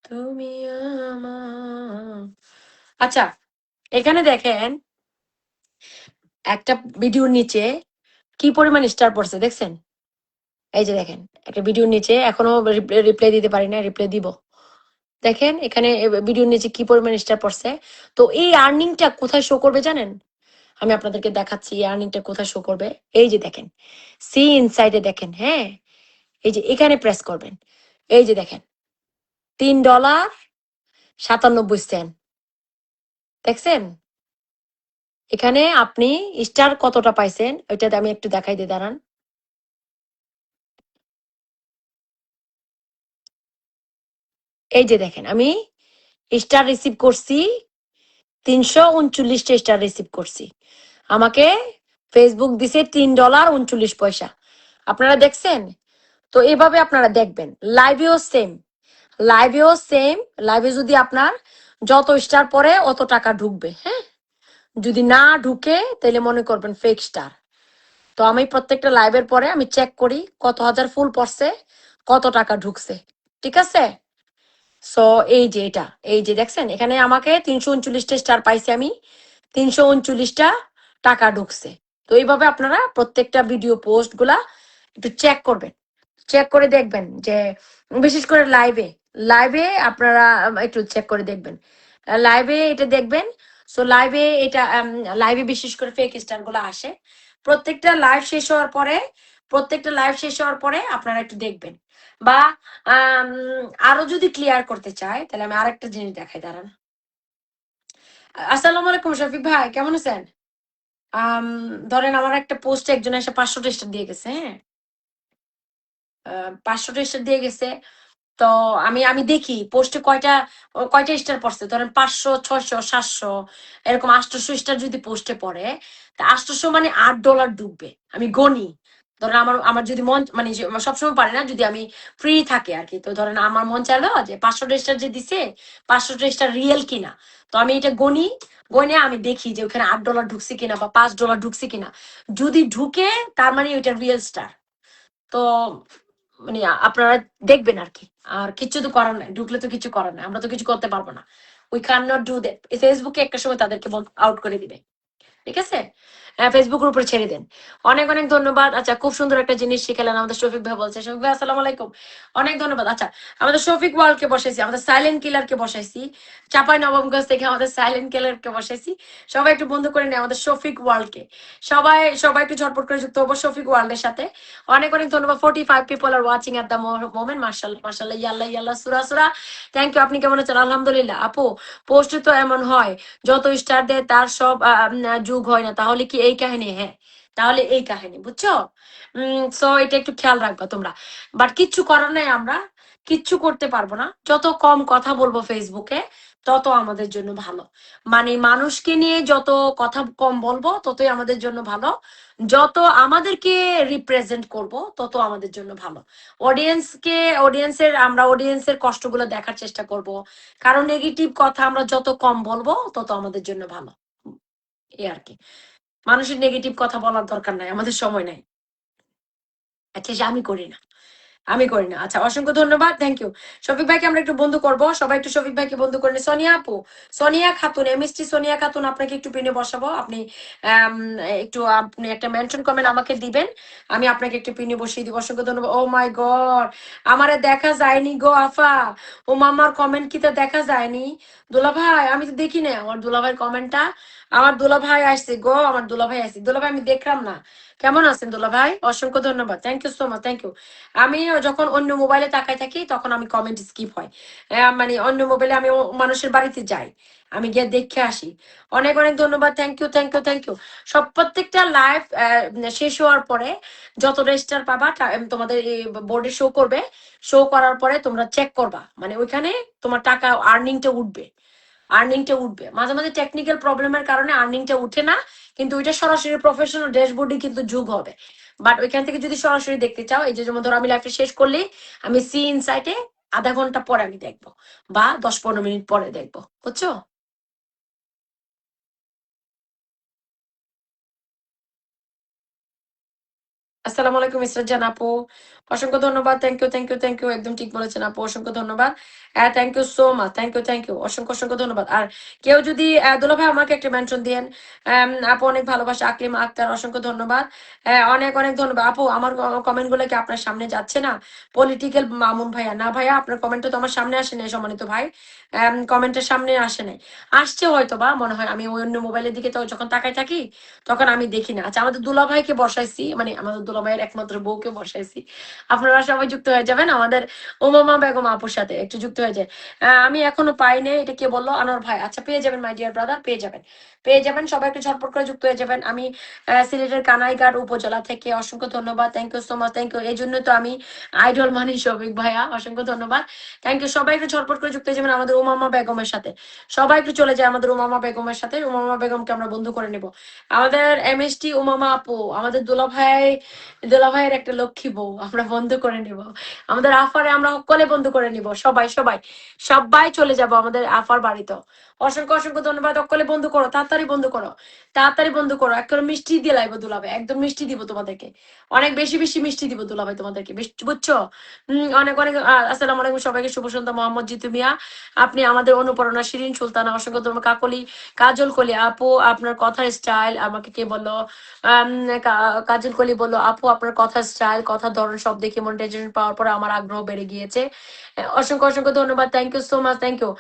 [SPEAKER 4] তুমি আমার। আচ্ছা এখানে দেখেন একটা ভিডিওর নিচে কি পরিমাণ স্টার পড়ছে দেখছেন? এই যে দেখেন একটা ভিডিওর নিচে, এখনো রিপ্লাই দিতে পারি না, রিপ্লাই দিব। দেখেন এখানে ভিডিওর নিচে কি পরিমাণ স্টার পড়ছে। তো এই আর্নিংটা কোথায় শো করবে জানেন? আমি আপনাদেরকে দেখাচ্ছি এই আর্নিংটা কোথায় শো করবে। এই যে দেখেন সি ইনসাইডে দেখেন, হ্যাঁ এই যে এখানে প্রেস করবেন, এই যে দেখেন $3.97 দেখছেন? এখানে আপনি স্টার কতটা পাইছেন ওইটাতে আমি একটু দেখাই দিয়ে দাঁড়ান। এই যে দেখেন আমি স্টার রিসিভ করছি 339টা স্টার রিসিভ করছি, আমাকে ফেসবুক দিছে $3.39। আপনারা দেখছেন? তো এভাবে আপনারা দেখবেন। লাইভেও সেম, লাইভেও সেম। লাইভে যদি আপনার যত স্টার পরে অত টাকা ঢুকবে, হ্যাঁ, যদি না ঢুকে তাহলে মনে করবেন ফেক স্টার। তো আমি প্রত্যেকটা লাইভের পরে আমি চেক করি কত হাজার ফুল পড়ছে, কত টাকা ঢুকছে, ঠিক আছে? সো এই যে এটা, এই যে দেখছেন এখানে আমাকে 339টা স্টার পাইছি আমি, 339টা টাকা ঢুকছে। তো এইভাবে আপনারা প্রত্যেকটা ভিডিও পোস্ট গুলা একটু চেক করবেন, চেক করে দেখবেন যে বিশেষ করে লাইভে, লাইভে আপনারা একটু চেক করে দেখবেন, লাইভে এটা দেখবেন। সো লাইভে এটা লাইভে বিশেষ করে ফেক স্টার গুলো আসে। প্রত্যেকটা লাইভ শেষ হওয়ার পরে, প্রত্যেকটা লাইভ শেষ হওয়ার পরে আপনারা একটু দেখবেন। বা আরো যদি ক্লিয়ার করতে চাই তাহলে আমি আরেকটা জিনিস দেখাই দাঁড়ান। আসসালামু আলাইকুম শফিক ভাই, কেমন আছেন? আম, ধরেন আমার একটা পোস্টে একজন এসে 500 টা স্টার দিয়ে গেছে, হ্যাঁ, 500 টা স্টার দিয়ে গেছে। তো আমি আমি দেখি পোস্টে কয়টা কয়টা স্টার পড়ছে, ধরেন 500 600 700 এরকম 800 স্টার যদি পোস্টে পড়ে, তা 800 মানে $8 ডুববে। আমি গণি, ধরেন আমার আমার যদি মন মানে সবসময় পারে না, যদি আমি ফ্রি থাকে আর কি, তো ধরেন আমার মন চাইলো যে 500 স্টার যে দিছে 500 স্টার রিয়েল কিনা, তো আমি এটা গণি, গনে আমি দেখি যে ওখানে $8 ঢুকছে কিনা বা $5 ঢুকছে কিনা। যদি ঢুকে তার মানে ওইটা রিয়েল স্টার। তো মানে আপনারা দেখবেন আর কি, আর কিছু তো করার নাই, ঢুকলে তো কিছু করার নাই, আমরা তো কিছু করতে পারবো না। We can not do that. ফেসবুকে একটা সময় তাদেরকে আউট করে দিবে, ঠিক আছে? ফেসবুকের উপরে ছেড়ে দেন। অনেক অনেক ধন্যবাদ। আচ্ছা, খুব সুন্দর একটা জিনিস শিখালেন আমাদের শফিক ভাই, বলছে শফিক ভাই আসসালামু আলাইকুম, অনেক ধন্যবাদ। আচ্ছা, আমাদের শফিক ওয়ালকে বসাইছি, আমাদের সাইলেন্ট কিলারকে বসাইছি, চাপাই নবমগঞ্জ থেকে আমাদের সাইলেন্ট কিলারকে বসাইছি। সবাই একটু বন্ধু করে নেই আমাদের শফিক ওয়ার্ল্ডকে। সবাই সবাই একটু ঝটপট করে যুক্ত হবো শফিক ওয়ার্ল্ডের সাথে। অনেক অনেক ধন্যবাদ। 45 people are watching at the moment. মাশাআল্লাহ মাশাআল্লাহ, ইয়াল্লাহ ইয়াল্লাহ, সুরা সুরা। Thank you. আপনি কেমন আছেন? আলহামদুলিল্লাহ। আপু, পোস্টে তো এমন হয় যত স্টার দেয় তার সব যুগ হয় না, তাহলে কি এই কাহিনী? হ্যাঁ, তাহলে এই কাহিনী, বুঝছো? সো এটা একটু খেয়াল রাখবা তোমরা। বাট কিচ্ছু করার নাই, আমরা কিচ্ছু করতে পারবো না। যত কম কথা বলবো ফেসবুকে তত আমাদের জন্য ভালো। মানে মানুষকে নিয়ে যত কথা কম বলবো ততই আমাদের জন্য ভালো। যত আমাদেরকে রিপ্রেজেন্ট করব তত আমাদের জন্য ভালো। আমরা অডিয়েন্সের কষ্টগুলো দেখার চেষ্টা করব। কারণ নেগেটিভ কথা আমরা যত কম বলবো তত আমাদের জন্য ভালো। এই আর কি, মানুষের নেগেটিভ কথা বলার দরকার নাই, আমাদের সময় নাই। আচ্ছা, আমি করি না, আমি করি না। আচ্ছা, অসংখ্য ধন্যবাদ, থ্যাংক ইউ। শফিক ভাইকে আমরা একটু বন্ধু করব, সবাই একটু শফিক ভাইকে বন্ধু করে নিন। সোনিয়া আপু, সোনিয়া খাতুন, এমএসটি সোনিয়া খাতুন, আপনাকে একটু পিনে বসাবো। আপনি আম, একটু আপনি একটা মেনশন কমেন্ট আমাকে দিবেন, আমি আপনাকে একটু পিনে বসিয়ে দিব। অসংখ্য ধন্যবাদ। ও মাই গড, আমারে দেখা যায়নি গো আফা। ও মামার কমেন্ট কি তা দেখা যায়নি? দুলা ভাই, আমি তো দেখি না আমার দুলা ভাইয়ের কমেন্টটা। আমার দুলা ভাই আসছে গো, আমার দুলা ভাই আসছে। দুলা ভাই আমি দেখলাম না। কেমন আছেন দুলা ভাই? অসংখ্য ধন্যবাদ, thank you so much, thank you. আমি যখন অন্য মোবাইলে তাকাই থাকি তখন আমি কমেন্ট স্কিপ হয়। মানে অন্য মোবাইলে আমি মানুষের বাড়িতে যাই, আমি গিয়ে দেখে আসি। অনেক অনেক ধন্যবাদ, thank you thank you thank you. সব প্রত্যেকটা লাইভ শেষ হওয়ার পরে যত রেজিস্টার পাবা তোমাদের বোর্ডে শো করবে। শো করার পরে তোমরা চেক করবা, মানে ওইখানে তোমার টাকা আর্নিংটা উঠবে। আর্নিংটা উঠবে, মাঝে মাঝে টেকনিক্যাল প্রবলেমের কারণে আর্নিংটা উঠে না, কিন্তু ওইটা সরাসরি প্রফেশনাল ড্যাশবোর্ডে কিন্তু যোগ হবে। বাট ওইখান থেকে যদি সরাসরি দেখতে চাও, এই যে যেমন ধরো আমি লাইফটা শেষ করলে আমি সি ইনসাইটে আধা ঘন্টা পরে আমি দেখবো, বা 10-15 মিনিট পরে দেখবো, বুঝছো? আসসালামু আলাইকুম ইসরাত আপু, অসংখ্য ধন্যবাদ, thank you thank you thank you, একদম ঠিক বলেছেন আপু, অসংখ্য ধন্যবাদ। Thank you so much, thank you, অসংখ্য অসংখ্য ধন্যবাদ। আর কেউ যদি দুলা ভাই আমাকে একটা মেনশন দিয়েন। আপু অনেক ভালোবাসা। আকলিমা আক্তার, অসংখ্য ধন্যবাদ। অনেক অনেক ধন্যবাদ আপু। আমার কমেন্ট গুলো কি আপনার সামনে যাচ্ছে না? পলিটিক্যাল মামুন ভাইয়া, না ভাইয়া আপনার কমেন্টটা তো আমার সামনে আসে নাই, সম্মানিত ভাই। কমেন্টের সামনে আসে নাই, আসছে হয়তো বা, মনে হয় আমি অন্য মোবাইলের দিকে তো যখন তাকাই থাকি তখন আমি দেখি না। আচ্ছা, আমাদের দুলা ভাইকে বসাইছি, মানে আমাদের দুলা ভাইয়ের একমাত্র বউকে বসাইছি। আপনারা সবাই যুক্ত হয়ে যাবেন আমাদের উমামা বেগম আপুর সাথে, একটু যুক্ত হয়ে যায়। আমি এখনো পাইনি, এটা কে বললো? আনোয়ার ভাই। আচ্ছা, পেয়ে যাবেন মাই ডিয়ার ব্রাদার, পেয়ে যাবেন, পেয়ে যাবেন। সবাই একটু ঝটপট করে যুক্ত হয়ে যাবেন। আমি সিলেটের কানাইঘাট উপজেলা থেকে, অসংখ্য ধন্যবাদ, thank you so much, thank you. এই জন্য তো আমি আইডল মানি শফিক ভাইয়া, অসংখ্য ধন্যবাদ, থ্যাংক ইউ। সবাই একটু ঝটপট করে যুক্ত হয়ে যাবেন আমাদের উমামা বেগমের সাথে। সবাই একটু চলে যায় আমাদের উমামা বেগমের সাথে, উমামা বেগমকে আমরা বন্ধু করে নেব। আমাদের এমএসটি উমামা আপু, আমাদের দুলা ভাইয়ের একটা লক্ষ্মী বউ আমরা বন্ধ করে নিব। আমাদের আফারে আমরা সকলে বন্ধ করে নিব, সবাই সবাই সবাই চলে যাব আমাদের আফার বাড়িতে। অসংখ্য অসংখ্য ধন্যবাদ। সকলে বন্ধু করো, তাড়াতাড়ি বন্ধু করো, তাড়াতাড়ি বন্ধু করো। একেবারে মিষ্টি দিয়ে লাইব দুলাভাই, একদম মিষ্টি দিব তোমাদেরকে, অনেক বেশি বেশি মিষ্টি দিব দুলাভাই তোমাদেরকে, বুঝছো? অনেক অনেক আসসালামু আলাইকুম সবাইকে, শুভ সন্ধ্যা। মোহাম্মদ জিতু মিয়া, আপনি আমাদের অনুপ্রেরণা। শিরিন সুলতানা, অসংখ্য ধন্যবাদ। কাকলি, কাজল কলি আপু, আপনার কথার স্টাইল, আমাকে কে বললো? আম, কাজল কলি বললো, আপু আপনার কথার স্টাইল, কথার ধরন সব দেখে মনিটাইজেশন পাওয়ার পরে আমার আগ্রহ বেড়ে গিয়েছে। অসংখ্য অসংখ্য ধন্যবাদ, thank you so much, thank you.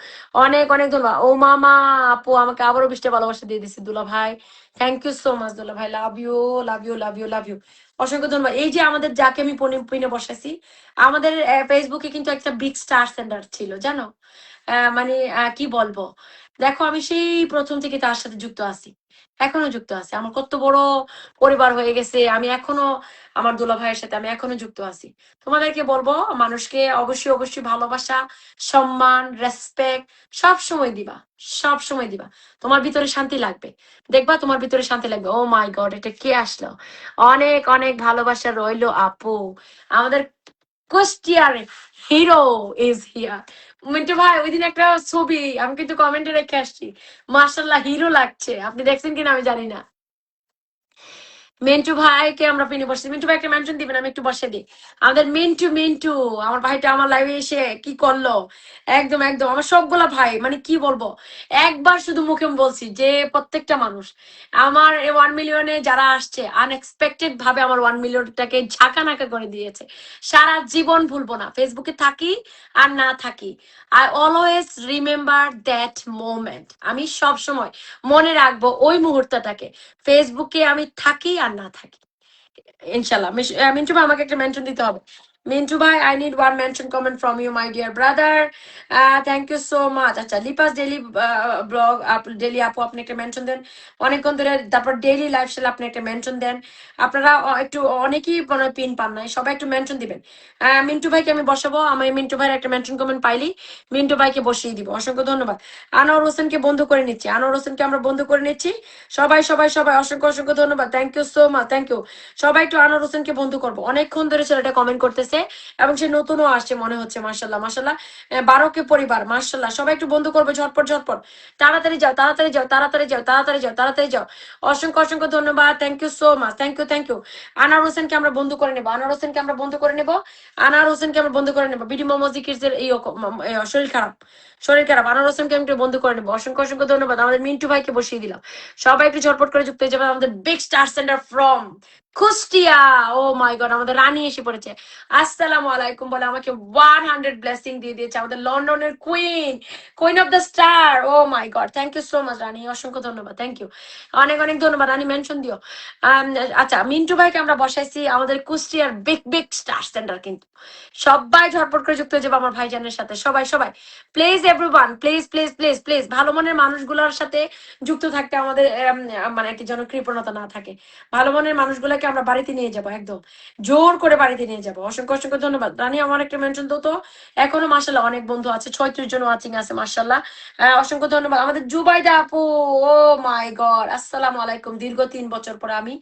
[SPEAKER 4] অনেক অনেক ধন্যবাদ। ও মামা আপু আমাকে আবারও 20টা ভালোবাসা দিয়ে দিচ্ছে দুলা ভাই, থ্যাংক ইউ সো মাচ দুলা ভাই, love you love you love you love you. অসংখ্য ধন্যবাদ। এই যে আমাদের যাকে আমি পিনে বসাইছি, আমাদের ফেসবুকে কিন্তু একটা বিগ স্টার সেন্টার ছিল, জানো? মানে কি বলবো, দেখো আমি সেই প্রথম থেকে তার সাথে যুক্ত আছি, এখনো যুক্ত আছি। আমার কত বড় পরিবার হয়ে গেছে, আমি এখনো আমার দুলা ভাইয়ের সাথে আমি এখনো যুক্ত আছি। তোমাদেরকে বলবো মানুষকে অবশ্যই অবশ্যই ভালোবাসা, সম্মান, রেসপেক্ট সব সময় দিবা, সব সময় দিবা। তোমার ভিতরে শান্তি লাগবে, দেখবা তোমার ভিতরে শান্তি লাগবে। ও মাই গড, এটা কে আসলো? অনেক অনেক ভালোবাসা রইলো আপু। আমাদের কুষ্টিয়ার হিরো ইজ হিয়ার। মিন্টু ভাই ওই দিন একটা ছবি আমি কিন্তু কমেন্টে রেখে আসছি, মার্শাল্লাহ হিরো লাগছে। আপনি দেখছেন কিনা আমি জানি না। মিন্টু ভাইকে আমরা পিনে বসছি, মিন্টু ভাই একটা মেনশন দিবেন, আমি একটু বসে দিই। আমাদের মিন্টু মিন্টু আমার ভাইটা আমার লাইভে এসে কি করলো, একদম একদম আমার সবগুলা ভাই, মানে কি বলবো, একবার শুধু মুখে বলছি যে প্রত্যেকটা মানুষ আমার 1 মিলিয়নে যারা আসছে আনএক্সপেক্টেড ভাবে আমার 1 মিলিয়নটাকে ঝাঁকানাকা করে দিয়েছে। সারা জীবন ভুলবো না, ফেসবুকে থাকি আর না থাকি, I always remember that moment. আমি সব সময় মনে রাখবো ওই মুহূর্তটাকে, ফেসবুকে আমি থাকি আর না থাকি। ইনশাল্লাহ। মিন্টু ভাই আমাকে একটা মেনশন দিতে হবে। মিন্টু ভাই I need one mention comment from you my dear brother, thank you so much. আচ্ছা লিপাস ডেলি ব্লগ ডেলি আপু আপনি একটা মেনশন দেন অনেকক্ষণ ধরে, তারপর ডেইলি লাইফস্টাইল আপনি একটা মেনশন দেন। আপনারা একটু অনেকেই মনে হয় পিন পান নাই, সবাই একটু মেনশন দিবেন। মিন্টু ভাইকে আমি বসাবো, আমি মিন্টু ভাইয়ের একটা মেনশন কমেন্ট পাইলি মিন্টু ভাইকে বসিয়ে দিব। অসংখ্য ধন্যবাদ। আনোয়ার হোসেনকে বন্ধু করে নিচ্ছি, আনোয়ার হোসেনকে আমরা বন্ধু করে নিচ্ছি। সবাই সবাই সবাই অসংখ্য অসংখ্য ধন্যবাদ, thank you so much, thank you. সবাই একটু আনোয়ার হোসেনকে বন্ধু করবো, অনেকক্ষণ ধরে ছেলেটা কমেন্ট করতেছে এবং সে নতুনও আসছে মনে হচ্ছে। মার্শাল্লাহ মার্শাল্লাহ, 12কে পরিবার, মার্শাল্লাহ। সবাই একটু বন্ধু করবো, ঝটপট ঝটপট, তাড়াতাড়ি যাও তাড়াতাড়ি যাও তাড়াতাড়ি যাও তাড়াতাড়ি যাও তাড়াতাড়ি যাও। অসংখ্য অসংখ্য ধন্যবাদ, thank you so much, thank you thank you. Anwar হোসেনকে আমরা বন্ধু করে নেবো, আনোয়ার হোসেনকে আমরা বন্ধু করে নেবো, আনোয়ার হোসেনকে আমরা বন্ধু করে নেবো। বিডি মোহাম্মদ জিকির এই শরীর খারাপ, শরীর খারাপ, আনোয়ার হোসেনকে আমি একটু বন্ধু করে নেবো। অসংখ্য অসংখ্য ধন্যবাদ। আমাদের মিন্টু ভাইকে বসিয়ে দিলাম। সবাই একটু ঝটপট করে যুক্ত হয়ে যাবে। আমাদের big star centre from Kushtia, oh my god, আমাদের রানী এসে পড়েছে। আসসালামু আলাইকুম বলে আমাকে 100 ব্লেসিং দিয়ে দিয়েছে আমাদের লন্ডনের queen, queen of the star. Oh my god, thank you so much রানী, অসংখ্য ধন্যবাদ, থ্যাংক ইউ, অনেক অনেক ধন্যবাদ রানী, মেনশন দিও। আচ্ছা মিন্টু ভাইকে আমরা বসাইছি আমাদের কুষ্টিয়ার বিগ বিগ স্টার সেন্টার, কিন্তু সবাই ঝটপট করে যুক্ত হয়ে যাবো আমার ভাইজানের সাথে। সবাই সবাই please everyone, please please please please, ভালো মনের মানুষগুলোর সাথে যুক্ত থাকতে আমাদের মানে কি যেন কৃপণতা না থাকে। ভালো মনের মানুষগুলোকে আমরা বাড়িতে নিয়ে যাব, একদম জোর করে বাড়িতে নিয়ে যাব। অসংখ্য অসংখ্য ধন্যবাদ রানী, আমার একটা মেনশন তো তো। এখনো মার্শাল্লাহ অনেক বন্ধু আছে, 36 জন ওয়াচিং আছে মার্শাল্লাহ। অসংখ্য ধন্যবাদ আমাদের জুবাইদা আপু। ও মাই গড, আসসালামু আলাইকুম। দীর্ঘ 3 বছর পর আমি